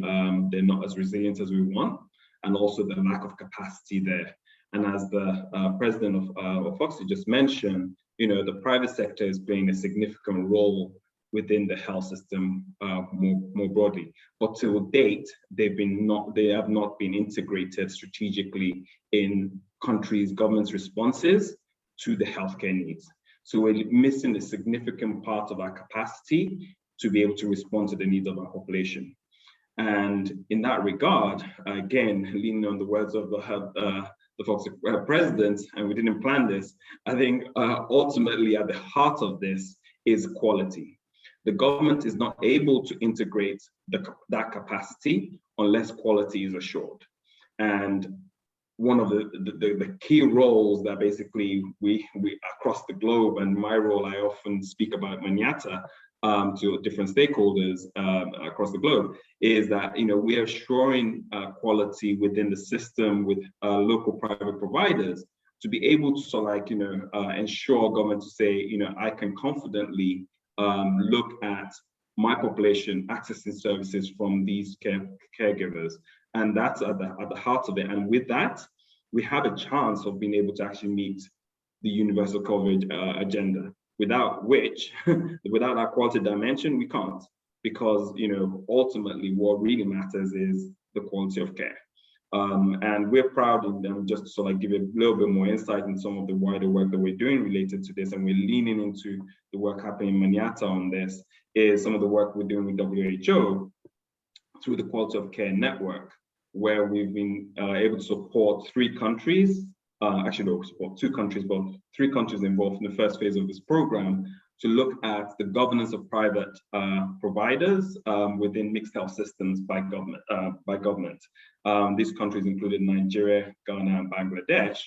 they're not as resilient as we want, and also the lack of capacity there. And as the president of FOGSI just mentioned, the private sector is playing a significant role within the health system more broadly. But to date, they have not been integrated strategically in countries' government's responses to the healthcare needs. So we're missing a significant part of our capacity to be able to respond to the needs of our population. And in that regard, again, leaning on the words of the FOGSI president, and we didn't plan this, I think ultimately at the heart of this is quality. The government is not able to integrate that capacity unless quality is assured. And one of the key roles that basically we across the globe, and my role, I often speak about Manyata to different stakeholders across the globe, is that we are assuring quality within the system with local private providers to be able to ensure government to say, I can confidently look at my population accessing services from these caregivers. And that's at the heart of it. And with that, we have a chance of being able to actually meet the universal coverage agenda, without which, without that quality dimension, we can't. Because ultimately what really matters is the quality of care. And we're proud of them, just to give a little bit more insight in some of the wider work that we're doing related to this, and we're leaning into the work happening in Manyata on this, is some of the work we're doing with WHO through the Quality of Care Network, where we've been able to support 3 countries, actually we support 2 countries, but 3 countries involved in the first phase of this program, to look at the governance of private providers within mixed health systems by government. These countries included Nigeria, Ghana, and Bangladesh.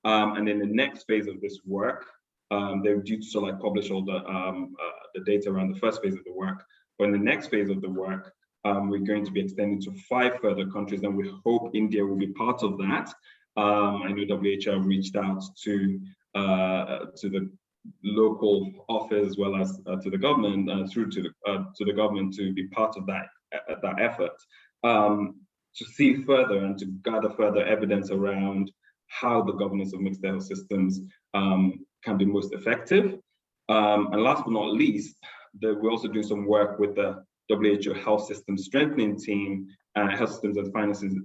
And in the next phase of this work, they're due to publish all the data around the first phase of the work. But in the next phase of the work, we're going to be extending to 5 further countries, and we hope India will be part of that. I know WHO have reached out to the local office as well as to the government, through to the government, to be part of that effort, to see further and to gather further evidence around how the governance of mixed health systems can be most effective. And last but not least, we're also doing some work with the WHO Health System Strengthening Team health systems and financing,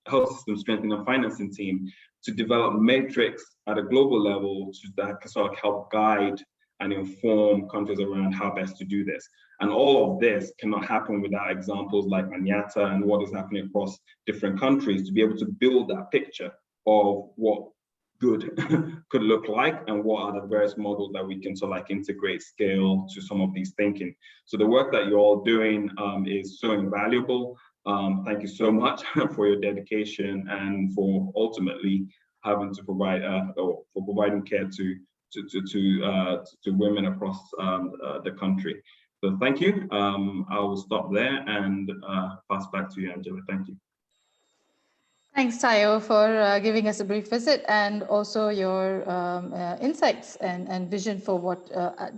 health system strengthening and financing team to develop metrics at a global level that can sort of help guide and inform countries around how best to do this. And all of this cannot happen without examples like Manyata and what is happening across different countries to be able to build that picture of what good could look like and what are the various models that we can sort of like integrate scale to some of these thinking. So the work that you're all doing is so invaluable. Thank you so much for your dedication and for ultimately having to provide or for providing care to women across the country. So thank you. I will stop there and pass back to you, Angela. Thank you. Thanks, Tayo, for giving us a brief visit and also your insights and vision for what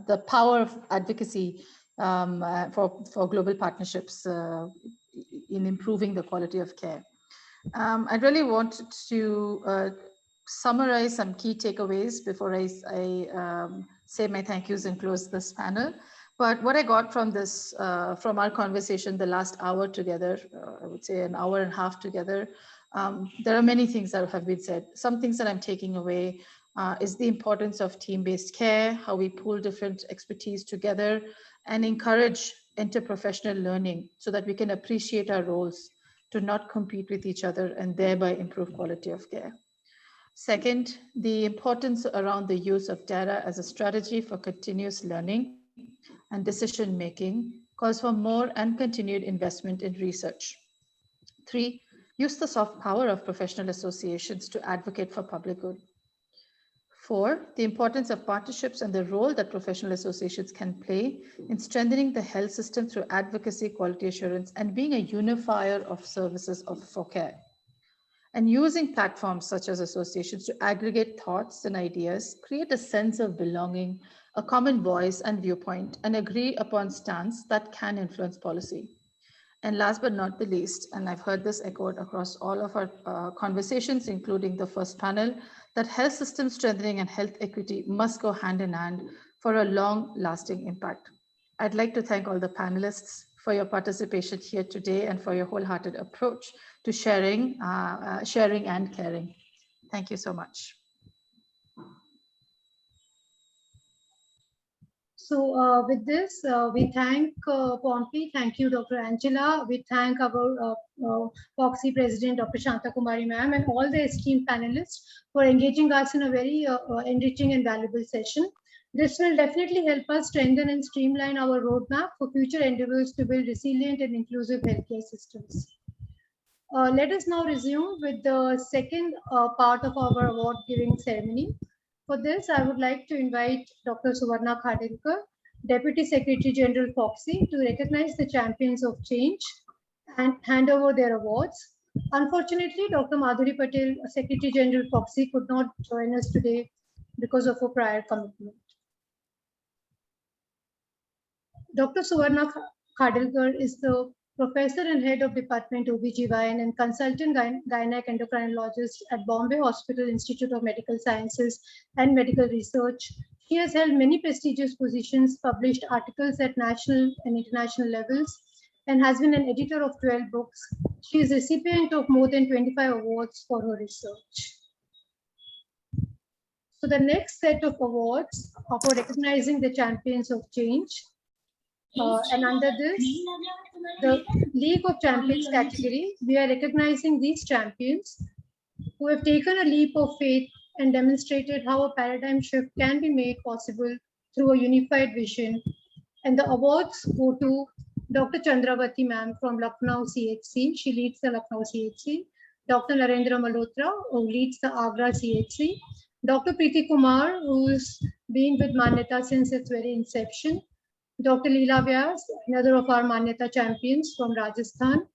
the power of advocacy for global partnerships in improving the quality of care. I really want to summarize some key takeaways before I say my thank yous and close this panel. But what I got from this, from our conversation the last hour together, I would say an hour and a half together, there are many things that have been said. Some things that I'm taking away is the importance of team-based care, how we pool different expertise together and encourage interprofessional learning so that we can appreciate our roles to not compete with each other and thereby improve quality of care. Second, the importance around the use of data as a strategy for continuous learning and decision-making calls for more and continued investment in research. 3, use the soft power of professional associations to advocate for public good. 4, the importance of partnerships and the role that professional associations can play in strengthening the health system through advocacy, quality assurance, and being a unifier of services for care. And using platforms such as associations to aggregate thoughts and ideas, create a sense of belonging, a common voice and viewpoint, and agree upon stance that can influence policy. And last but not the least, and I've heard this echoed across all of our conversations, including the first panel, that health system strengthening and health equity must go hand in hand for a long-lasting impact. I'd like to thank all the panelists for your participation here today and for your wholehearted approach to sharing and caring. Thank you so much. So with this, we thank Pompey, thank you, Dr. Angela. We thank our FOGSI President, Dr. Shanta Kumari ma'am, and all the esteemed panelists for engaging us in a very enriching and valuable session. This will definitely help us strengthen and streamline our roadmap for future endeavors to build resilient and inclusive healthcare systems. Let us now resume with the second part of our award giving ceremony. For this, I would like to invite Dr. Suvarna Khadilkar, Deputy Secretary General FOGSI, to recognize the champions of change and hand over their awards. Unfortunately, Dr. Madhuri Patel, Secretary General FOGSI, could not join us today because of a prior commitment. Dr. Suvarna Khadilkar is the Professor and Head of Department OBGYN and Consultant Gynec Endocrinologist at Bombay Hospital Institute of Medical Sciences and Medical Research. She has held many prestigious positions, published articles at national and international levels, and has been an editor of 12 books. She is recipient of more than 25 awards for her research. So the next set of awards are for recognizing the champions of change. And under this, the League of Champions category, we are recognizing these champions who have taken a leap of faith and demonstrated how a paradigm shift can be made possible through a unified vision. And the awards go to Dr. Chandravati ma'am from Lucknow CHC. She leads the Lucknow CHC. Dr. Narendra Malhotra, who leads the Agra CHC. Dr. Preeti Kumar, who's been with Manyata since its very inception. Dr. Leela Vyas, another of our Manyata champions from Rajasthan.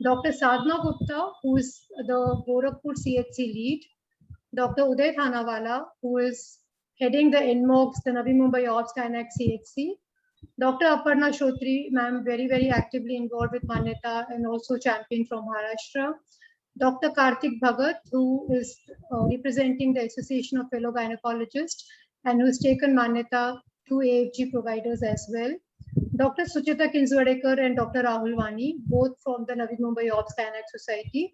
Dr. Sadhna Gupta, who is the Gorakhpur CHC lead. Dr. Uday Thanawala, who is heading the NMOGS, the Navi Mumbai Ops Gynec CHC. Dr. Aparna Shotri, ma'am, very, very actively involved with Manyata and also champion from Maharashtra. Dr. Karthik Bhagat, who is representing the Association of Fellow Gynecologists and who's taken Manyata to AFG providers as well. Dr. Suchita Kinswadekar and Dr. Rahul Wani, both from the Navi Mumbai Obs Gynaec Society,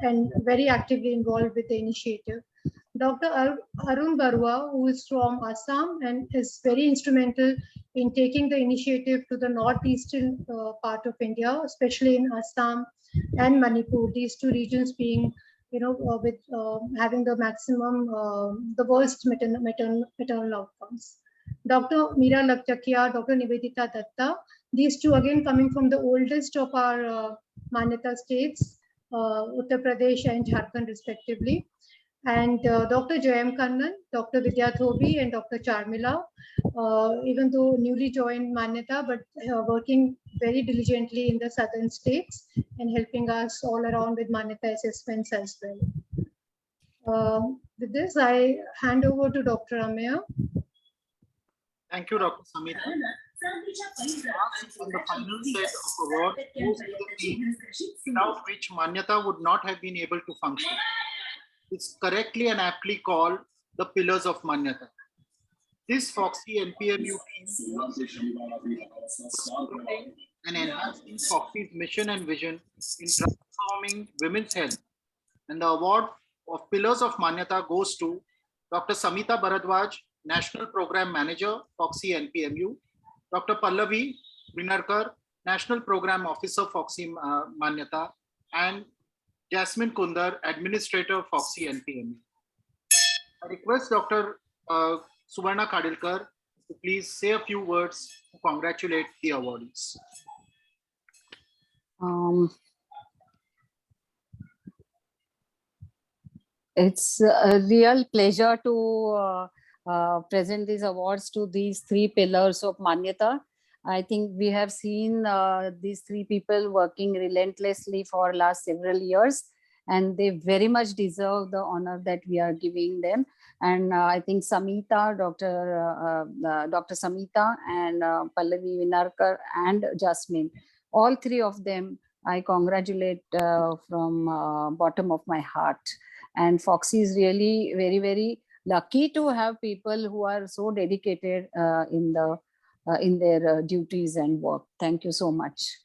and very actively involved with the initiative. Dr. Arun Barua, who is from Assam and is very instrumental in taking the initiative to the northeastern part of India, especially in Assam and Manipur, these two regions being, with having the maximum, the worst maternal outcomes. Dr. Meera Lakchakia, Dr. Nivedita Datta, these two again coming from the oldest of our Manyata states, Uttar Pradesh and Jharkhand respectively. And Dr. Jayam Kannan, Dr. Vidya Thobi, and Dr. Charmila, even though newly joined Manyata, but working very diligently in the southern states and helping us all around with Manyata assessments as well. With this, I hand over to Dr. Amaya. Thank you, Dr. Samita. On the final set of awards goes to the team without which Manyata would not have been able to function. It's correctly and aptly called the pillars of Manyata. This FOGSI NPMU team and enhancing FOGSI's mission and vision in transforming women's health. And the award of Pillars of Manyata goes to Dr. Samita Bharadwaj, National Program Manager, FOGSI NPMU, Dr. Pallavi Vinarkar, National Program Officer, FOGSI Manyata, and Jasmine Kundar, Administrator, FOGSI NPMU. I request Dr. Suvarna Khadilkar to please say a few words to congratulate the awardees. It's a real pleasure to present these awards to these three pillars of Manyata. I think we have seen these three people working relentlessly for last several years, and they very much deserve the honor that we are giving them. And I think Samita, Dr. Samita and Pallavi Vinarkar and Jasmine, all three of them, I congratulate from bottom of my heart. And FOGSI is really very, very lucky to have people who are so dedicated in their duties and work. Thank you so much.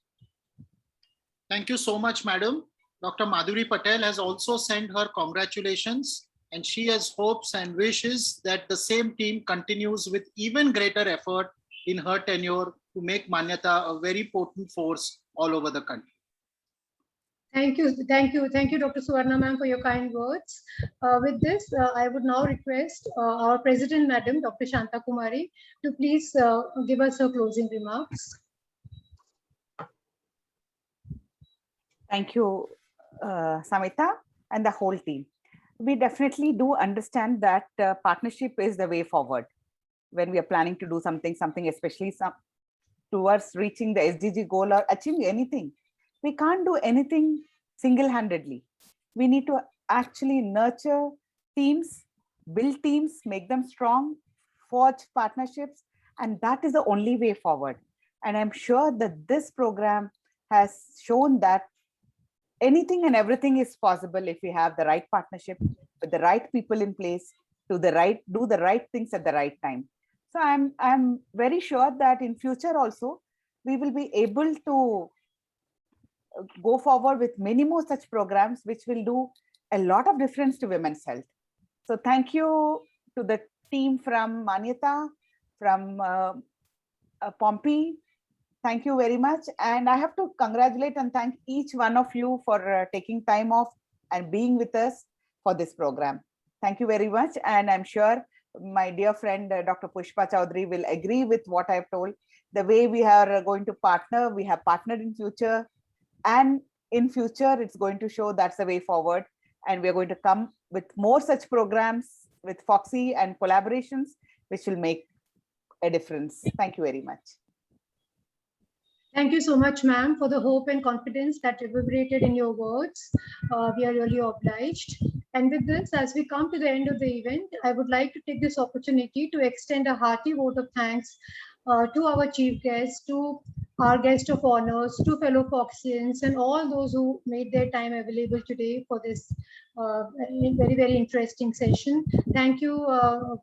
Thank you so much, madam. Dr. Madhuri Patel has also sent her congratulations, and she has hopes and wishes that the same team continues with even greater effort in her tenure to make Manyata a very potent force all over the country. Thank you, Dr. Suvarna ma'am, for your kind words. With this, I would now request our President, Madam, Dr. Shanta Kumari, to please give us her closing remarks. Thank you, Samita and the whole team. We definitely do understand that partnership is the way forward when we are planning to do something, especially towards reaching the SDG goal or achieving anything. We can't do anything single-handedly. We need to actually nurture teams, build teams, make them strong, forge partnerships, and that is the only way forward. And I'm sure that this program has shown that anything and everything is possible if we have the right partnership with the right people in place to do the right things at the right time. So I'm very sure that in future also, we will be able to go forward with many more such programs, which will do a lot of difference to women's health. So thank you to the team from Manyata, from Pompi. Thank you very much. And I have to congratulate and thank each one of you for taking time off and being with us for this program. Thank you very much. And I'm sure my dear friend, Dr. Pushpa Chaudhary will agree with what I've told. The way we are going to partner, we have partnered in future, and in future, it's going to show that's the way forward. And we're going to come with more such programs with FOGSI and collaborations, which will make a difference. Thank you very much. Thank you so much, ma'am, for the hope and confidence that reverberated in your words. We are really obliged. And with this, as we come to the end of the event, I would like to take this opportunity to extend a hearty vote of thanks to our chief guests, to our guest of honors, two fellow Foxians, and all those who made their time available today for this very, very interesting session. Thank you,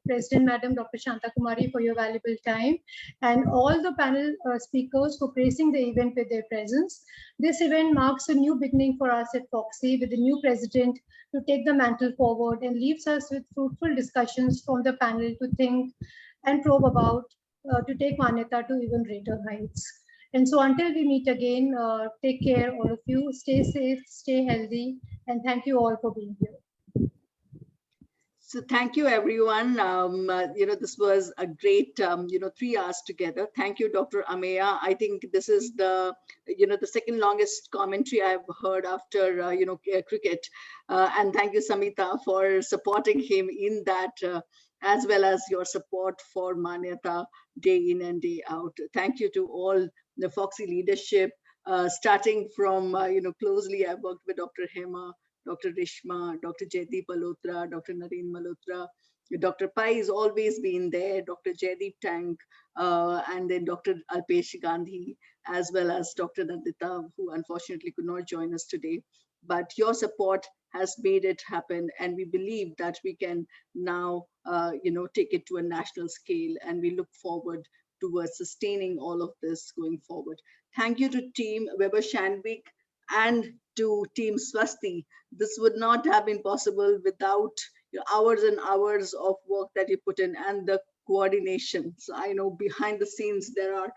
President Madam Dr. Shanta Kumari, for your valuable time, and all the panel speakers for gracing the event with their presence. This event marks a new beginning for us at FOGSI, with the new president to take the mantle forward, and leaves us with fruitful discussions from the panel to think and probe about to take Manyata to even greater heights. And so until we meet again, take care, all of you. Stay safe, stay healthy, and thank you all for being here. So thank you, everyone. This was a great, 3 hours together. Thank you, Dr. Ameya. I think this is the second longest commentary I've heard after, cricket. And thank you, Samita, for supporting him in that, as well as your support for Manyata day in and day out. Thank you to all the FOGSI leadership, starting from, closely, I've worked with Dr. Hema, Dr. Rishma, Dr. Jaideep Malhotra, Dr. Nareen Malhotra, Dr. Pai has always been there, Dr. Jaideep Tank, and then Dr. Alpesh Gandhi, as well as Dr. Nandita, who unfortunately could not join us today. But your support has made it happen, and we believe that we can now, take it to a national scale, and we look forward towards sustaining all of this going forward. Thank you to Team Weber Shandwick and to Team Swasti. This would not have been possible without hours and hours of work that you put in and the coordination. So I know behind the scenes there are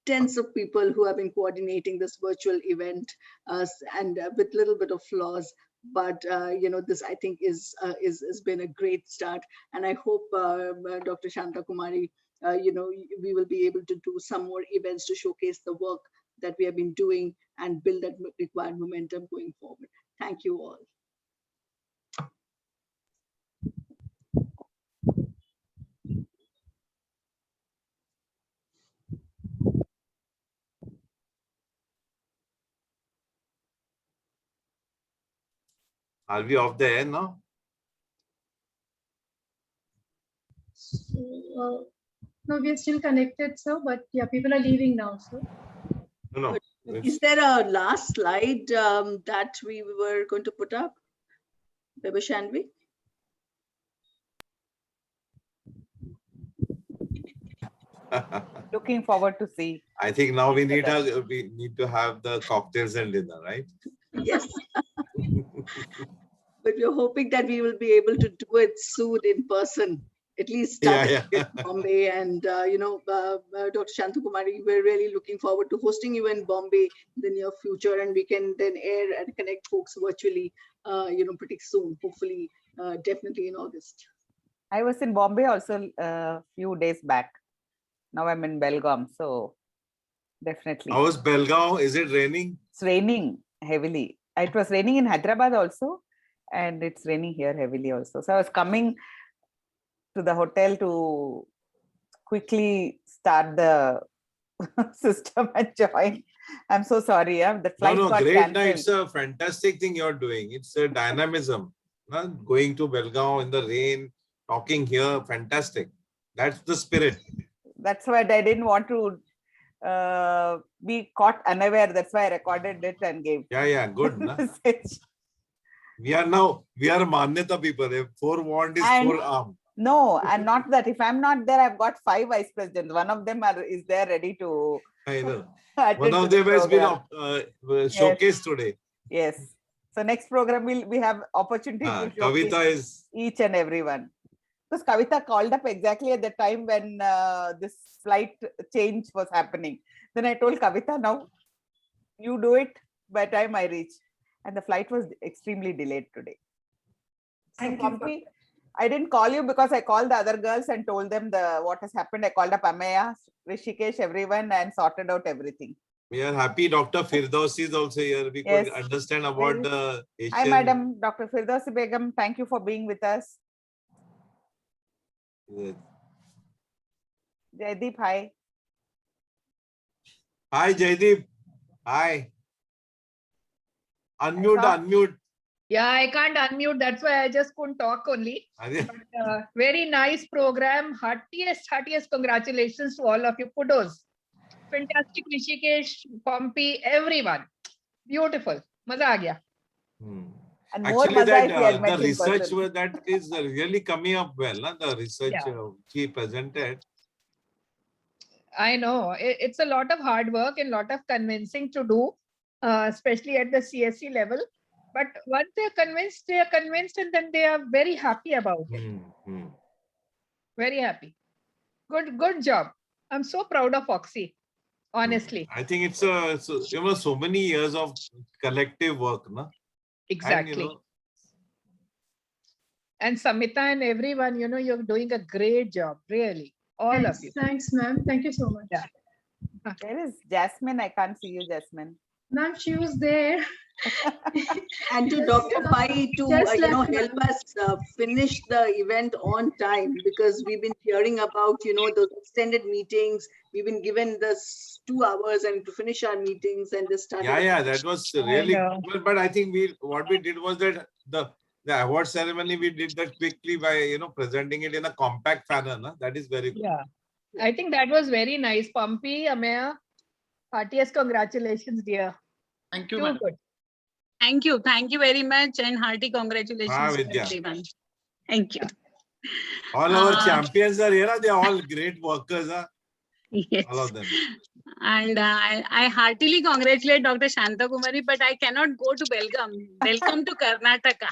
tens of people who have been coordinating this virtual event and with little bit of flaws. But this I think is been a great start, and I hope Dr. Shanta Kumari, we will be able to do some more events to showcase the work that we have been doing and build that required momentum going forward. Thank you all. Are we off the air now? So, no, we are still connected, sir, but yeah, people are leaving now, sir. No. Is there a last slide that we were going to put up, Weber Shandwick? Looking forward to see. I think now we need to have the cocktails and dinner, right? Yes. But we're hoping that we will be able to do it soon in person, at least starting in Bombay. And, Dr. Shanta Kumari, we're really looking forward to hosting you in Bombay in the near future. And we can then air and connect folks virtually, pretty soon, hopefully, definitely in August. I was in Bombay also a few days back. Now I'm in Belgaum, so definitely. How is Belgaum? Is it raining? It's raining heavily. It was raining in Hyderabad also, and it's raining here heavily also. So I was coming to the hotel to quickly start the system and join. I'm so sorry. The flight got great. cancelled. No, it's a fantastic thing you're doing. It's a dynamism. Going to Belgaum in the rain, talking here, fantastic. That's the spirit. That's why I didn't want to be caught unaware. That's why I recorded it and gave. Yeah, good. We are Manyata people. If forewarned is forearmed. No, and not that. If I'm not there, I've got 5 vice presidents. One of them is there ready to. I know. One of them has been showcased today. Yes. So next program we have opportunity to showcase Kavita is each and everyone. Because Kavita called up exactly at the time when this flight change was happening. Then I told Kavita, now you do it by the time I reach. And the flight was extremely delayed today. Thank you. Pompey, I didn't call you because I called the other girls and told them what has happened. I called up Ameya, Rishikesh, everyone, and sorted out everything. We are happy Dr. Firdausi is also here. We could understand about the Asian... Hi, Madam. Dr. Firdausi Begum, thank you for being with us. Jaideep, hi. Hi, Jaideep. Hi. Unmute. Yeah, I can't unmute. That's why I just couldn't talk only. But, very nice program. Heartiest congratulations to all of you. Kudos. Fantastic, Rishikesh, Pompey, everyone. Beautiful. Maza aa gaya. And more Actually, maza if we had the met in research person. that is really coming up well. The research Yeah. she presented. I know. It's a lot of hard work and lot of convincing to do, especially at the CSE level. But once they are convinced, and then they are very happy about it. Very happy. Good job. I'm so proud of FOGSI, honestly. I think it's so many years of collective work, na? Exactly. And Samita and everyone, you're doing a great job, really. All of you. Thanks, ma'am. Thank you so much. Yeah. Where is Jasmine? I can't see you, Jasmine. Ma'am, she was there. And to Dr. Pai to help us finish the event on time, because we've been hearing about those extended meetings. We've been given this 2 hours and to finish our meetings and this time. Yeah, that was really good. But I think what we did was that the award ceremony we did that quickly by presenting it in a compact manner. Na? That is very good. Yeah, I think that was very nice. Pompey, Ameya, heartiest congratulations, dear. Thank you, Too good. Thank you very much, and hearty congratulations to Vidya. everyone. Thank you. All our champions are here. They are all great workers. Yes. All of them. And I heartily congratulate Dr. Shanta Kumari, but I cannot go to Belgaum. Welcome to Karnataka.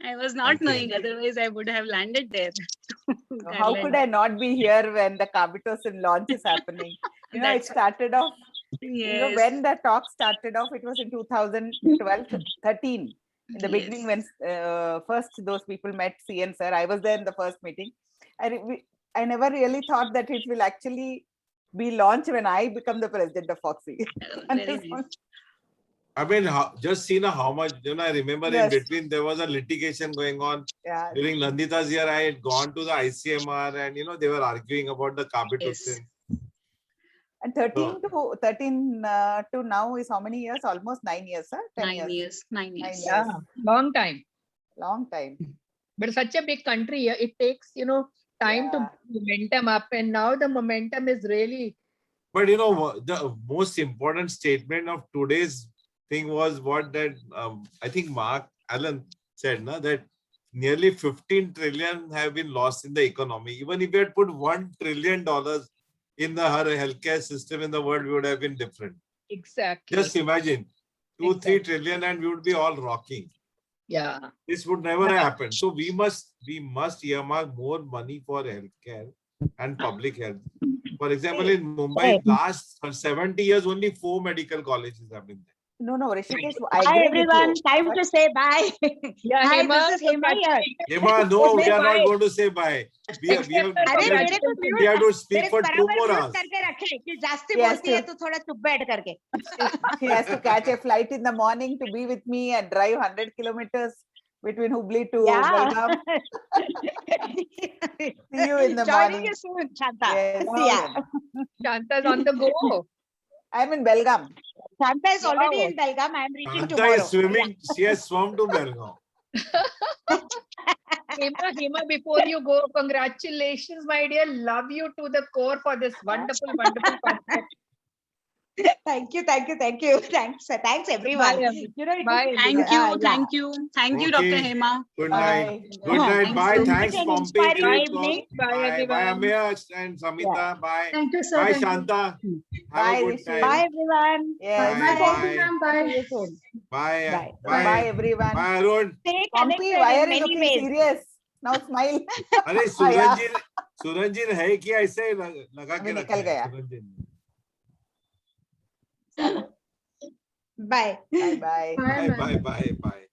I was not knowing, otherwise I would have landed there. How could I not be here when the Kabutosin launch is happening? It started off, when the talk started off, it was in 2012, 13. In the beginning, when first those people met CN sir, I was there in the first meeting. I never really thought that it will actually be launched when I become the president of FOGSI. I mean, just see how much, I remember in between there was a litigation going on. Yeah. During Nandita's year, I had gone to the ICMR and, they were arguing about the Kabutosin. And 13 to now is how many years? Almost 9 years, sir? 9 years. 9 years. Yeah, long time. Long time. But such a big country, it takes, time to momentum up. And now the momentum is really... But, the most important statement of today's thing was what that I think Mark Allen said, that nearly 15 trillion have been lost in the economy. Even if we had put $1 trillion in the healthcare system in the world, we would have been different. Exactly. Just imagine 2-3 trillion and we would be all rocking. Yeah. This would never happen. So we must earmark more money for healthcare and public health. For example, in Mumbai, last 70 years, only 4 medical colleges have been there. No, Rishikesh, Hi everyone, time to say bye. Yeah, Hi, Hema, this is Hema here. Hema, no, we are not going to say bye. We have to speak for 2 more hours. जास्ती बोलती है तो थोड़ा चुप बैठ करके. She has to catch a flight in the morning to be with me and drive 100 kilometers between Hubli to Belgaum. See you in the morning. Joining you soon, Shanta. Yes. Yeah. Shanta's on the go. I'm in Belgaum. Shanta is already in Belgaum. I am reaching Shanta tomorrow. is swimming. She has swum to Belgaum. Hema, before you go, congratulations, my dear. Love you to the core for this wonderful concept. Thank you. Thanks everyone. Bye. Thank you, Dr. Hema. Good night. Good night. Bye. Thanks, Pompey. Bye, Bye, Amir and Samita. Bye. Thank you, sir. Bye, Thank you. Shanta. Bye, Have a good Rishi. time. Bye everyone. Yes. Bye. Bye, everyone. Bye, Arun. Stay Pompey, connected why are in you many looking ways. serious? Now smile. अरे सुरंजीन है क्या ऐसे लगा के निकल गया. Bye. Bye. Bye.